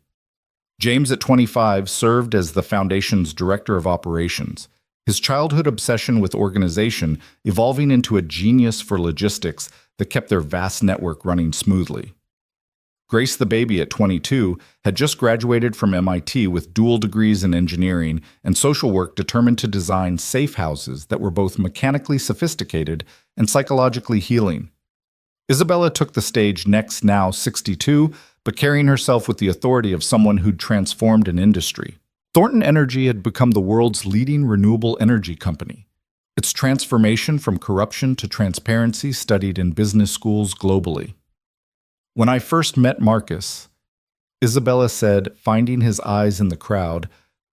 James, at 25, served as the foundation's director of operations. His childhood obsession with organization evolving into a genius for logistics that kept their vast network running smoothly. Grace, the baby, at 22, had just graduated from MIT with dual degrees in engineering and social work, determined to design safe houses that were both mechanically sophisticated and psychologically healing. Isabella took the stage next, now 62, but carrying herself with the authority of someone who'd transformed an industry. Thornton Energy had become the world's leading renewable energy company. Its transformation from corruption to transparency studied in business schools globally. When I first met Marcus, Isabella said, finding his eyes in the crowd,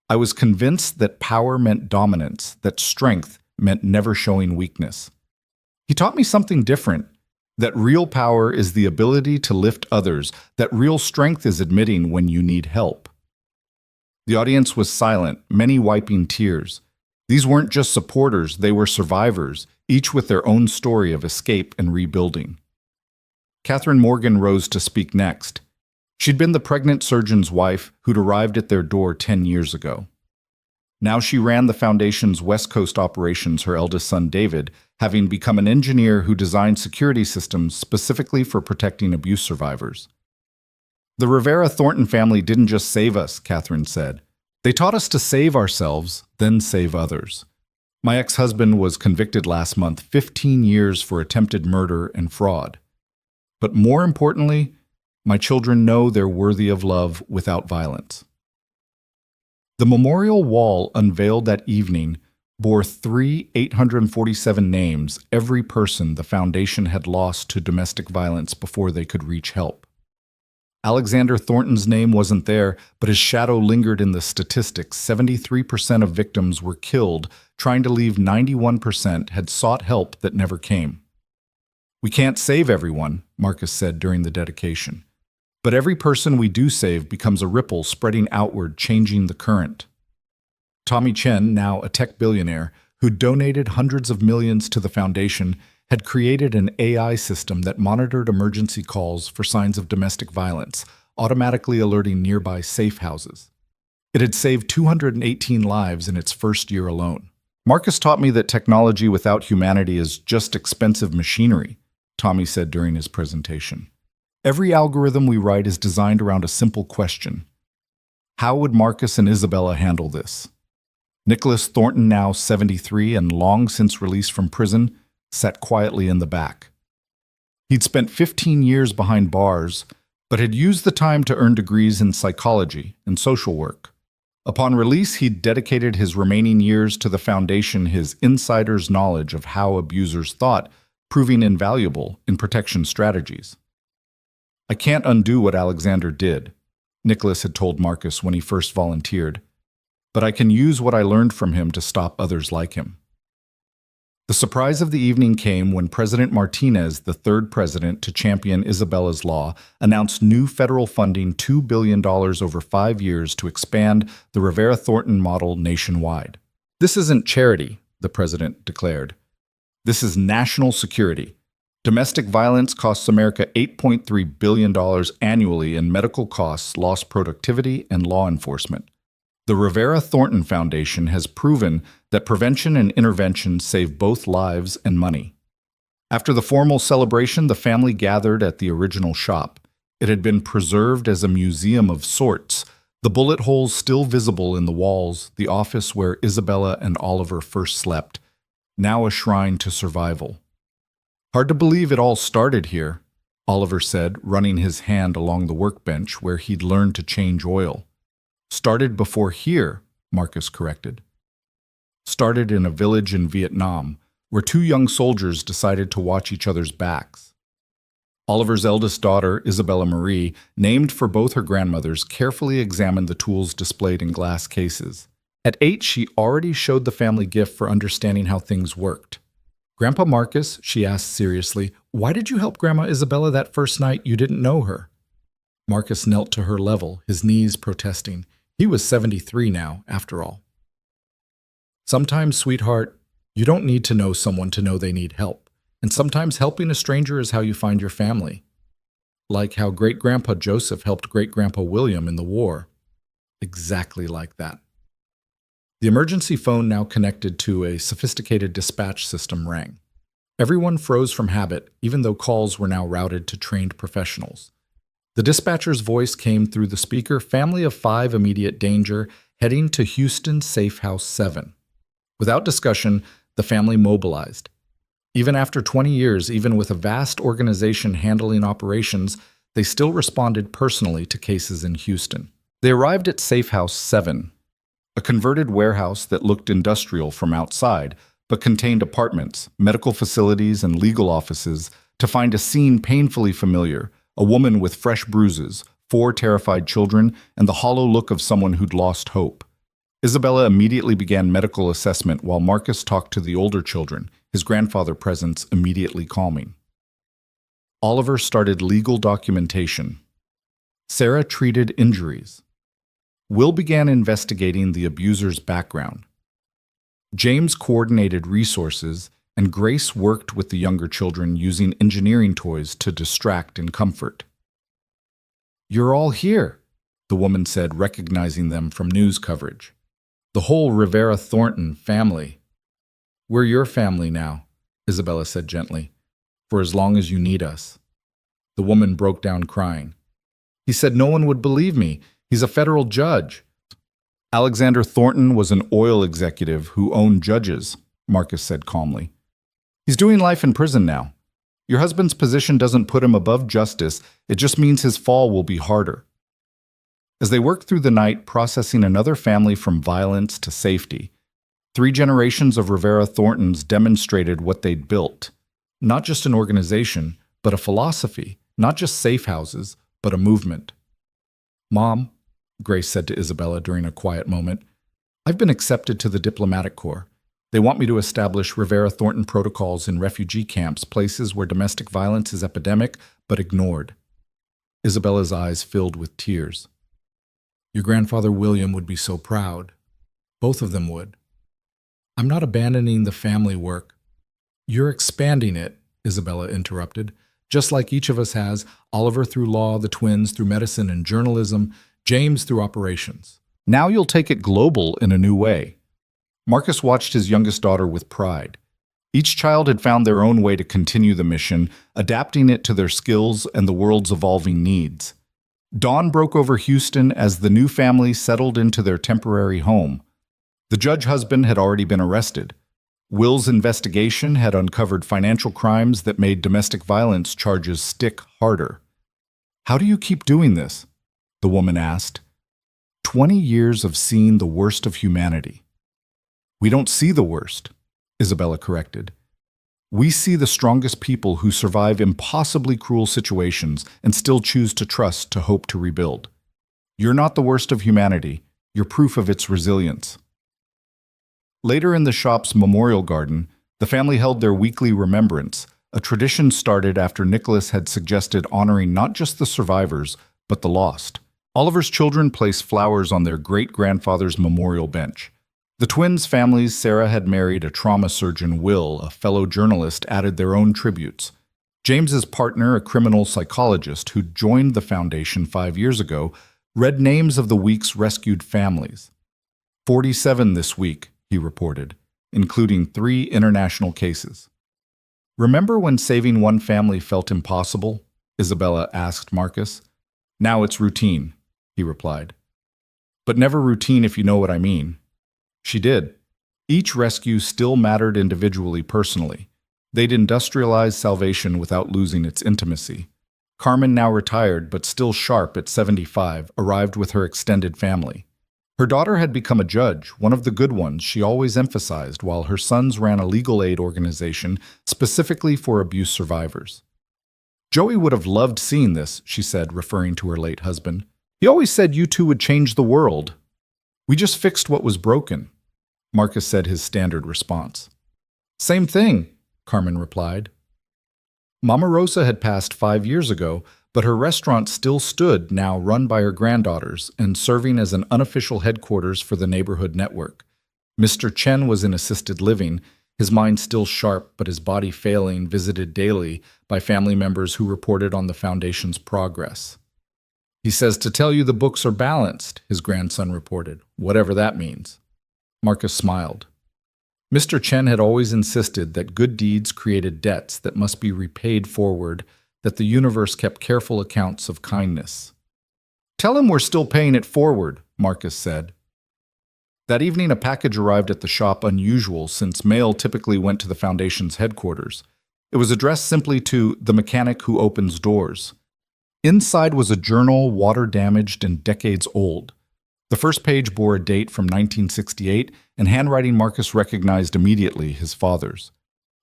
I was convinced that power meant dominance, that strength meant never showing weakness. He taught me something different, that real power is the ability to lift others, that real strength is admitting when you need help. The audience was silent, many wiping tears. These weren't just supporters, they were survivors, each with their own story of escape and rebuilding. Catherine Morgan rose to speak next. She'd been the pregnant surgeon's wife who'd arrived at their door 10 years ago. Now she ran the foundation's West Coast operations, her eldest son David, having become an engineer who designed security systems specifically for protecting abuse survivors. The Rivera-Thornton family didn't just save us, Catherine said. They taught us to save ourselves, then save others. My ex-husband was convicted last month, 15 years for attempted murder and fraud. But more importantly, my children know they're worthy of love without violence. The memorial wall unveiled that evening bore 847 names, every person the foundation had lost to domestic violence before they could reach help. Alexander Thornton's name wasn't there, but his shadow lingered in the statistics. 73% of victims were killed, trying to leave 91% had sought help that never came. We can't save everyone, Marcus said during the dedication. But every person we do save becomes a ripple spreading outward, changing the current. Tommy Chen, now a tech billionaire, who donated hundreds of millions to the foundation, had created an AI system that monitored emergency calls for signs of domestic violence, automatically alerting nearby safe houses. It had saved 218 lives in its first year alone. Marcus taught me that technology without humanity is just expensive machinery, Tommy said during his presentation. Every algorithm we write is designed around a simple question. How would Marcus and Isabella handle this? Nicholas Thornton, now 73 and long since released from prison, sat quietly in the back. He'd spent 15 years behind bars, but had used the time to earn degrees in psychology and social work. Upon release, he'd dedicated his remaining years to the foundation, his insider's knowledge of how abusers thought, proving invaluable in protection strategies. I can't undo what Alexander did, Nicholas had told Marcus when he first volunteered, but I can use what I learned from him to stop others like him. The surprise of the evening came when President Martinez, the third president to champion Isabella's law, announced new federal funding $2 billion over 5 years to expand the Rivera-Thornton model nationwide. This isn't charity, the president declared. This is national security. Domestic violence costs America $8.3 billion annually in medical costs, lost productivity, and law enforcement. The Rivera-Thornton Foundation has proven that prevention and intervention save both lives and money. After the formal celebration, the family gathered at the original shop. It had been preserved as a museum of sorts, the bullet holes still visible in the walls, the office where Isabella and Oliver first slept, now a shrine to survival. Hard to believe it all started here, Oliver said, running his hand along the workbench where he'd learned to change oil. Started before here, Marcus corrected. Started in a village in Vietnam, where 2 young soldiers decided to watch each other's backs. Oliver's eldest daughter, Isabella Marie, named for both her grandmothers, carefully examined the tools displayed in glass cases. At 8, she already showed the family gift for understanding how things worked. Grandpa Marcus, she asked seriously, why did you help Grandma Isabella that first night you didn't know her? Marcus knelt to her level, his knees protesting. He was 73 now, after all. Sometimes, sweetheart, you don't need to know someone to know they need help. And sometimes helping a stranger is how you find your family. Like how great-grandpa Joseph helped great-grandpa William in the war. Exactly like that. The emergency phone, now connected to a sophisticated dispatch system, rang. Everyone froze from habit, even though calls were now routed to trained professionals. The dispatcher's voice came through the speaker, family of 5 immediate danger, heading to Houston Safe House 7. Without discussion, the family mobilized. Even after 20 years, even with a vast organization handling operations, they still responded personally to cases in Houston. They arrived at Safe House 7. a converted warehouse that looked industrial from outside, but contained apartments, medical facilities, and legal offices, to find a scene painfully familiar, a woman with fresh bruises, 4 terrified children, and the hollow look of someone who'd lost hope. Isabella immediately began medical assessment while Marcus talked to the older children, his grandfather presence immediately calming. Oliver started legal documentation. Sarah treated injuries. Will began investigating the abuser's background. James coordinated resources, and Grace worked with the younger children using engineering toys to distract and comfort. "You're all here," the woman said, recognizing them from news coverage. "The whole Rivera Thornton family." "We're your family now," Isabella said gently, "for as long as you need us." The woman broke down crying. "He said no one would believe me. He's a federal judge." "Alexander Thornton was an oil executive who owned judges," Marcus said calmly. "He's doing life in prison now. Your husband's position doesn't put him above justice, it just means his fall will be harder." As they worked through the night, processing another family from violence to safety, 3 generations of Rivera Thorntons demonstrated what they'd built. Not just an organization, but a philosophy. Not just safe houses, but a movement. "Mom," Grace said to Isabella during a quiet moment, "I've been accepted to the diplomatic corps. They want me to establish Rivera Thornton protocols in refugee camps, places where domestic violence is epidemic but ignored." Isabella's eyes filled with tears. "Your grandfather William would be so proud. Both of them would." "I'm not abandoning the family work." "You're expanding it," Isabella interrupted. "Just like each of us has, Oliver through law, the twins through medicine and journalism, James through operations. Now you'll take it global in a new way." Marcus watched his youngest daughter with pride. Each child had found their own way to continue the mission, adapting it to their skills and the world's evolving needs. Dawn broke over Houston as the new family settled into their temporary home. The judge husband had already been arrested. Will's investigation had uncovered financial crimes that made domestic violence charges stick harder. "How do you keep doing this?" the woman asked. 20 years of seeing the worst of humanity." "We don't see the worst," Isabella corrected. "We see the strongest people who survive impossibly cruel situations and still choose to trust to hope to rebuild. You're not the worst of humanity. You're proof of its resilience." Later in the shop's memorial garden, the family held their weekly remembrance, a tradition started after Nicholas had suggested honoring not just the survivors, but the lost. Oliver's children placed flowers on their great-grandfather's memorial bench. The twins' families Sarah had married a trauma surgeon, Will, a fellow journalist, added their own tributes. James's partner, a criminal psychologist who joined the foundation 5 years ago, read names of the week's rescued families. 47 this week, he reported, including 3 international cases. "Remember when saving one family felt impossible?" Isabella asked Marcus. "Now it's routine," he replied. "But never routine if you know what I mean." She did. Each rescue still mattered individually, personally. They'd industrialized salvation without losing its intimacy. Carmen, now retired but still sharp at 75, arrived with her extended family. Her daughter had become a judge, one of the good ones she always emphasized, while her sons ran a legal aid organization specifically for abuse survivors. "Joey would have loved seeing this," she said, referring to her late husband. "He always said you two would change the world." "We just fixed what was broken," Marcus said, his standard response. "Same thing," Carmen replied. Mama Rosa had passed 5 years ago, but her restaurant still stood, now run by her granddaughters and serving as an unofficial headquarters for the neighborhood network. Mr. Chen was in assisted living, his mind still sharp but his body failing, visited daily by family members who reported on the foundation's progress. "He says to tell you the books are balanced," his grandson reported, whatever that means. Marcus smiled. Mr. Chen had always insisted that good deeds created debts that must be repaid forward, that the universe kept careful accounts of kindness. "Tell him we're still paying it forward," Marcus said. That evening, a package arrived at the shop, unusual since mail typically went to the foundation's headquarters. It was addressed simply to "the mechanic who opens doors." Inside was a journal, water-damaged and decades old. The first page bore a date from 1968, and handwriting Marcus recognized immediately his father's.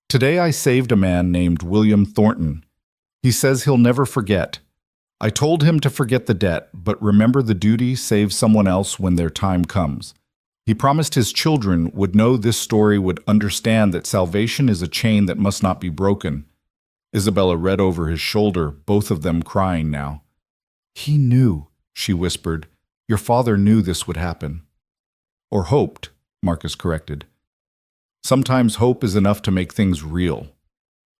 Today I saved a man named William Thornton. He says he'll never forget. I told him to forget the debt, but remember the duty, save someone else when their time comes. He promised his children would know this story, would understand that salvation is a chain that must not be broken. Isabella read over his shoulder, both of them crying now. He knew, she whispered. Your father knew this would happen. Or hoped, Marcus corrected. Sometimes hope is enough to make things real.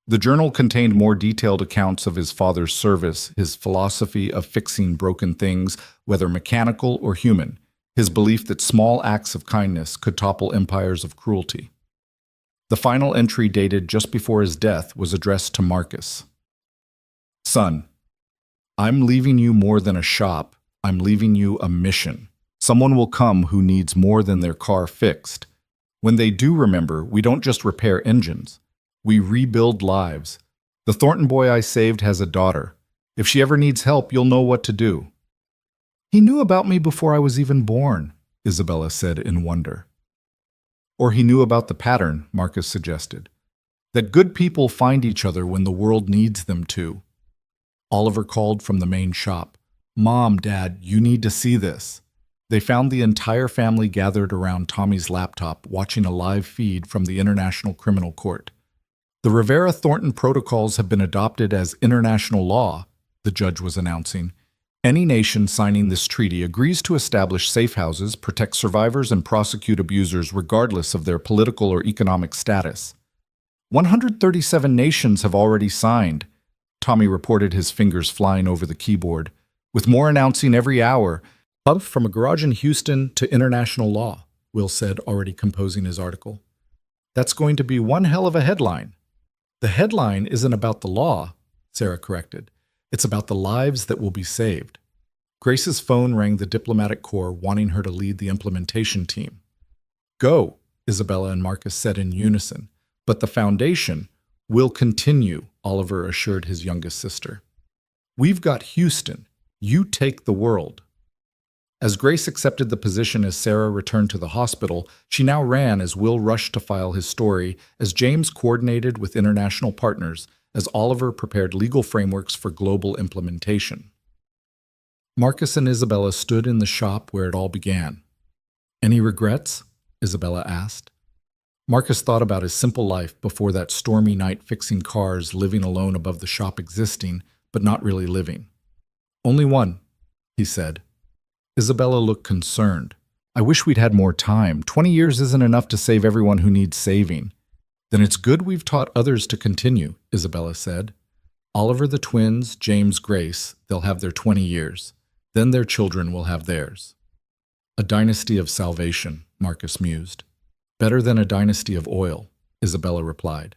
The journal contained more detailed accounts of his father's service, his philosophy of fixing broken things, whether mechanical or human, his belief that small acts of kindness could topple empires of cruelty. The final entry, dated just before his death, was addressed to Marcus. Son, I'm leaving you more than a shop. I'm leaving you a mission. Someone will come who needs more than their car fixed. When they do remember, we don't just repair engines. We rebuild lives. The Thornton boy I saved has a daughter. If she ever needs help, you'll know what to do. He knew about me before I was even born, Isabella said in wonder. Or he knew about the pattern, Marcus suggested. That good people find each other when the world needs them to. Oliver called from the main shop. Mom, Dad, you need to see this. They found the entire family gathered around Tommy's laptop, watching a live feed from the International Criminal Court. The Rivera-Thornton protocols have been adopted as international law, the judge was announcing. Any nation signing this treaty agrees to establish safe houses, protect survivors, and prosecute abusers regardless of their political or economic status. 137 nations have already signed. Tommy reported, his fingers flying over the keyboard, with more announcing every hour. Up from a garage in Houston to international law, Will said, already composing his article. That's going to be one hell of a headline. The headline isn't about the law, Sarah corrected. It's about the lives that will be saved. Grace's phone rang the diplomatic corps, wanting her to lead the implementation team. Go, Isabella and Marcus said in unison. But the foundation will continue, Oliver assured his youngest sister. We've got Houston. You take the world. As Grace accepted the position as Sarah returned to the hospital, she now ran as Will rushed to file his story, as James coordinated with international partners, as Oliver prepared legal frameworks for global implementation. Marcus and Isabella stood in the shop where it all began. Any regrets? Isabella asked. Marcus thought about his simple life before that stormy night, fixing cars, living alone above the shop, existing, but not really living. Only one, he said. Isabella looked concerned. I wish we'd had more time. 20 years isn't enough to save everyone who needs saving. Then it's good we've taught others to continue, Isabella said. Oliver, the twins, James, Grace, they'll have their 20 years. Then their children will have theirs. A dynasty of salvation, Marcus mused. Better than a dynasty of oil, Isabella replied.